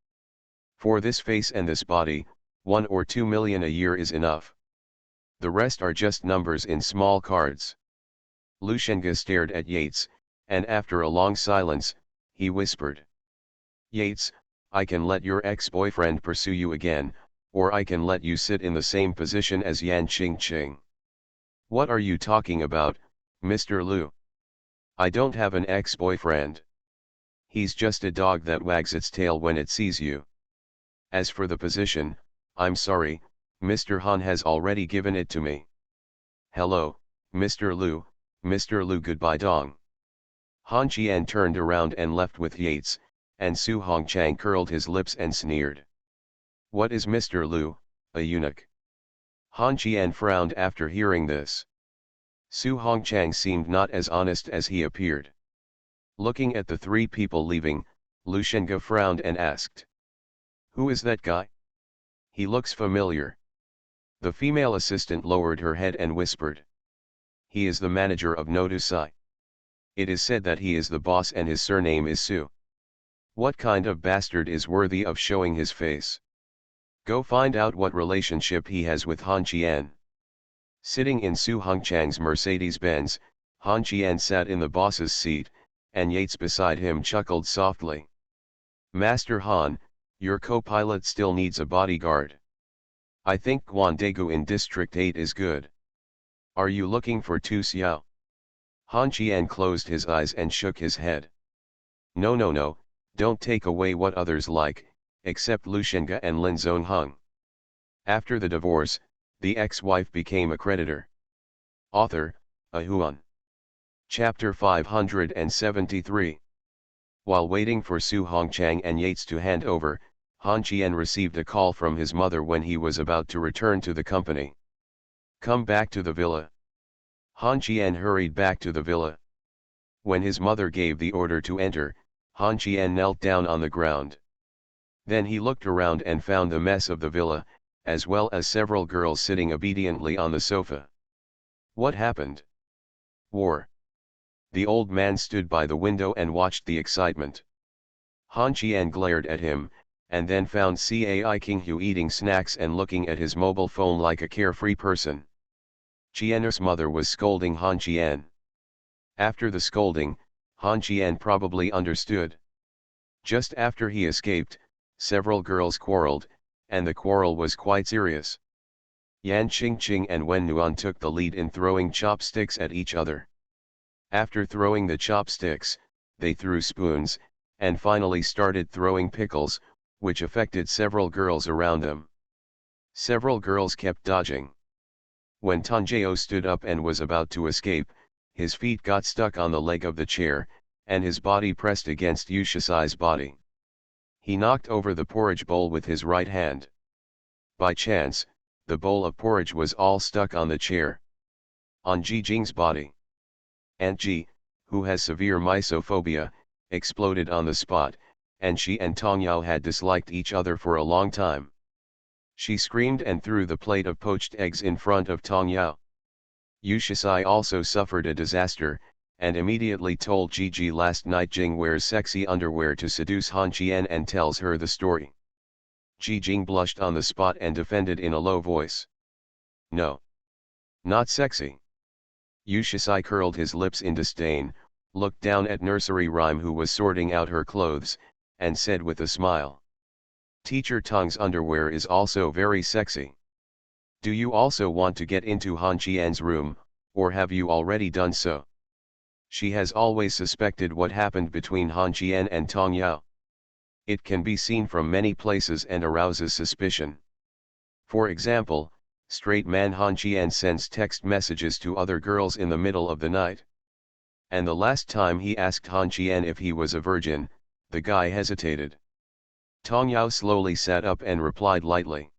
For this face and this body, 1 or 2 million a year is enough. The rest are just numbers in small cards. Lushenga stared at Yates, and after a long silence, he whispered. Yates, I can let your ex-boyfriend pursue you again, or I can let you sit in the same position as Yan Qingqing. What are you talking about, Mr. Lu? I don't have an ex-boyfriend. He's just a dog that wags its tail when it sees you. As for the position, I'm sorry, Mr. Han has already given it to me. Hello, Mr. Lu, goodbye dong. Han Qian turned around and left with Yates, and Su Hongchang curled his lips and sneered. What is Mr. Lu, a eunuch? Han Qian frowned after hearing this. Su Hongchang seemed not as honest as he appeared. Looking at the three people leaving, Lushenga frowned and asked. Who is that guy? He looks familiar. The female assistant lowered her head and whispered. He is the manager of Nodusai. It is said that he is the boss and his surname is Su. What kind of bastard is worthy of showing his face? Go find out what relationship he has with Han Qian. Sitting in Su Hongchang's Mercedes-Benz, Han Qian sat in the boss's seat, and Yates beside him chuckled softly. Master Han, your co-pilot still needs a bodyguard. I think Guandegu in District 8 is good. Are you looking for Tu Xiao? Han Qian closed his eyes and shook his head. No, don't take away what others like, except Lushenga and Lin Zongheng. After the divorce, the ex-wife became a creditor. Author, Ahuan. Chapter 573. While waiting for Su Hongchang and Yates to hand over, Han Qian received a call from his mother when he was about to return to the company. Come back to the villa. Han Qian hurried back to the villa. When his mother gave the order to enter, Han Qian knelt down on the ground. Then he looked around and found the mess of the villa, as well as several girls sitting obediently on the sofa. What happened? War. The old man stood by the window and watched the excitement. Han Qian glared at him, and then found Cai Qinghu eating snacks and looking at his mobile phone like a carefree person. Qian's mother was scolding Han Qian. After the scolding, Han Qian probably understood. Just after he escaped, several girls quarreled, and the quarrel was quite serious. Yan Qingqing and Wen Nuan took the lead in throwing chopsticks at each other. After throwing the chopsticks, they threw spoons, and finally started throwing pickles, which affected several girls around them. Several girls kept dodging. When Tanjeo stood up and was about to escape, his feet got stuck on the leg of the chair, and his body pressed against Yushisai's body. He knocked over the porridge bowl with his right hand. By chance, the bowl of porridge was all stuck on the chair. On Ji Jing's body. Aunt Ji, who has severe misophobia, exploded on the spot, and she and Tong Yao had disliked each other for a long time. She screamed and threw the plate of poached eggs in front of Tong Yao. Yushisai also suffered a disaster, and immediately told Gigi last night Jing wears sexy underwear to seduce Han Qian and tells her the story. Jing blushed on the spot and defended in a low voice. No. Not sexy. Yu Shisai curled his lips in disdain, looked down at nursery rhyme who was sorting out her clothes, and said with a smile. Teacher Tong's underwear is also very sexy. Do you also want to get into Han Qian's room, or have you already done so? She has always suspected what happened between Han Qian and Tong Yao. It can be seen from many places and arouses suspicion. For example, straight man Han Qian sends text messages to other girls in the middle of the night. And the last time he asked Han Qian if he was a virgin, the guy hesitated. Tong Yao slowly sat up and replied lightly.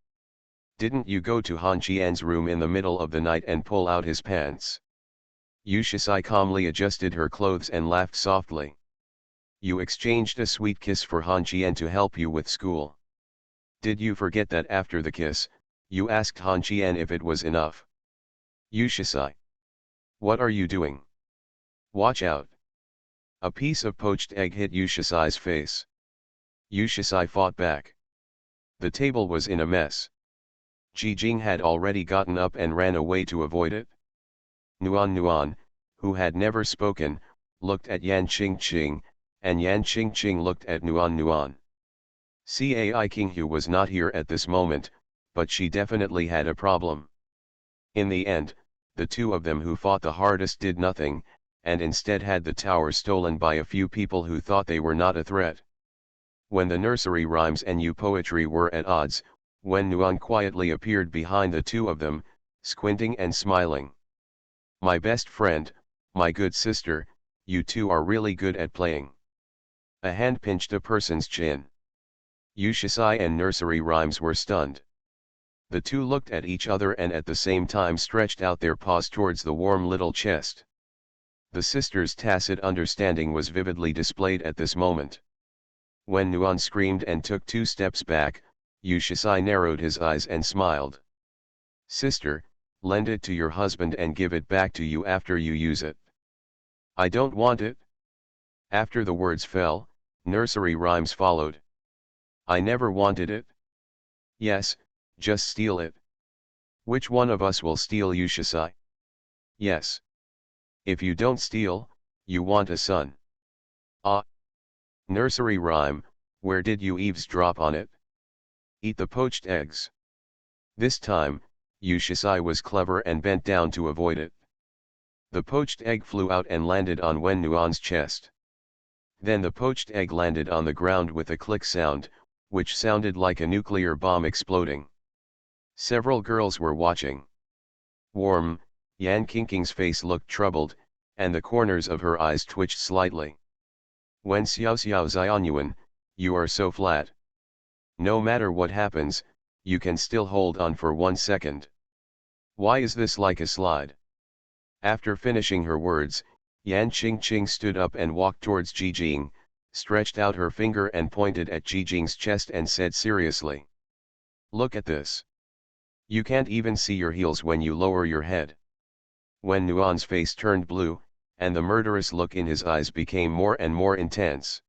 Didn't you go to Han Qian's room in the middle of the night and pull out his pants? Yu Shisai calmly adjusted her clothes and laughed softly. You exchanged a sweet kiss for Han Qian to help you with school. Did you forget that after the kiss, you asked Han Qian if it was enough? Yu Shisai. What are you doing? Watch out. A piece of poached egg hit Yu Shisai's face. Yu Shisai fought back. The table was in a mess. Jing had already gotten up and ran away to avoid it. Nuan, who had never spoken, looked at Yan Qingqing, and Yan Qingqing looked at Nuan. Cai Qinghu was not here at this moment, but she definitely had a problem. In the end, the two of them who fought the hardest did nothing, and instead had the tower stolen by a few people who thought they were not a threat. When the nursery rhymes and Yu poetry were at odds, when Nuan quietly appeared behind the two of them, squinting and smiling. My best friend, my good sister, you two are really good at playing. A hand pinched a person's chin. Yu Shisai and nursery rhymes were stunned. The two looked at each other and at the same time stretched out their paws towards the warm little chest. The sisters' tacit understanding was vividly displayed at this moment. When Nuan screamed and took 2 steps back, Yu Shisai narrowed his eyes and smiled. Sister, lend it to your husband and give it back to you after you use it. I don't want it. After the words fell, nursery rhymes followed. I never wanted it. Yes, just steal it. Which one of us will steal Yu Shisai? Yes. If you don't steal, you want a son. Ah. Nursery rhyme, where did you eavesdrop on it? Eat the poached eggs. This time, Yu Shisai was clever and bent down to avoid it. The poached egg flew out and landed on Wen Nuan's chest. Then the poached egg landed on the ground with a click sound, which sounded like a nuclear bomb exploding. Several girls were watching. Warm, Yan Qingqing's face looked troubled, and the corners of her eyes twitched slightly. Wen Xiao Xiaoyuan, you are so flat. No matter what happens, you can still hold on for 1 second. Why is this like a slide? After finishing her words, Yan Qingqing stood up and walked towards Jing, stretched out her finger and pointed at Jing's chest and said seriously. Look at this. You can't even see your heels when you lower your head. When Nuan's face turned blue, and the murderous look in his eyes became more and more intense.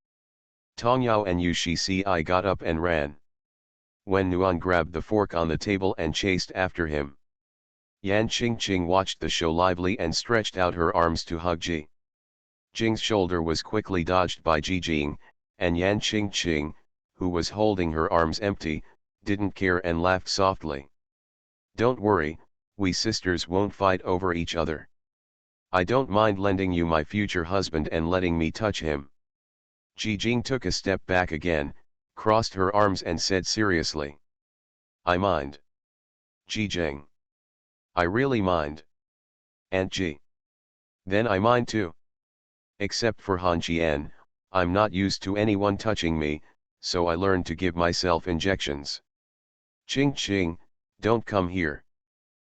Tong Yao and Yu Shisai got up and ran. When Nuan grabbed the fork on the table and chased after him. Yan Qingqing watched the show lively and stretched out her arms to hug Jing's shoulder was quickly dodged by Jing, and Yan Qingqing, who was holding her arms empty, didn't care and laughed softly. Don't worry, we sisters won't fight over each other. I don't mind lending you my future husband and letting me touch him. Jing took a step back again, crossed her arms and said seriously. I mind. Jing. I really mind. Aunt G. Then I mind too. Except for Han Qian, I'm not used to anyone touching me, so I learned to give myself injections. Qing, don't come here.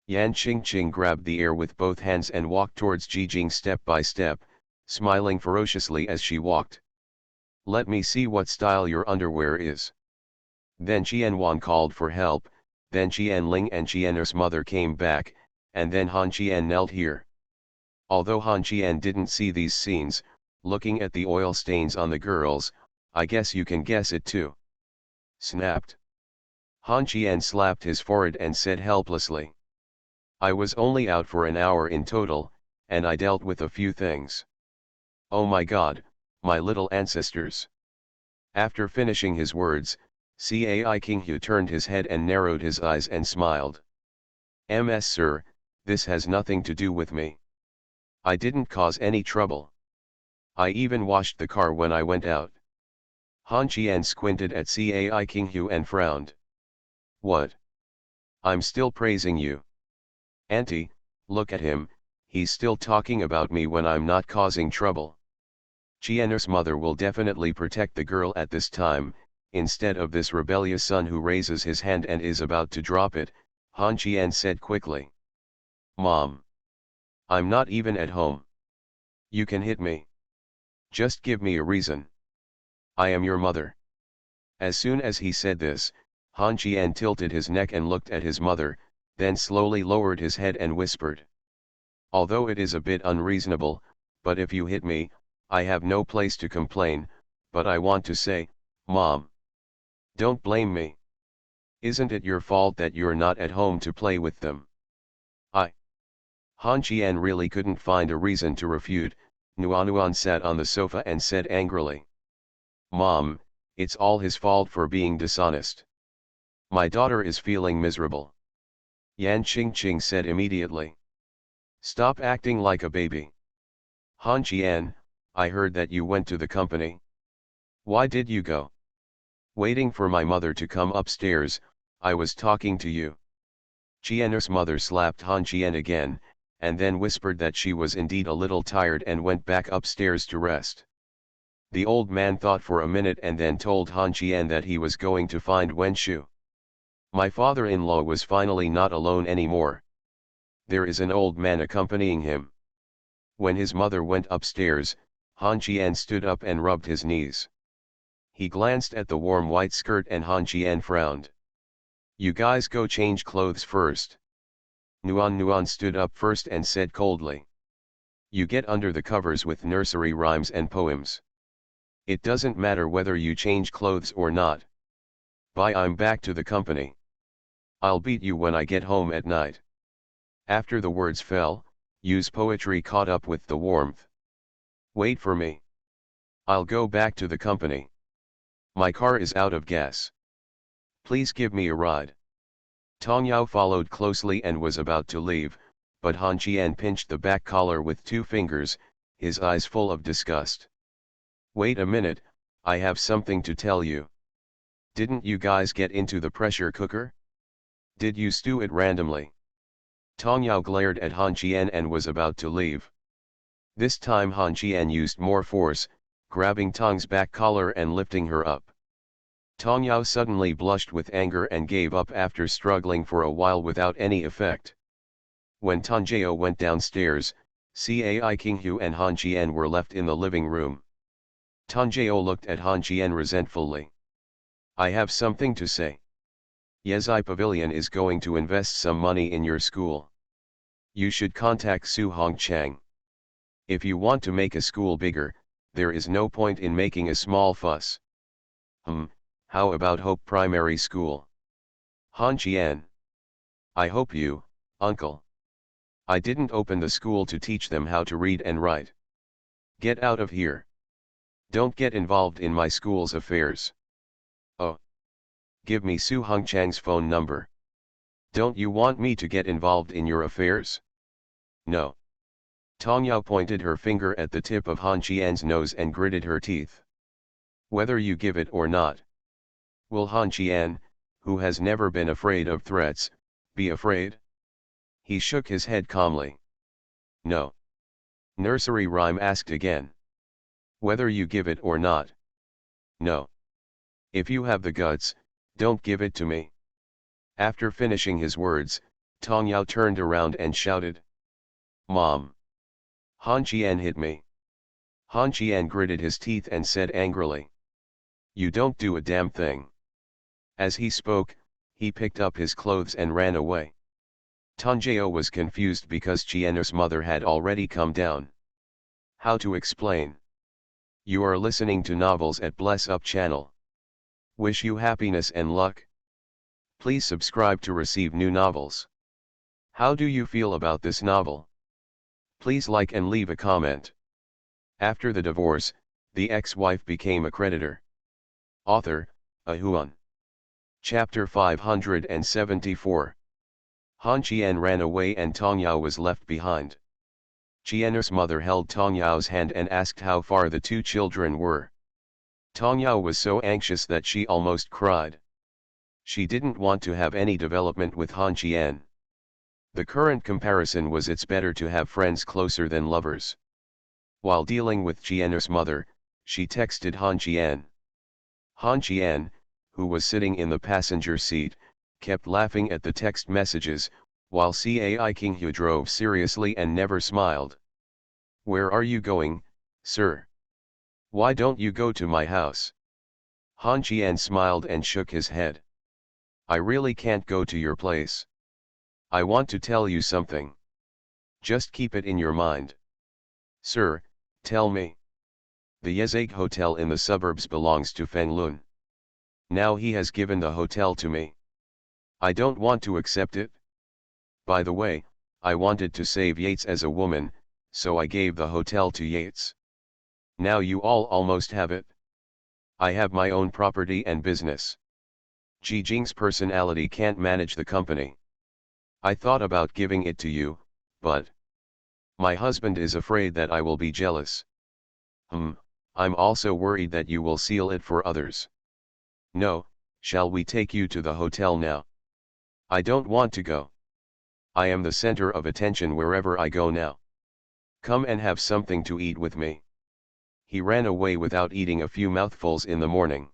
Yan Qingqing grabbed the air with both hands and walked towards Jing step by step, smiling ferociously as she walked. Let me see what style your underwear is. Then Qianwan called for help, then Qianling and Qian's mother came back, and then Han Qian knelt here. Although Han Qian didn't see these scenes, looking at the oil stains on the girls, I guess you can guess it too. Snapped. Han Qian slapped his forehead and said helplessly. I was only out for an hour in total, and I dealt with a few things. Oh my God, my little ancestors. After finishing his words, Cai Kinghu turned his head and narrowed his eyes and smiled. Ms. Sir, this has nothing to do with me. I didn't cause any trouble. I even washed the car when I went out. Han Qian squinted at Cai Kinghu and frowned. What? I'm still praising you. Auntie, look at him, he's still talking about me when I'm not causing trouble. Qian's mother will definitely protect the girl at this time, instead of this rebellious son who raises his hand and is about to drop it, Han Qian said quickly. Mom. I'm not even at home. You can hit me. Just give me a reason. I am your mother. As soon as he said this, Han Qian tilted his neck and looked at his mother, then slowly lowered his head and whispered. Although it is a bit unreasonable, but if you hit me, I have no place to complain, but I want to say, Mom. Don't blame me. Isn't it your fault that you're not at home to play with them? Han Qian really couldn't find a reason to refute. Nuan sat on the sofa and said angrily. Mom, it's all his fault for being dishonest. My daughter is feeling miserable. Yan Qingqing said immediately. Stop acting like a baby. Han Qian, I heard that you went to the company. Why did you go? Waiting for my mother to come upstairs, I was talking to you. Qian's mother slapped Han Qian again, and then whispered that she was indeed a little tired and went back upstairs to rest. The old man thought for a minute and then told Han Qian that he was going to find Wen Shu. My father-in-law was finally not alone anymore. There is an old man accompanying him. When his mother went upstairs, Han Qian stood up and rubbed his knees. He glanced at the warm white skirt and Han Qian frowned. You guys go change clothes first. Nuan stood up first and said coldly. You get under the covers with nursery rhymes and poems. It doesn't matter whether you change clothes or not. Bye, I'm back to the company. I'll beat you when I get home at night. After the words fell, Yu's poetry caught up with the warmth. Wait for me. I'll go back to the company. My car is out of gas. Please give me a ride. Tong Yao followed closely and was about to leave, but Han Qian pinched the back collar with 2 fingers, his eyes full of disgust. Wait a minute, I have something to tell you. Didn't you guys get into the pressure cooker? Did you stew it randomly? Tong Yao glared at Han Qian and was about to leave. This time Han Qian used more force, grabbing Tong's back collar and lifting her up. Tong Yao suddenly blushed with anger and gave up after struggling for a while without any effect. When Tong Jiao went downstairs, Cai Kinghu and Han Qian were left in the living room. Tong Jiao looked at Han Qian resentfully. I have something to say. Yezhi Pavilion is going to invest some money in your school. You should contact Su Hongchang. If you want to make a school bigger, there is no point in making a small fuss. How about Hope Primary School? Han Qian. I hope you, uncle. I didn't open the school to teach them how to read and write. Get out of here. Don't get involved in my school's affairs. Oh. Give me Su Hongchang's phone number. Don't you want me to get involved in your affairs? No. Tong Yao pointed her finger at the tip of Han Qian's nose and gritted her teeth. Whether you give it or not. Will Han Qian, who has never been afraid of threats, be afraid? He shook his head calmly. No. Nursery rhyme asked again. Whether you give it or not. No. If you have the guts, don't give it to me. After finishing his words, Tong Yao turned around and shouted. Mom. Han Qian hit me. Han Qian gritted his teeth and said angrily. You don't do a damn thing. As he spoke, he picked up his clothes and ran away. Tanjiro was confused because Chiena's mother had already come down. How to explain? You are listening to novels at Bless Up channel. Wish you happiness and luck. Please subscribe to receive new novels. How do you feel about this novel? Please like and leave a comment. After the divorce, the ex-wife became a creditor. Author, Ahuan. Chapter 574. Han Qian ran away and Tong Yao was left behind. Qian's mother held Tong Yao's hand and asked how far the two children were. Tong Yao was so anxious that she almost cried. She didn't want to have any development with Han Qian. The current comparison was it's better to have friends closer than lovers. While dealing with Qian's mother, she texted Han Qian. Han Qian, who was sitting in the passenger seat, kept laughing at the text messages, while Cai Qinghu drove seriously and never smiled. Where are you going, sir? Why don't you go to my house? Han Qian smiled and shook his head. I really can't go to your place. I want to tell you something. Just keep it in your mind. Sir, tell me. The Yezeg Hotel in the suburbs belongs to Feng Lun. Now he has given the hotel to me. I don't want to accept it. By the way, I wanted to save Yates as a woman, so I gave the hotel to Yates. Now you all almost have it. I have my own property and business. Ji Jing's personality can't manage the company. I thought about giving it to you, but my husband is afraid that I will be jealous. I'm also worried that you will seal it for others. No, shall we take you to the hotel now? I don't want to go. I am the center of attention wherever I go now. Come and have something to eat with me. He ran away without eating a few mouthfuls in the morning.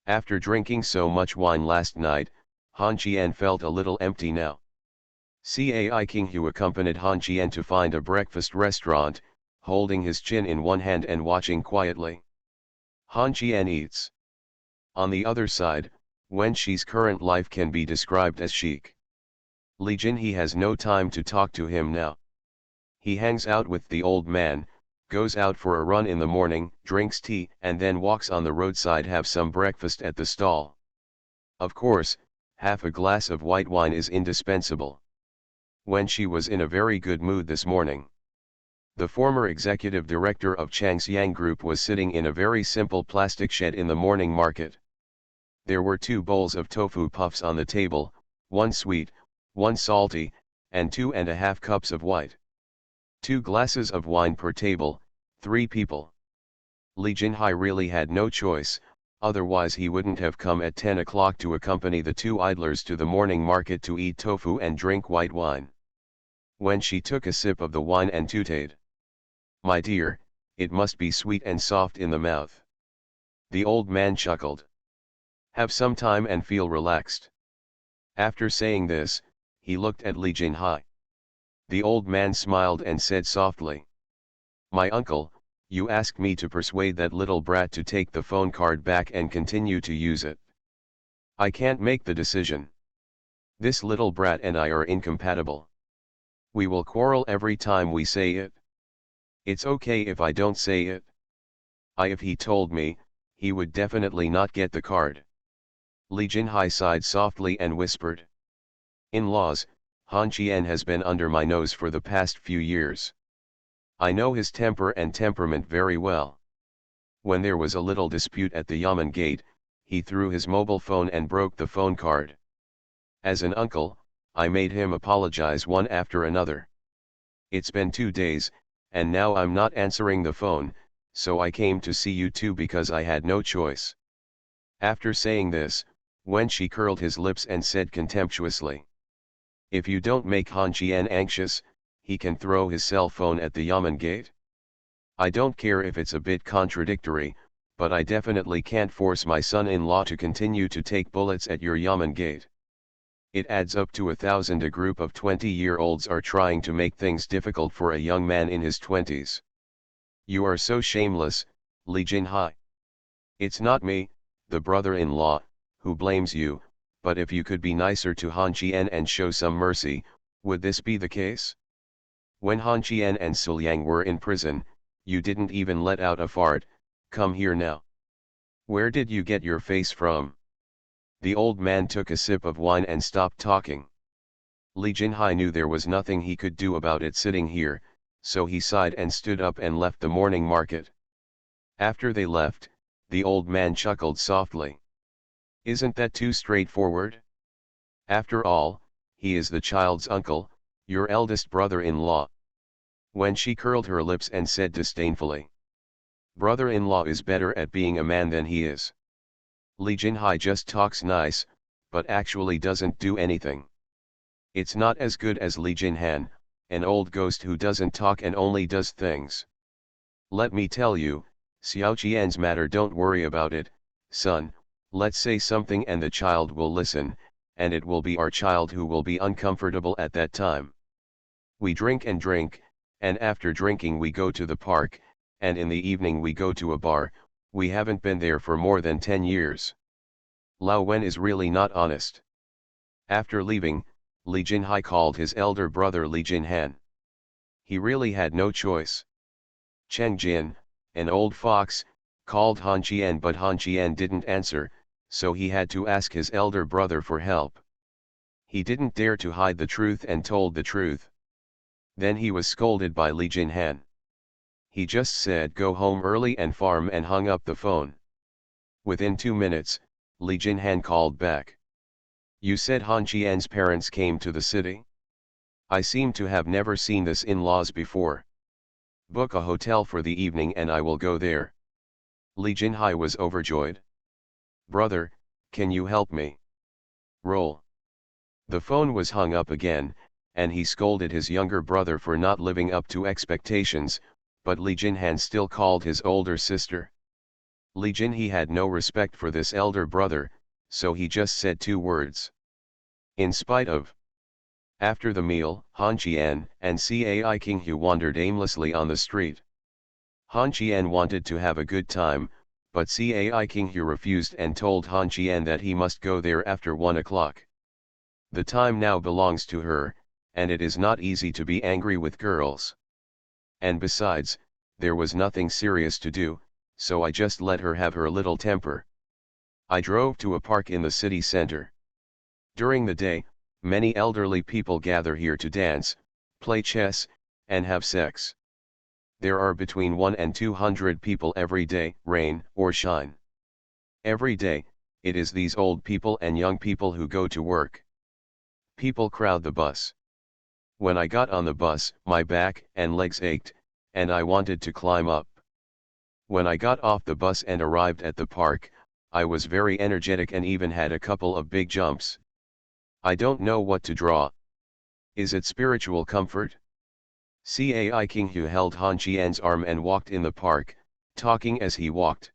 After drinking so much wine last night, Han Qian felt a little empty now. Cai Qinghu accompanied Han Qian to find a breakfast restaurant, holding his chin in one hand and watching quietly. Han Qian eats. On the other side, Wen Shi's current life can be described as chic. Li Jinhe has no time to talk to him now. He hangs out with the old man, goes out for a run in the morning, drinks tea, and then walks on the roadside have some breakfast at the stall. Of course, half a glass of white wine is indispensable. Wen Shi was in a very good mood this morning. The former executive director of Changxiang Group was sitting in a very simple plastic shed in the morning market. There were 2 bowls of tofu puffs on the table, 1 sweet, 1 salty, and 2.5 cups of white. 2 glasses of wine per table, 3 people. Li Jinhai really had no choice, otherwise he wouldn't have come at 10 o'clock to accompany the 2 idlers to the morning market to eat tofu and drink white wine. When she took a sip of the wine and tooted. My dear, it must be sweet and soft in the mouth. The old man chuckled. Have some time and feel relaxed. After saying this, he looked at Li Jinhai. The old man smiled and said softly. My uncle, you asked me to persuade that little brat to take the phone card back and continue to use it. I can't make the decision. This little brat and I are incompatible. We will quarrel every time we say it. It's okay if I don't say it. If he told me, he would definitely not get the card. Li Jinhai sighed softly and whispered. In-laws, Han Qian has been under my nose for the past few years. I know his temper and temperament very well. When there was a little dispute at the Yamen gate, he threw his mobile phone and broke the phone card. As an uncle, I made him apologize one after another. It's been 2 days, and now I'm not answering the phone, so I came to see you too because I had no choice. After saying this, Wen Shi curled his lips and said contemptuously. If you don't make Han Qian anxious, he can throw his cell phone at the Yamen gate. I don't care if it's a bit contradictory, but I definitely can't force my son-in-law to continue to take bullets at your Yamen gate. It adds up to 1,000. A group of 20-year-olds are trying to make things difficult for a young man in his 20s. You are so shameless, Li Jinhai. It's not me, the brother-in-law, who blames you, but if you could be nicer to Han Qian and show some mercy, Would this be the case? When Han Qian and Suliang were in prison, you didn't even let out a fart. Come here now. Where did you get your face from? The old man took a sip of wine and stopped talking. Li Jinhai knew there was nothing he could do about it sitting here, so he sighed and stood up and left the morning market. After they left, the old man chuckled softly. Isn't that too straightforward? After all, he is the child's uncle, your eldest brother-in-law. When she curled her lips and said disdainfully, brother-in-law is better at being a man than he is. Li Jinhai just talks nice, but actually doesn't do anything. It's not as good as Li Jinhan, an old ghost who doesn't talk and only does things. Let me tell you, Xiao Qian's matter, don't worry about it, son. Let's say something and the child will listen, and it will be our child who will be uncomfortable at that time. We drink, and after drinking we go to the park, and in the evening we go to a bar. We haven't been there for more than 10 years. Lao Wen is really not honest. After leaving, Li Jinhai called his elder brother Li Jinhan. He really had no choice. Cheng Jin, an old fox, called Han Qian, but Han Qian didn't answer, so he had to ask his elder brother for help. He didn't dare to hide the truth and told the truth. Then he was scolded by Li Jinhan. He just said go home early and farm and hung up the phone. Within 2 minutes, Li Jinhan called back. You said Han Qian's parents came to the city? I seem to have never seen this in-laws before. Book a hotel for the evening and I will go there. Li Jinhai was overjoyed. Brother, can you help me? Roll. The phone was hung up again, and he scolded his younger brother for not living up to expectations, but Li Jinhan still called his older sister. Li Jinhe had no respect for this elder brother, so he just said 2 words. In spite of. After the meal, Han Qian and Cai Qinghu wandered aimlessly on the street. Han Qian wanted to have a good time, but Cai Qinghu refused and told Han Qian that he must go there after 1 o'clock. The time now belongs to her, and it is not easy to be angry with girls. And besides, there was nothing serious to do, so I just let her have her little temper. I drove to a park in the city center. During the day, many elderly people gather here to dance, play chess, and have sex. There are between 100 and 200 people every day, rain or shine. Every day, it is these old people and young people who go to work. People crowd the bus. When I got on the bus, my back and legs ached, and I wanted to climb up. When I got off the bus and arrived at the park, I was very energetic and even had a couple of big jumps. I don't know what to draw. Is it spiritual comfort? Cai Qinghu held Han Qian's arm and walked in the park, talking as he walked.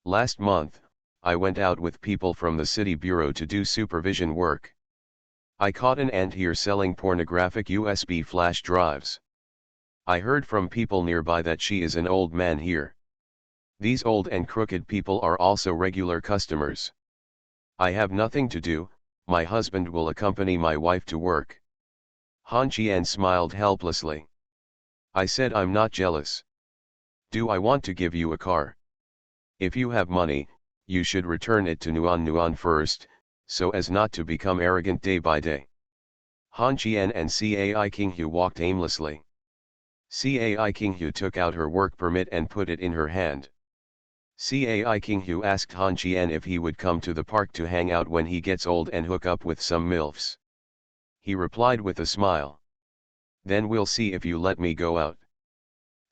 Last month, I went out with people from the city bureau to do supervision work. I caught an ant here selling pornographic USB flash drives. I heard from people nearby that she is an old man here. These old and crooked people are also regular customers. I have nothing to do, my husband will accompany my wife to work. Han Qian smiled helplessly. I said I'm not jealous. Do I want to give you a car? If you have money, you should return it to Nuan first, so as not to become arrogant day by day. Han Qian and Cai Qinghu walked aimlessly. Cai Qinghu took out her work permit and put it in her hand. Cai Qinghu asked Han Qian if he would come to the park to hang out when he gets old and hook up with some MILFs. He replied with a smile. Then we'll see if you let me go out.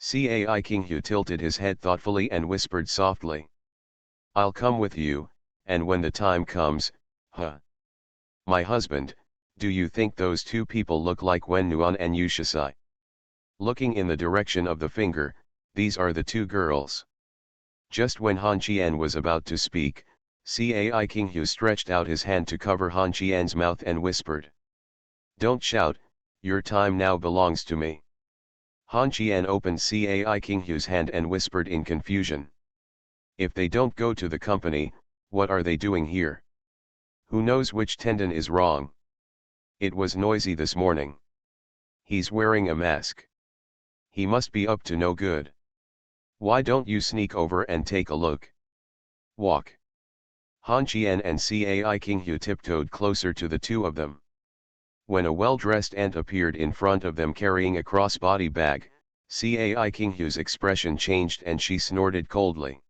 Cai Qinghu tilted his head thoughtfully and whispered softly. I'll come with you, and when the time comes, My husband, do you think those 2 people look like Wen Nuan and Yushasai? Looking in the direction of the finger, these are the 2 girls. Just when Han Qian was about to speak, Cai Qinghu stretched out his hand to cover Han Qian's mouth and whispered. Don't shout, your time now belongs to me. Han Qian opened Cai Qinghu's hand and whispered in confusion. If they don't go to the company, what are they doing here? Who knows which tendon is wrong? It was noisy this morning. He's wearing a mask. He must be up to no good. Why don't you sneak over and take a look? Walk. Han Qian and Cai Qinghu tiptoed closer to the two of them. When a well-dressed ant appeared in front of them carrying a crossbody bag, Cai Qinghu's expression changed and she snorted coldly.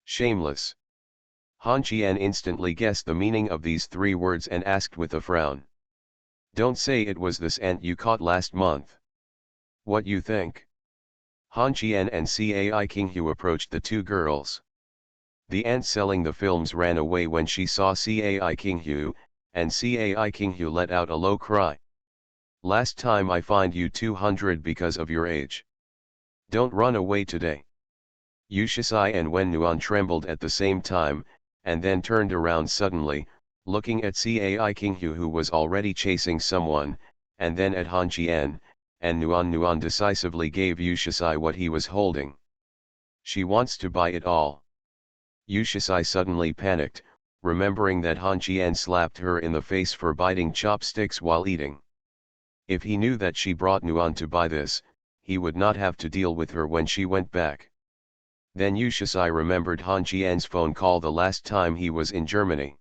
Shameless. Han Qian instantly guessed the meaning of these three words and asked with a frown. Don't say it was this ant you caught last month. What you think? Han Qian and Cai Qinghu approached the two girls. The ant selling the films ran away when she saw Cai Qinghu, and Cai Qinghu let out a low cry. Last time I fined you 200 because of your age. Don't run away today. Yu Shisai and Wen Nuan trembled at the same time, and then turned around suddenly, looking at Cai Qinghu who was already chasing someone, and then at Han Qian, and Nuan decisively gave Yu Shisai what he was holding. She wants to buy it all. Yu Shisai suddenly panicked, remembering that Han Qian slapped her in the face for biting chopsticks while eating. If he knew that she brought Nuan to buy this, he would not have to deal with her when she went back. Then Yu Shisai remembered Han Qian's phone call the last time he was in Germany.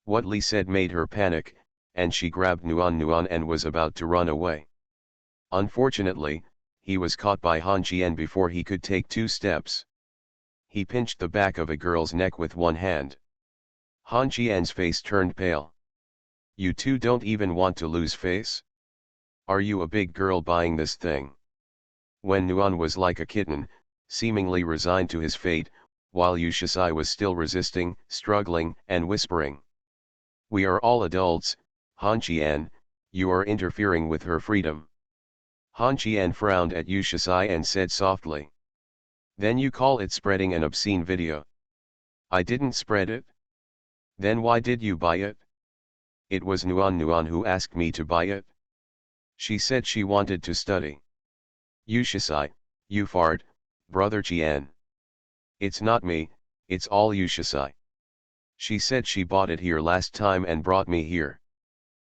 What Li said made her panic, and she grabbed Nuan and was about to run away. Unfortunately, he was caught by Han Qian before he could take 2 steps. He pinched the back of a girl's neck with one hand. Han Qian's face turned pale. You two don't even want to lose face? Are you a big girl buying this thing? When Nuan was like a kitten, seemingly resigned to his fate, while Yu Shisai was still resisting, struggling, and whispering. We are all adults, Han Qian, you are interfering with her freedom. Han Qian frowned at Yu Shisai and said softly. Then you call it spreading an obscene video. I didn't spread it. Then why did you buy it? It was Nuan who asked me to buy it. She said she wanted to study. Yu Shisai, you fart, brother Qian. It's not me, it's all Yu Shisai. She said she bought it here last time and brought me here.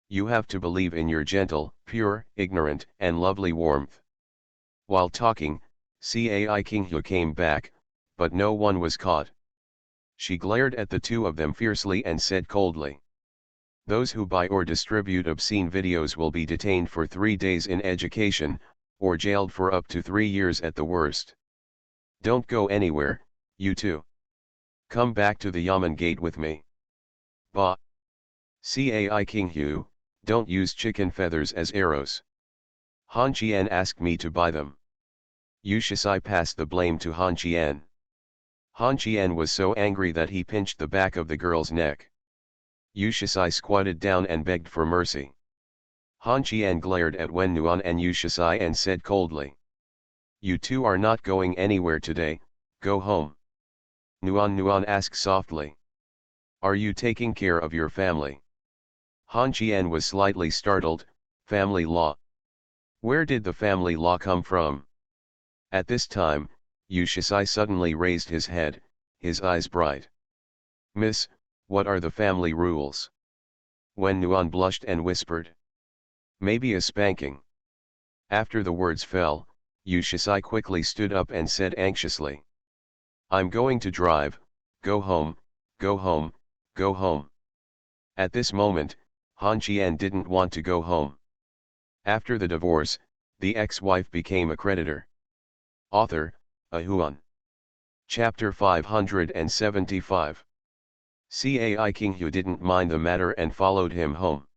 You have to believe in your gentle, pure, ignorant, and lovely warmth. While talking, Cai Qinghu came back, but no one was caught. She glared at the two of them fiercely and said coldly. Those who buy or distribute obscene videos will be detained for 3 days in education, or jailed for up to 3 years at the worst. Don't go anywhere, you two. Come back to the Yamen gate with me. Bah. Cai Qinghu, don't use chicken feathers as arrows. Han Qian asked me to buy them. Yu Shisai passed the blame to Han Qian. Han Qian was so angry that he pinched the back of the girl's neck. Yu Shisai squatted down and begged for mercy. Han Qian glared at Wen Nuan and Yu Shisai and said coldly. You two are not going anywhere today, go home. Nuan asked softly. Are you taking care of your family? Han Qian was slightly startled. Family law? Where did the family law come from? At this time, Yu Shisai suddenly raised his head, his eyes bright. Miss, what are the family rules? Wen Nuan blushed and whispered. Maybe a spanking. After the words fell, Yu Shisai quickly stood up and said anxiously. I'm going to drive, go home, go home, go home. At this moment, Han Qian didn't want to go home. After the divorce, the ex-wife became a creditor. Author, Ahuan. Chapter 575. Cai Qinghu didn't mind the matter and followed him home.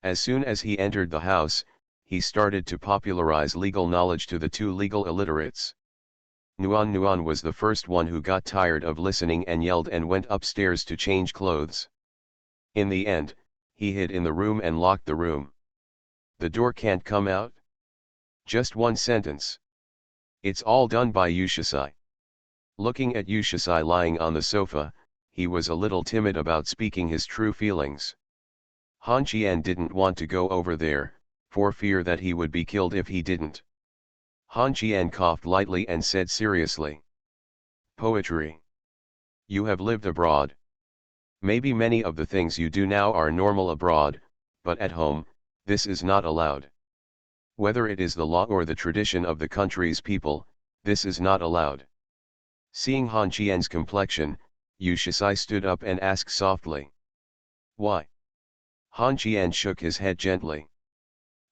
As soon as he entered the house, he started to popularize legal knowledge to the two legal illiterates. Nuan was the first one who got tired of listening and yelled and went upstairs to change clothes. In the end, he hid in the room and locked the room. The door can't come out? Just one sentence. It's all done by Yu Shisai. Looking at Yu Shisai lying on the sofa, he was a little timid about speaking his true feelings. Han Qian didn't want to go over there, for fear that he would be killed if he didn't. Han Qian coughed lightly and said seriously. Poetry. You have lived abroad. Maybe many of the things you do now are normal abroad, but at home, this is not allowed. Whether it is the law or the tradition of the country's people, this is not allowed. Seeing Han Qian's complexion, Yu Shisai stood up and asked softly. Why? Han Qian shook his head gently.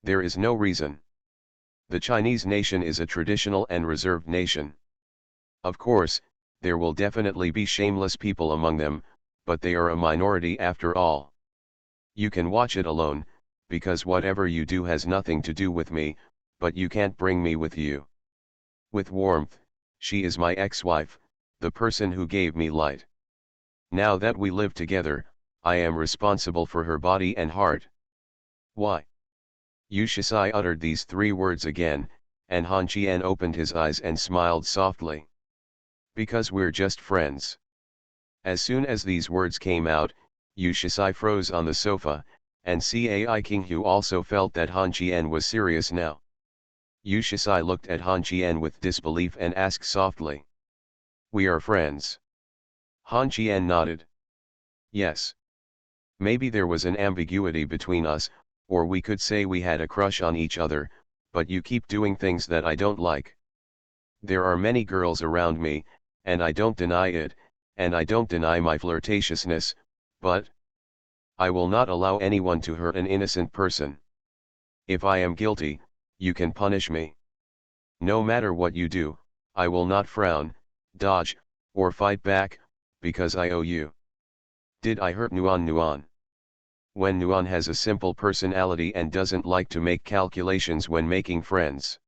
There is no reason. The Chinese nation is a traditional and reserved nation. Of course, there will definitely be shameless people among them, but they are a minority after all. You can watch it alone, because whatever you do has nothing to do with me, but you can't bring me with you. With warmth, she is my ex-wife, the person who gave me light. Now that we live together, I am responsible for her body and heart. Why? Yu Shisai uttered these three words again, and Han Qian opened his eyes and smiled softly. Because we're just friends. As soon as these words came out, Yu Shisai froze on the sofa, and Cai Qinghu also felt that Han Qian was serious now. Yu Shisai looked at Han Qian with disbelief and asked softly. We are friends. Han Qian nodded. Yes. Maybe there was an ambiguity between us, or we could say we had a crush on each other, but you keep doing things that I don't like. There are many girls around me, and I don't deny it, and I don't deny my flirtatiousness, but I will not allow anyone to hurt an innocent person. If I am guilty, you can punish me. No matter what you do, I will not frown, dodge, or fight back, because I owe you. Did I hurt Nuan? When Nuan has a simple personality and doesn't like to make calculations when making friends.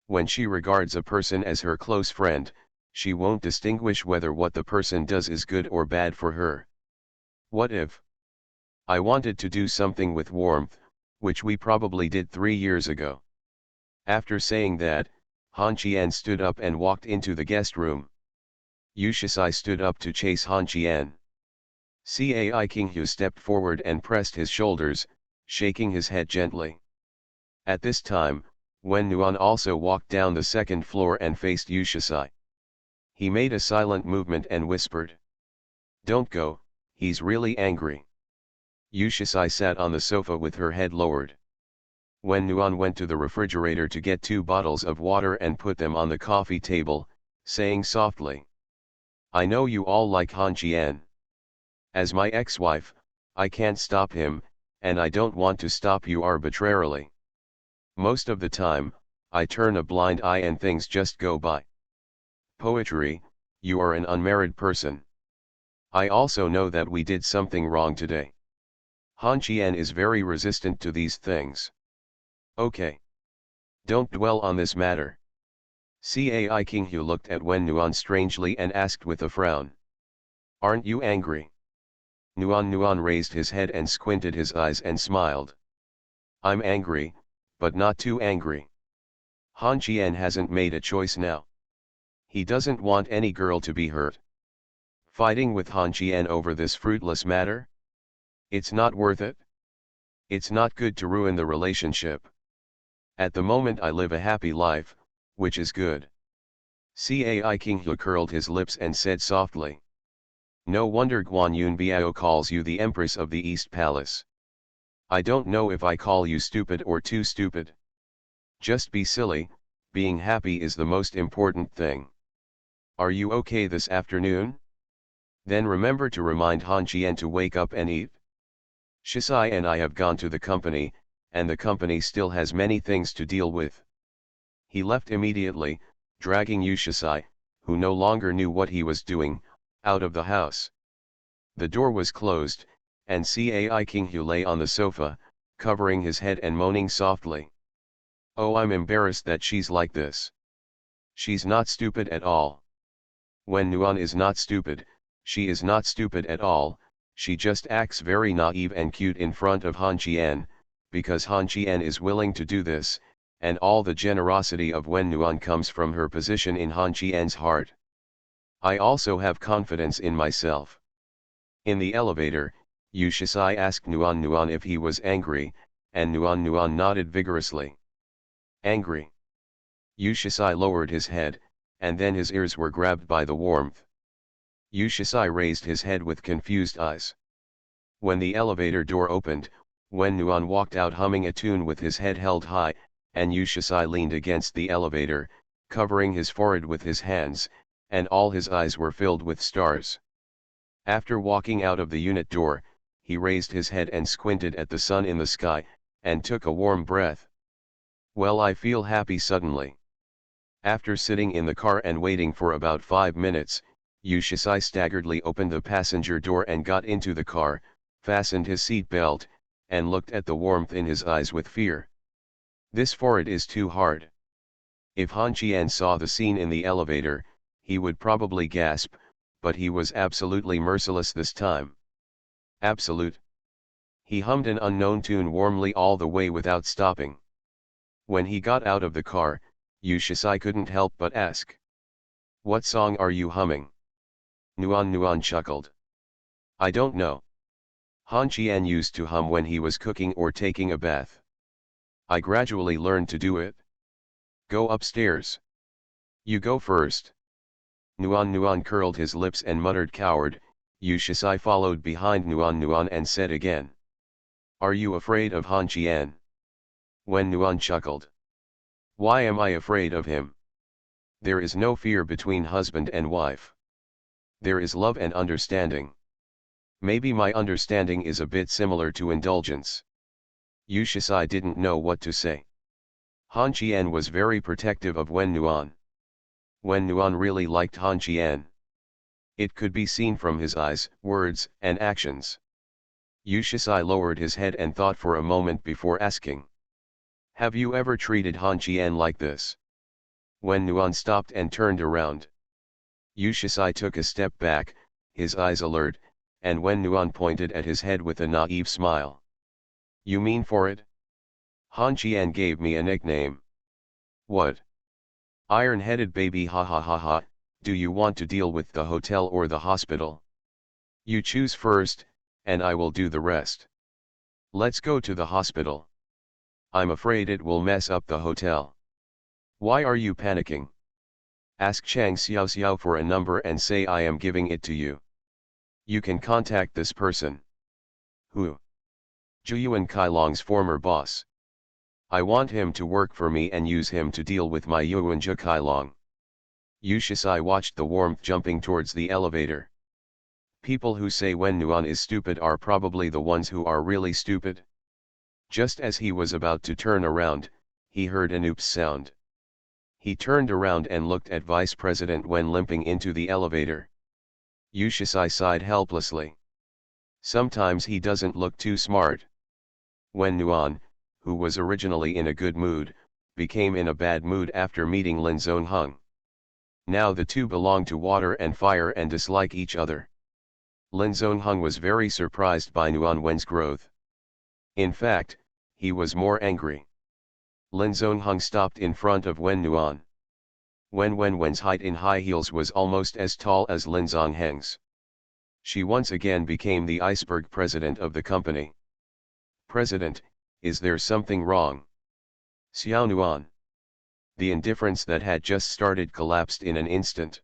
When she regards a person as her close friend, she won't distinguish whether what the person does is good or bad for her. What if I wanted to do something with warmth, which we probably did 3 years ago? After saying that, Han Qian stood up and walked into the guest room. Yu Shisai stood up to chase Han Qian. Cai Qinghu stepped forward and pressed his shoulders, shaking his head gently. At this time, Wen Nuan also walked down the second floor and faced Yu Shisai. He made a silent movement and whispered. Don't go, he's really angry. Yu Shisai sat on the sofa with her head lowered. Wen Nuan went to the refrigerator to get 2 bottles of water and put them on the coffee table, saying softly. I know you all like Han Qian. As my ex-wife, I can't stop him, and I don't want to stop you arbitrarily. Most of the time, I turn a blind eye and things just go by. PoortoRich, you are an unmarried person. I also know that we did something wrong today. Han Qian is very resistant to these things. Okay. Don't dwell on this matter. Cai Qinghu looked at Wen Nuan strangely and asked with a frown. Aren't you angry? Nuan raised his head and squinted his eyes and smiled. I'm angry, but not too angry. Han Qian hasn't made a choice now. He doesn't want any girl to be hurt. Fighting with Han Qian over this fruitless matter? It's not worth it. It's not good to ruin the relationship. At the moment I live a happy life, which is good. Cai Qinghu curled his lips and said softly. No wonder Guan Yunbiao calls you the Empress of the East Palace. I don't know if I call you stupid or too stupid. Just be silly, being happy is the most important thing. Are you okay this afternoon? Then remember to remind Han Qian to wake up and eat. Shisai and I have gone to the company, and the company still has many things to deal with. He left immediately, dragging Yu Shisai, who no longer knew what he was doing, out of the house. The door was closed, and Cai Qinghu lay on the sofa, covering his head and moaning softly. Oh, I'm embarrassed that she's like this. She's not stupid at all. When Nuan is not stupid, she is not stupid at all, she just acts very naive and cute in front of Han Qian, because Han Qian is willing to do this, and all the generosity of Wen Nuan comes from her position in Han Qian's heart. I also have confidence in myself. In the elevator, Yu Shisai asked Nuan if he was angry, and Nuan nodded vigorously. Angry? Yu Shisai lowered his head, and then his ears were grabbed by the warmth. Yu Shisai raised his head with confused eyes. When the elevator door opened, When Nuan walked out humming a tune with his head held high, and Yu Shisai leaned against the elevator, covering his forehead with his hands, and all his eyes were filled with stars. After walking out of the unit door, he raised his head and squinted at the sun in the sky, and took a warm breath. Well, I feel happy suddenly. After sitting in the car and waiting for about 5 minutes, Yu Shisai staggeredly opened the passenger door and got into the car, fastened his seat belt, and looked at the warmth in his eyes with fear. This forehead is too hard. If Han Qian saw the scene in the elevator, he would probably gasp, but he was absolutely merciless this time. Absolute. He hummed an unknown tune warmly all the way without stopping. When he got out of the car, Yu Shisai couldn't help but ask, "What song are you humming?" Nuan chuckled. "I don't know. Han Qian used to hum when he was cooking or taking a bath. I gradually learned to do it. Go upstairs. You go first." Nuan curled his lips and muttered coward. Yu Shisai followed behind Nuan and said again, "Are you afraid of Han Qian?" When Nuan chuckled, "Why am I afraid of him? There is no fear between husband and wife. There is love and understanding. Maybe my understanding is a bit similar to indulgence." Yu Shisai didn't know what to say. Han Qian was very protective of Wen Nuan. Wen Nuan really liked Han Qian. It could be seen from his eyes, words, and actions. Yu Shisai lowered his head and thought for a moment before asking, "Have you ever treated Han Qian like this?" Wen Nuan stopped and turned around. Yu Shisai took a step back, his eyes alert, and Wen Nuan pointed at his head with a naive smile. "You mean for it? Han Qian gave me a nickname." "What?" "Iron-headed baby, ha ha ha ha. Do you want to deal with the hotel or the hospital? You choose first, and I will do the rest." "Let's go to the hospital." "I'm afraid it will mess up the hotel." "Why are you panicking? Ask Chang Xiao for a number and say I am giving it to you. You can contact this person." "Who?" "Zhuyuan Kailong's former boss. I want him to work for me and use him to deal with my Yuanjia Kailong." Yu Shisai watched the warmth jumping towards the elevator. People who say Wen Nuan is stupid are probably the ones who are really stupid. Just as he was about to turn around, he heard an oops sound. He turned around and looked at Vice President Wen limping into the elevator. Yu Shisai sighed helplessly. Sometimes he doesn't look too smart. Wen Nuan, who was originally in a good mood, became in a bad mood after meeting Lin Zongheng. Now the two belong to water and fire and dislike each other. Lin Zongheng was very surprised by Nuan Wen's growth. In fact, he was more angry. Lin Zongheng stopped in front of Wen Nuan. Wen Wen's height in high heels was almost as tall as Lin Zongheng's. She once again became the iceberg president of the company. "President, is there something wrong?" "Xiao Nuan." The indifference that had just started collapsed in an instant.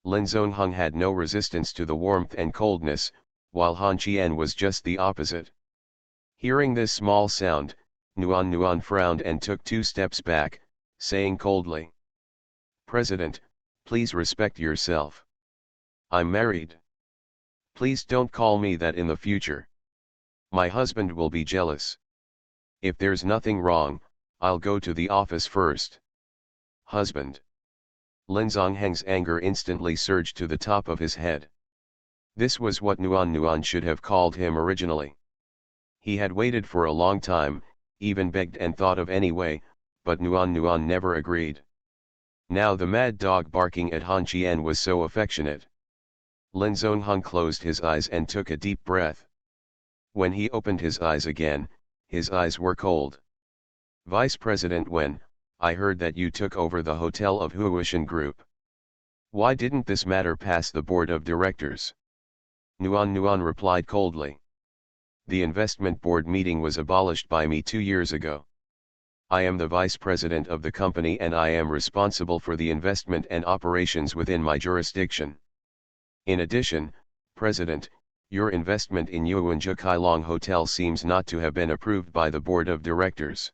Lin Zongheng had no resistance to the warmth and coldness, while Han Qian was just the opposite. Hearing this small sound, Nuan frowned and took 2 steps back, saying coldly, "President, please respect yourself. I'm married. Please don't call me that in the future. My husband will be jealous. If there's nothing wrong, I'll go to the office first." "Husband." Lin Zongheng's anger instantly surged to the top of his head. This was what Nuan should have called him originally. He had waited for a long time, even begged and thought of any way, but Nuan never agreed. Now the mad dog barking at Han Qian was so affectionate. Lin Zongheng closed his eyes and took a deep breath. When he opened his eyes again, his eyes were cold. "Vice President Wen, I heard that you took over the hotel of Huishan Group. Why didn't this matter pass the board of directors?" Nuan replied coldly. "The investment board meeting was abolished by me 2 years ago. I am the vice president of the company and I am responsible for the investment and operations within my jurisdiction. In addition, President, Your investment in Yuanjia Kailong Hotel seems not to have been approved by the board of directors.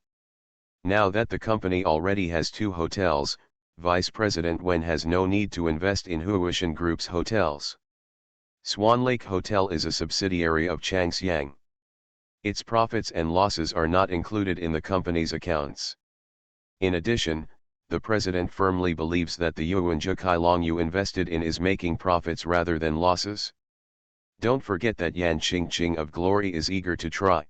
Now that the company already has 2 hotels, Vice President Wen has no need to invest in Huishan Group's hotels. Swan Lake Hotel is a subsidiary of Changxiang. Its profits and losses are not included in the company's accounts. In addition, the president firmly believes that the Yuanjia Kailong you invested in is making profits rather than losses. Don't forget that Yan Qingqing of Glory is eager to try.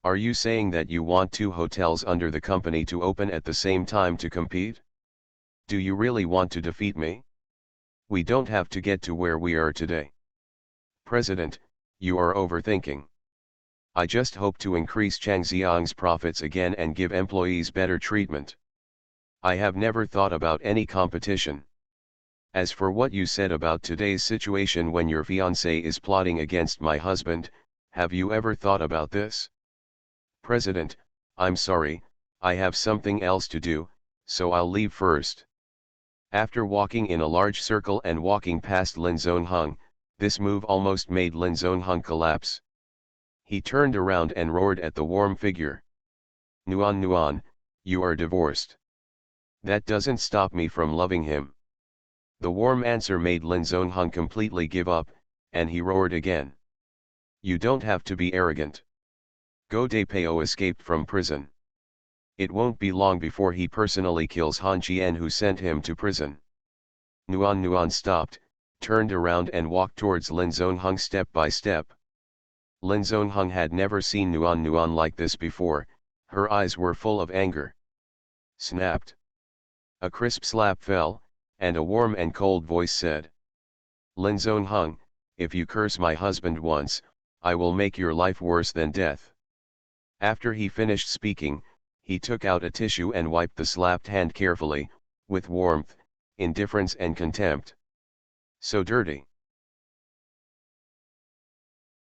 Are you saying that you want 2 hotels under the company to open at the same time to compete? Do you really want to defeat me? We don't have to get to where we are today. President, you are overthinking. I just hope to increase Changxiang's profits again and give employees better treatment. I have never thought about any competition. As for what you said about today's situation when your fiancé is plotting against my husband, have you ever thought about this? President, I'm sorry, I have something else to do, so I'll leave first. After walking in a large circle and walking past Lin Zongheng, this move almost made Lin Zongheng collapse. He turned around and roared at the warm figure. Nuan Nuan, you are divorced. That doesn't stop me from loving him. The warm answer made Lin Zongheng completely give up, and he roared again. You don't have to be arrogant. Go De Peo escaped from prison. It won't be long before he personally kills Han Qian who sent him to prison. Nuan Nuan stopped, turned around and walked towards Lin Zongheng step by step. Lin Zongheng had never seen Nuan Nuan like this before, her eyes were full of anger. Snapped. A crisp slap fell, and a warm and cold voice said. Lin Zongheng, if you curse my husband once, I will make your life worse than death. After he finished speaking, he took out a tissue and wiped the slapped hand carefully, with warmth, indifference and contempt. So dirty.